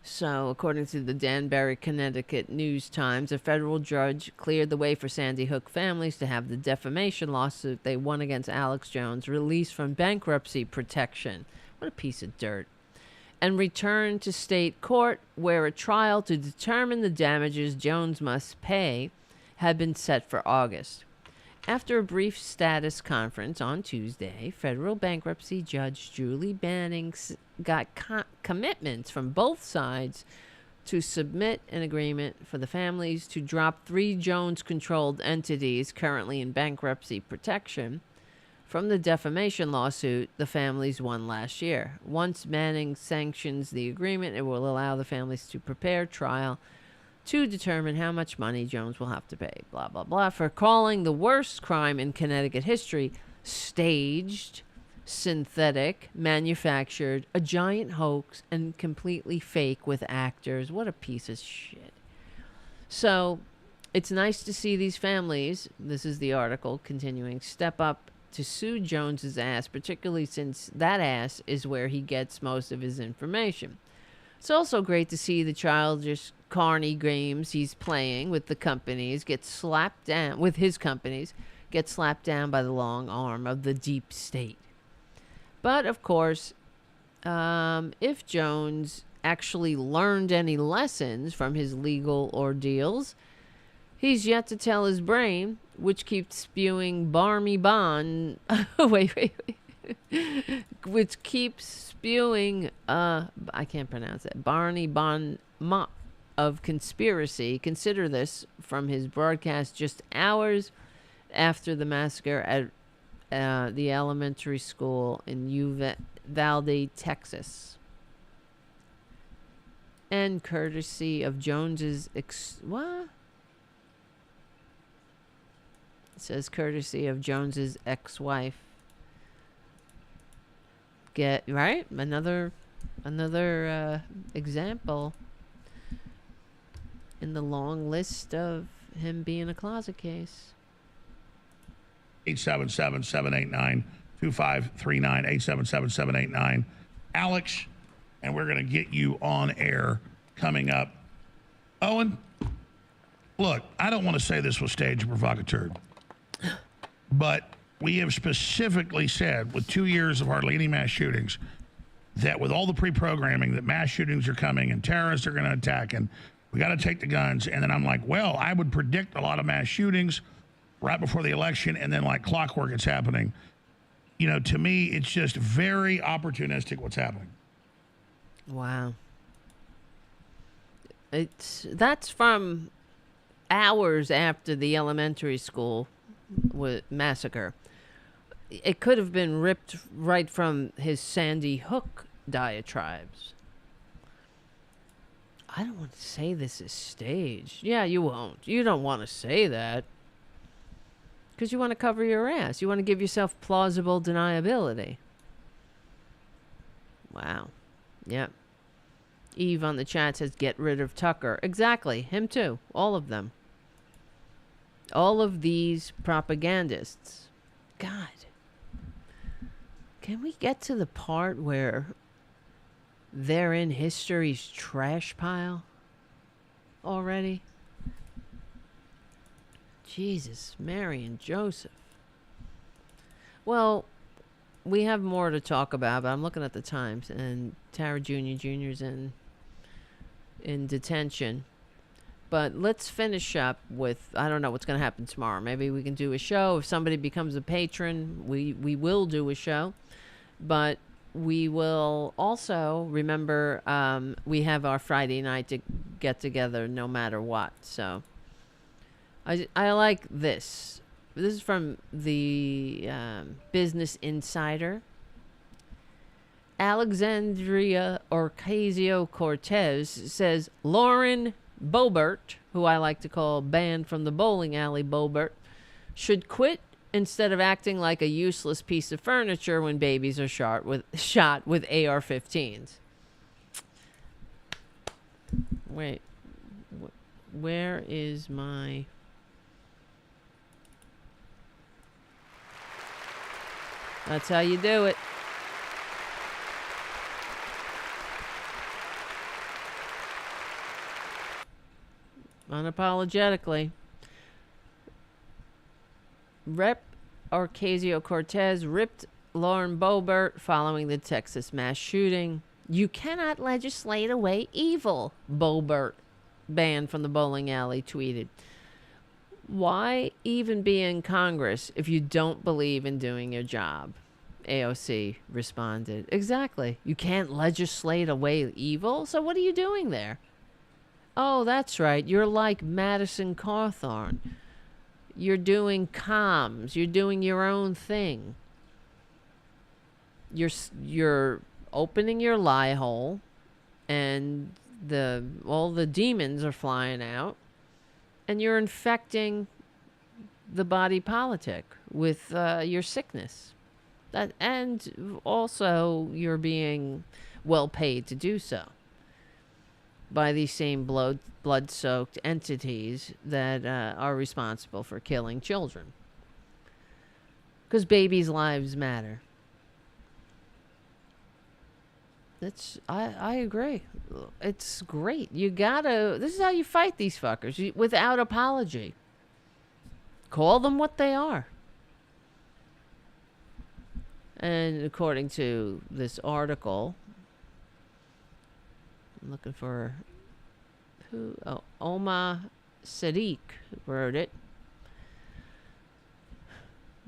So, according to the Danbury, Connecticut News-Times, a federal judge cleared the way for Sandy Hook families to have the defamation lawsuit they won against Alex Jones released from bankruptcy protection. What a piece of dirt. And returned to state court, where a trial to determine the damages Jones must pay had been set for August. After a brief status conference on Tuesday, federal bankruptcy judge Julie Banning got commitments from both sides to submit an agreement for the families to drop 3 Jones-controlled entities currently in bankruptcy protection from the defamation lawsuit the families won last year. Once Banning sanctions the agreement, it will allow the families to prepare trial to determine how much money Jones will have to pay, blah, blah, blah, for calling the worst crime in Connecticut history staged, synthetic, manufactured, a giant hoax, and completely fake with actors. What a piece of shit. So it's nice to see these families, this is the article continuing, step up to sue Jones's ass, particularly since that ass is where he gets most of his information. It's also great to see the childish, carny games he's playing with the companies get slapped down, with his companies, get slapped down by the long arm of the deep state. But, of course, if Jones actually learned any lessons from his legal ordeals, he's yet to tell his brain which keeps spewing Barmy Bond. wait. Which keeps spewing, I can't pronounce it, Barney Bon Ma of conspiracy. Consider this from his broadcast just hours after the massacre at the elementary school in Uvalde, Texas. And courtesy of Jones's what? It says courtesy of Jones's ex-wife. Get right? Another example in the long list of him being a closet case. 877-789-2539, 877-789 Alex, and we're going to get you on air coming up. Owen, look, I don't want to say this was stage provocateur, but we have specifically said, with 2 years of hardly any mass shootings, that with all the pre-programming that mass shootings are coming and terrorists are going to attack and we got to take the guns. And then I'm like, well, I would predict a lot of mass shootings right before the election, and then like clockwork, it's happening. You know, to me, it's just very opportunistic what's happening. Wow. That's from hours after the elementary school massacre. It could have been ripped right from his Sandy Hook diatribes. I don't want to say this is staged. Yeah, you won't. You don't want to say that. Because you want to cover your ass. You want to give yourself plausible deniability. Wow. Yep. Eve on the chat says, get rid of Tucker. Exactly. Him too. All of them. All of these propagandists. God. Can we get to the part where they're in history's trash pile already? Jesus, Mary and Joseph. Well, we have more to talk about, but I'm looking at the times, and Tara Jr.'s in detention. But let's finish up with, I don't know what's going to happen tomorrow. Maybe we can do a show. If somebody becomes a patron, we will do a show. But we will also, remember, we have our Friday night to get together no matter what. So I like this. This is from the Business Insider. Alexandria Ocasio-Cortez says Lauren Boebert, who I like to call banned from the bowling alley Boebert, should quit instead of acting like a useless piece of furniture when babies are shot with AR-15s. Wait, where is my... That's how you do it. Unapologetically. Rep. Ocasio-Cortez ripped Lauren Boebert following the Texas mass shooting. You cannot legislate away evil, Boebert, banned from the bowling alley, tweeted. Why even be in Congress if you don't believe in doing your job? AOC responded. Exactly. You can't legislate away evil? So what are you doing there? Oh, that's right. You're like Madison Cawthorn. You're doing comms. You're doing your own thing. You're opening your lie hole, and all the demons are flying out, and you're infecting the body politic with your sickness. And also you're being well paid to do so by these same blood-soaked entities that are responsible for killing children. Because babies' lives matter. I agree. It's great. This is how you fight these fuckers, without apology. Call them what they are. And according to this article, I'm looking for Oma Sadiq wrote it.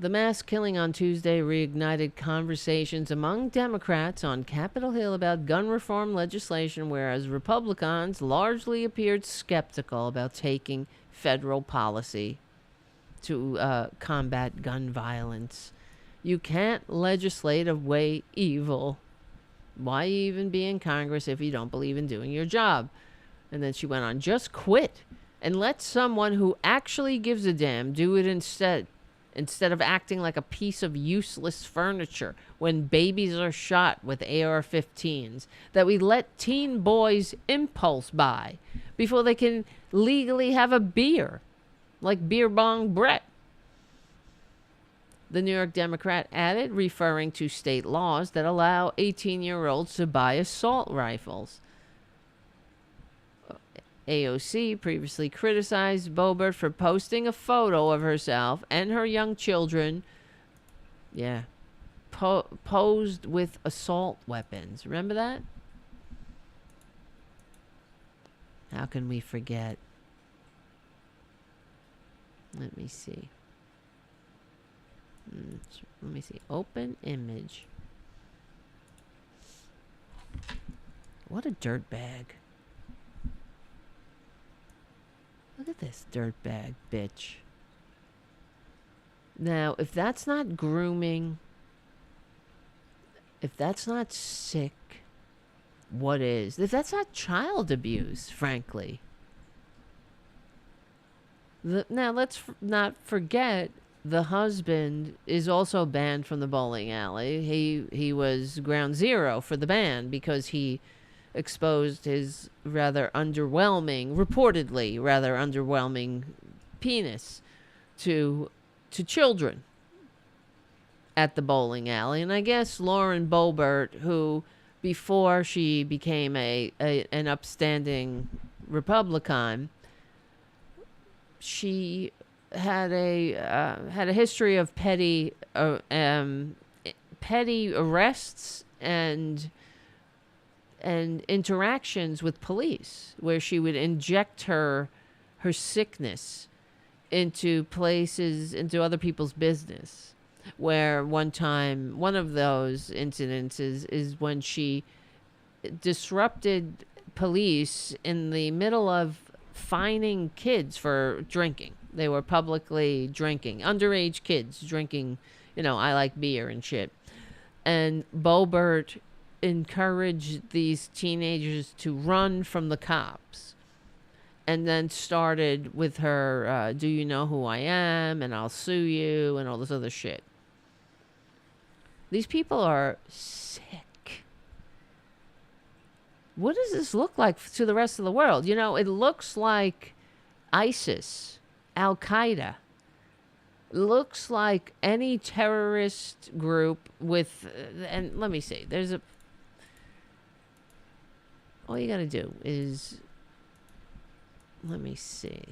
The mass killing on Tuesday reignited conversations among Democrats on Capitol Hill about gun reform legislation, whereas Republicans largely appeared skeptical about taking federal policy to combat gun violence. You can't legislate away evil. Why even be in Congress if you don't believe in doing your job? And then she went on, just quit and let someone who actually gives a damn do it instead of acting like a piece of useless furniture when babies are shot with AR-15s that we let teen boys impulse buy before they can legally have a beer, like Beer Bong Brett. The New York Democrat added, referring to state laws that allow 18-year-olds to buy assault rifles. AOC previously criticized Boebert for posting a photo of herself and her young children, posed with assault weapons. Remember that? How can we forget? Let me see. Open image. What a dirtbag. Look at this dirtbag bitch. Now, if that's not grooming, if that's not sick, what is? If that's not child abuse, frankly. Now, let's not forget the husband is also banned from the bowling alley. He was ground zero for the ban because he exposed his reportedly rather underwhelming penis to children at the bowling alley. And I guess Lauren Boebert, who before she became an upstanding Republican, she had a history of petty arrests and interactions with police, where she would inject her sickness into other people's business. Where one of those incidences is when she disrupted police in the middle of fining kids for drinking. They were publicly drinking, underage kids drinking, I like beer and shit. And Boebert encouraged these teenagers to run from the cops, and then started with her, do you know who I am, and I'll sue you, and all this other shit. These people are sick. What does this look like to the rest of the world? It looks like ISIS, Al-Qaeda. It looks like any terrorist group with, and let me see, all you gotta do is, let me see.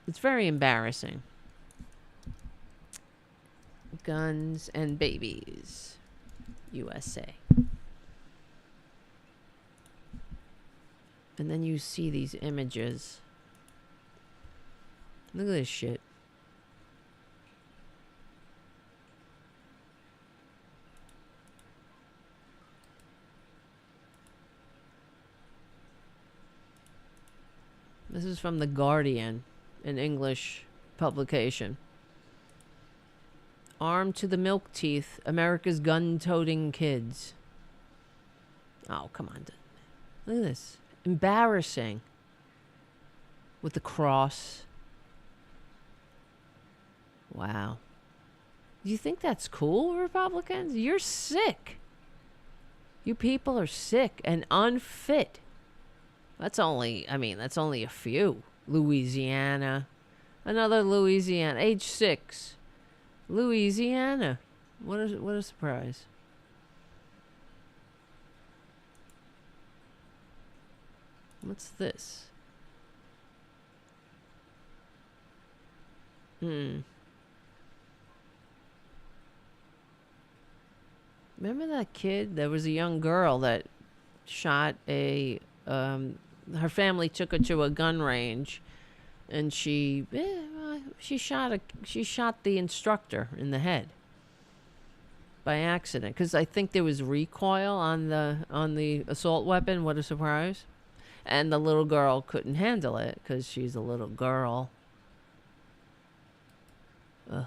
It's very embarrassing. Guns and Babies, USA. And then you see these images. Look at this shit. This is from The Guardian, an English publication. Armed to the milk teeth, America's gun-toting kids. Oh, come on. Look at this. Embarrassing. With the cross. Wow. Do you think that's cool, Republicans? You're sick. You people are sick and unfit. That's only a few. Louisiana. Another Louisiana. Age 6. Louisiana. What a surprise. What's this? Remember that kid? There was a young girl that shot her family took her to a gun range, and she she shot the instructor in the head by accident because I think there was recoil on the assault weapon. What a surprise! And the little girl couldn't handle it because she's a little girl. Ugh.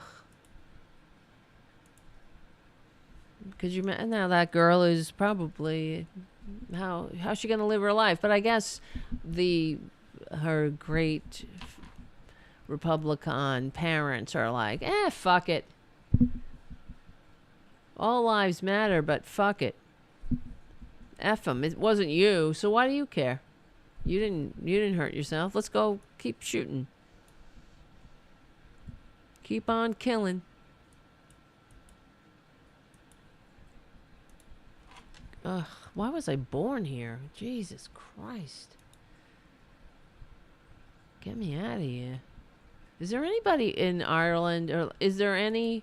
Because now that girl is probably how's she gonna live her life? But I guess her great Republican parents are like, fuck it. All lives matter, but fuck it. F them. It wasn't you, so why do you care? You didn't hurt yourself. Let's go keep shooting. Keep on killing. Ugh, why was I born here? Jesus Christ. Get me out of here. Is there anybody in Ireland, or are there any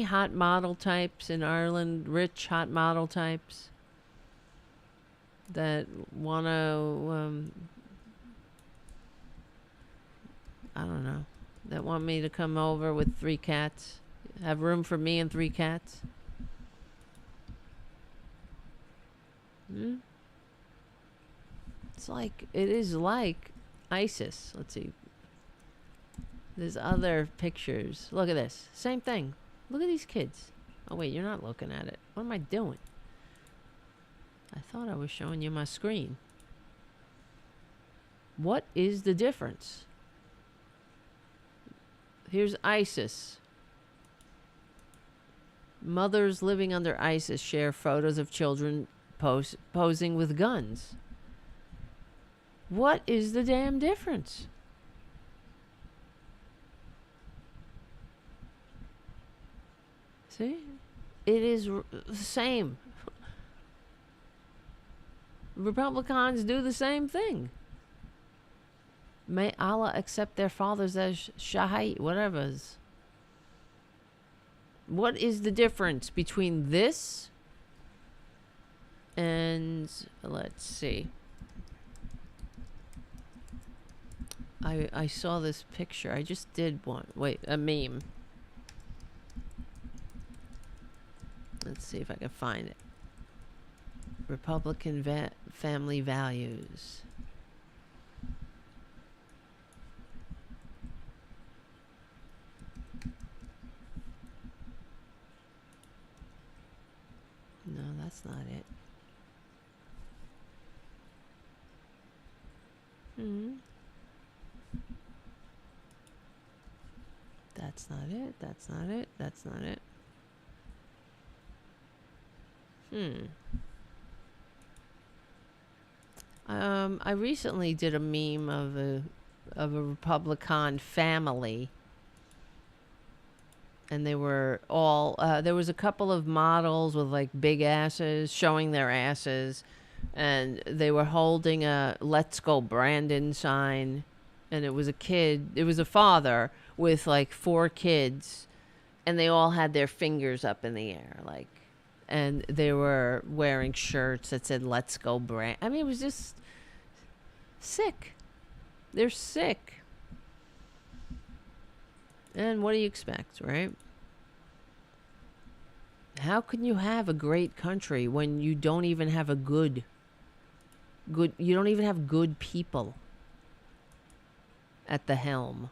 hot model types in Ireland, rich hot model types that want to, I don't know, that want me to come over with 3 cats? Have room for me and 3 cats? It is like ISIS. Let's see. There's other pictures. Look at this. Same thing. Look at these kids. Oh, wait, you're not looking at it. What am I doing? I thought I was showing you my screen. What is the difference? Here's ISIS. Mothers living under ISIS share photos of children posing with guns. What is the damn difference? See? It is the same. Republicans do the same thing. May Allah accept their fathers as Shahid, whatever. What is the difference between this and, let's see. I saw this picture. I just did one. Wait, a meme. Let's see if I can find it. Republican family values. No, that's not it. That's not it. That's not it. That's not it. I recently did a meme of a Republican family, and they were all there was a couple of models with like big asses showing their asses, and they were holding a "Let's Go Brandon" sign, and it was a father with like 4 kids, and they all had their fingers up in the air, like, and they were wearing shirts that said "Let's Go Brandon." I mean, it was just sick. They're sick. And what do you expect, right? How can you have a great country when you don't even have you don't even have good people at the helm?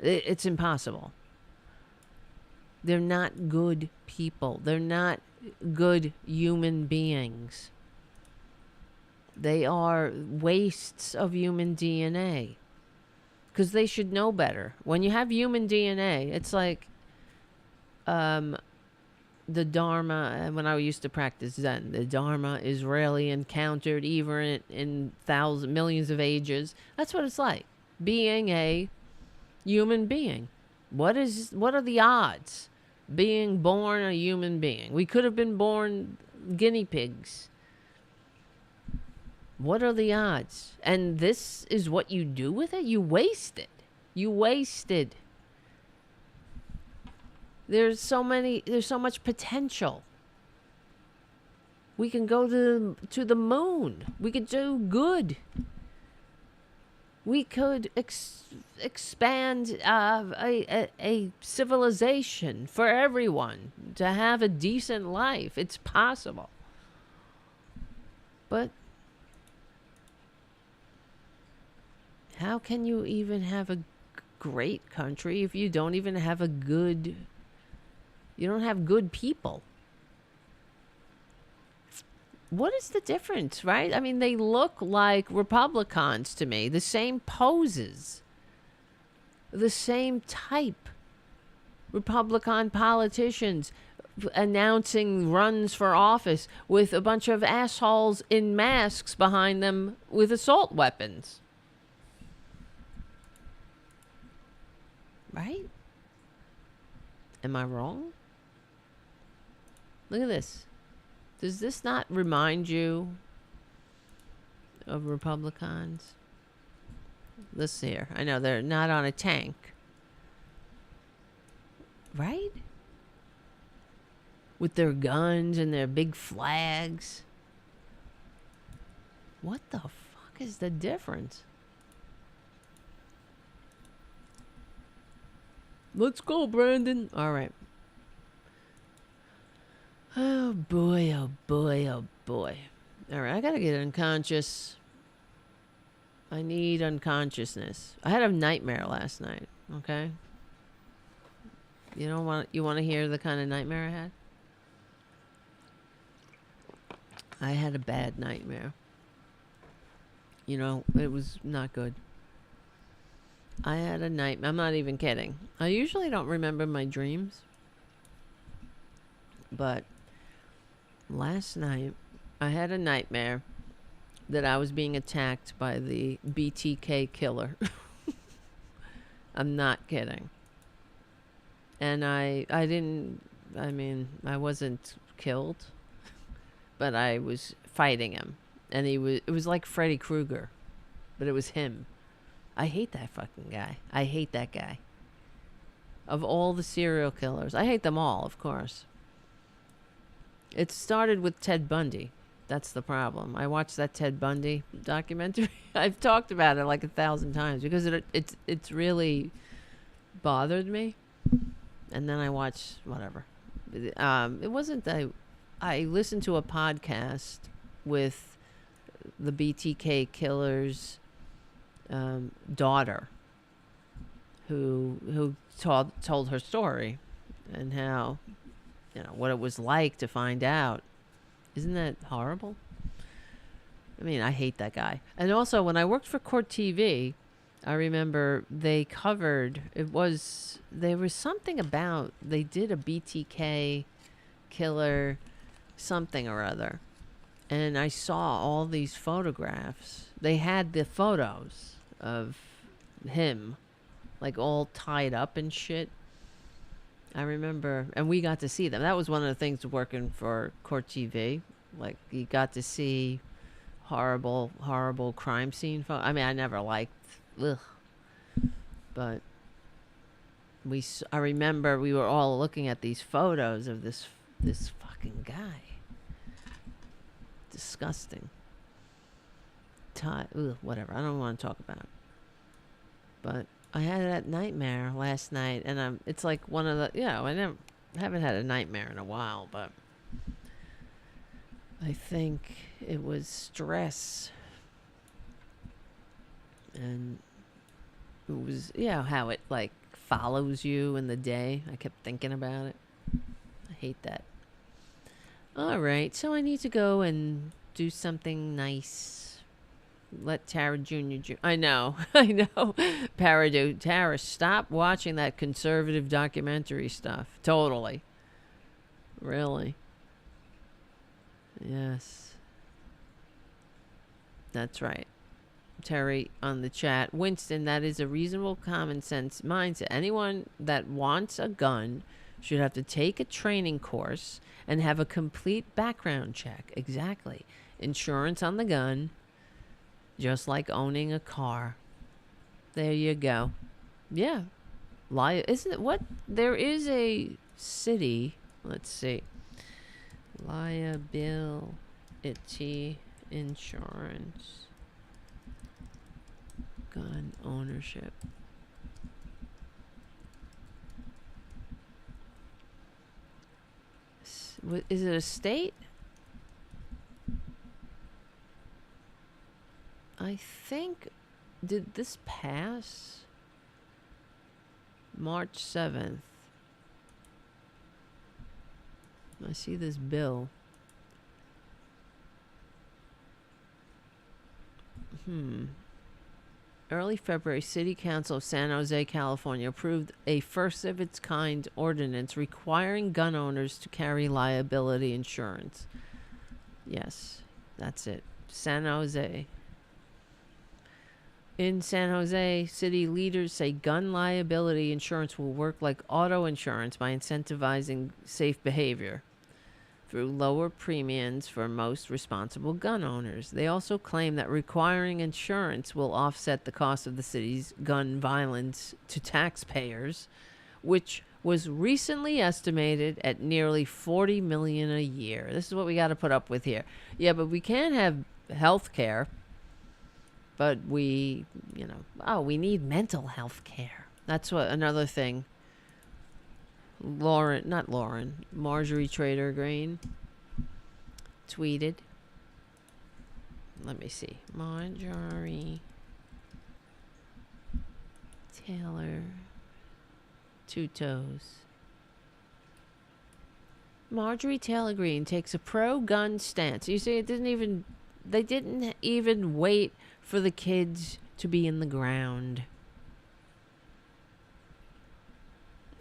It's impossible. They're not good people. They're not good human beings. They are wastes of human DNA. Because they should know better. When you have human DNA, it's like the Dharma, when I used to practice Zen, the Dharma is rarely encountered even in millions of ages. That's what it's like, being a human being. What are the odds being born a human being? We could have been born guinea pigs. What are the odds? And this is what you do with it? You waste it. You wasted. There's so much potential. We can go to the moon. We could do good. We could expand a civilization for everyone to have a decent life. It's possible. But how can you even have a great country if you don't even have you don't have good people? What is the difference, right? I mean, they look like Republicans to me. The same poses. The same type. Republican politicians announcing runs for office with a bunch of assholes in masks behind them with assault weapons. Right? Am I wrong? Look at this. Does this not remind you of Republicans? This here. I know they're not on a tank. Right? With their guns and their big flags. What the fuck is the difference? Let's go, Brandon. All right. Oh boy, oh boy, oh boy. All right, I gotta get unconscious. I need unconsciousness. I had a nightmare last night, okay? You want to hear the kind of nightmare I had? I had a bad nightmare. You know, it was not good. I had a nightmare. I'm not even kidding. I usually don't remember my dreams. But last night, I had a nightmare that I was being attacked by the BTK killer. I'm not kidding. And I wasn't killed, but I was fighting him. And it was like Freddy Krueger, but it was him. I hate that fucking guy. I hate that guy. Of all the serial killers, I hate them all, of course. It started with Ted Bundy. That's the problem. I watched that Ted Bundy documentary. I've talked about it like 1,000 times because it's really bothered me. And then I watched whatever. It wasn't that I listened to a podcast with the BTK killer's daughter, who told her story and how, what it was like to find out. Isn't that horrible? I mean, I hate that guy. And also, when I worked for Court TV, I remember they covered, there was something about, they did a BTK killer something or other. And I saw all these photographs. They had the photos of him, like all tied up and shit. I remember, and we got to see them. That was one of the things working for Court TV. Like, you got to see horrible, horrible crime scene photos. I mean, I never liked, but I remember we were all looking at these photos of this fucking guy. Disgusting. Whatever. I don't want to talk about it. But I had that nightmare last night, and it's like one of the, I haven't had a nightmare in a while, but I think it was stress. And it was, how it like follows you in the day. I kept thinking about it. I hate that. All right, so I need to go and do something nice. Let Tara Jr. I know. Tara, stop watching that conservative documentary stuff. Totally. Really. Yes. That's right. Terry on the chat. Winston, that is a reasonable common sense mindset. Anyone that wants a gun should have to take a training course and have a complete background check. Exactly. Insurance on the gun. Just like owning a car. There you go. Yeah. Isn't it what? There is a city. Let's see. Liability insurance. gun ownership. Is it a state? I think, did this pass? March 7th. I see this bill. Early February, City Council of San Jose, California approved a first-of-its-kind ordinance requiring gun owners to carry liability insurance. Yes, that's it. San Jose. In San Jose, city leaders say gun liability insurance will work like auto insurance by incentivizing safe behavior through lower premiums for most responsible gun owners. They also claim that requiring insurance will offset the cost of the city's gun violence to taxpayers, which was recently estimated at nearly $40 million a year. This is what we got to put up with here. Yeah, but we can't have health care. But we need mental health care. That's what another thing. Marjorie Taylor Greene tweeted. Let me see. Marjorie Taylor, two toes. Marjorie Taylor Greene takes a pro-gun stance. You see, they didn't even wait for the kids to be in the ground.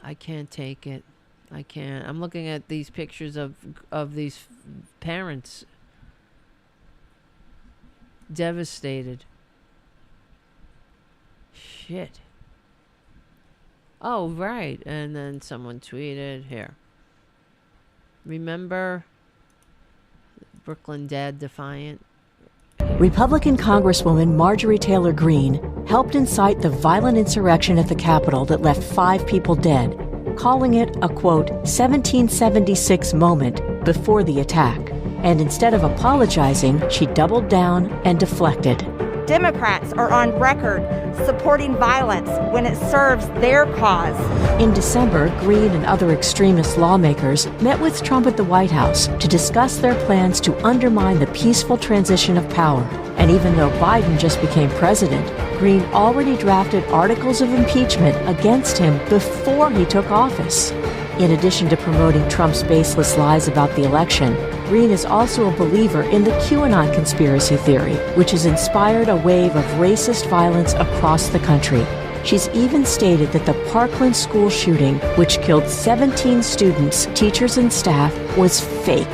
I can't take it. I can't. I'm looking at these pictures of these parents devastated. Shit. Oh, right. And then someone tweeted here. Remember Brooklyn Dad Defiant? Republican Congresswoman Marjorie Taylor Greene helped incite the violent insurrection at the Capitol that left 5 people dead, calling it a, quote, 1776 moment before the attack. And instead of apologizing, she doubled down and deflected. Democrats are on record supporting violence when it serves their cause. In December, Greene and other extremist lawmakers met with Trump at the White House to discuss their plans to undermine the peaceful transition of power. And even though Biden just became president, Greene already drafted articles of impeachment against him before he took office. In addition to promoting Trump's baseless lies about the election, Greene is also a believer in the QAnon conspiracy theory, which has inspired a wave of racist violence across the country. She's even stated that the Parkland school shooting, which killed 17 students, teachers, and staff, was fake.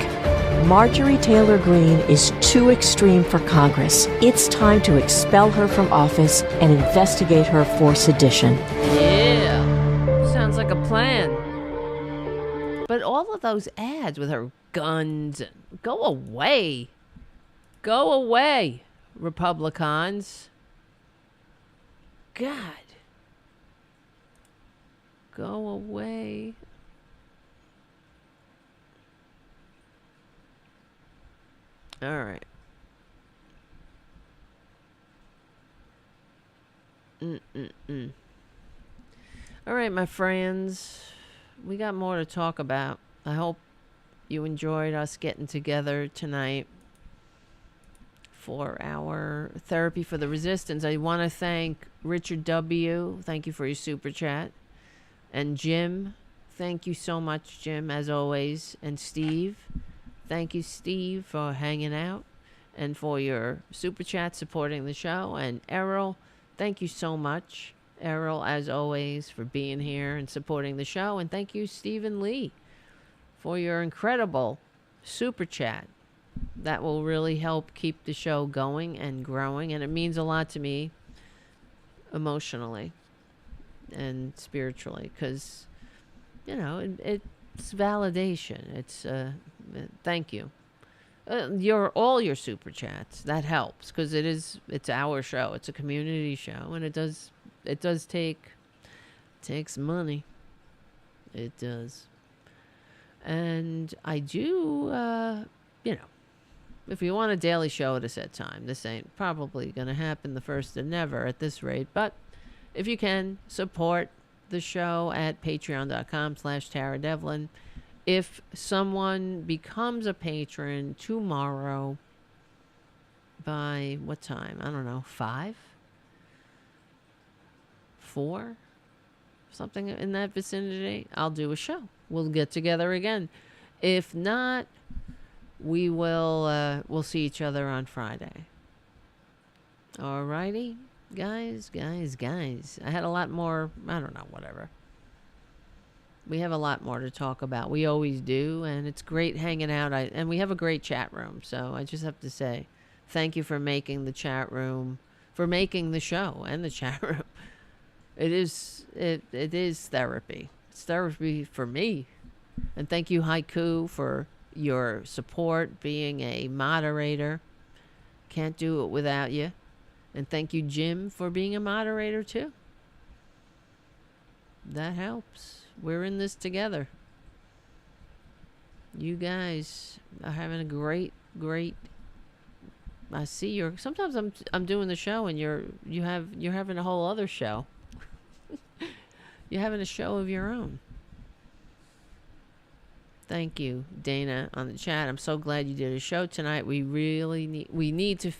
Marjorie Taylor Greene is too extreme for Congress. It's time to expel her from office and investigate her for sedition. Yeah, sounds like a plan. But all of those ads with her guns, go away. Go away, Republicans. God. Go away. All right. All right, my friends. We got more to talk about. I hope you enjoyed us getting together tonight for our Therapy for the Resistance. I want to thank Richard W. Thank you for your super chat. And Jim. Thank you so much, Jim, as always. And Steve. Thank you, Steve, for hanging out and for your super chat supporting the show. And Errol, thank you so much, Errol, as always, for being here and supporting the show. And thank you, Stephen Lee, for your incredible super chat. That will really help keep the show going and growing. And it means a lot to me emotionally and spiritually because, you know, it's validation. It's thank you. All your super chats, that helps because it's our show. It's a community show, and it does takes money. It does. And I do If you want a daily show at a set time, this ain't probably going to happen the first and never at this rate. But if you can, support the show at patreon.com/Tara Devlin. If someone becomes a patron tomorrow by what time? I don't know, 5? 4? Something in that vicinity, I'll do a show. We'll get together again. If not, we'll see each other on Friday. Alrighty, guys. I had a lot more, I don't know, whatever. We have a lot more to talk about. We always do, and it's great hanging out. And we have a great chat room, so I just have to say thank you for making the chat room, for making the show and the chat room. It is therapy. It's therapy for me. And thank you, Haiku, for your support, being a moderator. Can't do it without you. And thank you, Jim, for being a moderator, too. That helps. We're in this together. You guys are having a great. I see you're. Sometimes I'm doing the show and you're having a whole other show. You're having a show of your own. Thank you, Dana, on the chat. I'm so glad you did a show tonight. We needed to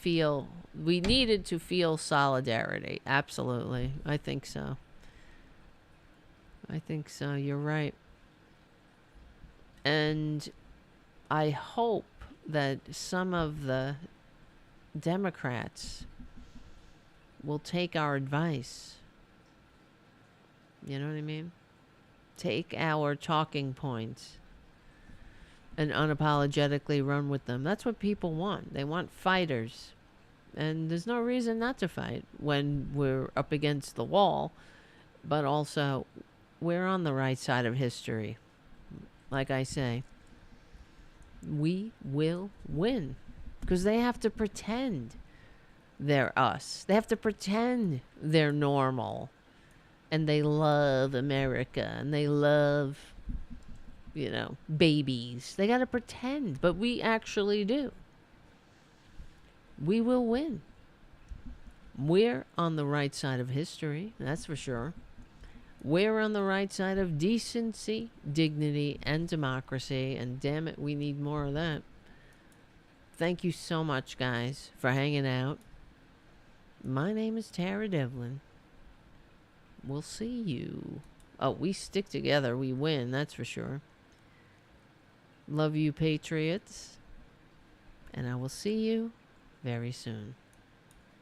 feel solidarity. Absolutely, I think so. You're right. And I hope that some of the Democrats will take our advice. You know what I mean? Take our talking points and unapologetically run with them. That's what people want. They want fighters. And there's no reason not to fight when we're up against the wall. But also, we're on the right side of history. Like I say, we will win. Because they have to pretend they're us. They have to pretend they're normal. And they love America. And they love, babies. They got to pretend. But we actually do. We will win. We're on the right side of history. That's for sure. We're on the right side of decency, dignity, and democracy. And damn it, we need more of that. Thank you so much, guys, for hanging out. My name is Tara Devlin. We'll see you. Oh, we stick together. We win, that's for sure. Love you, Patriots. And I will see you very soon.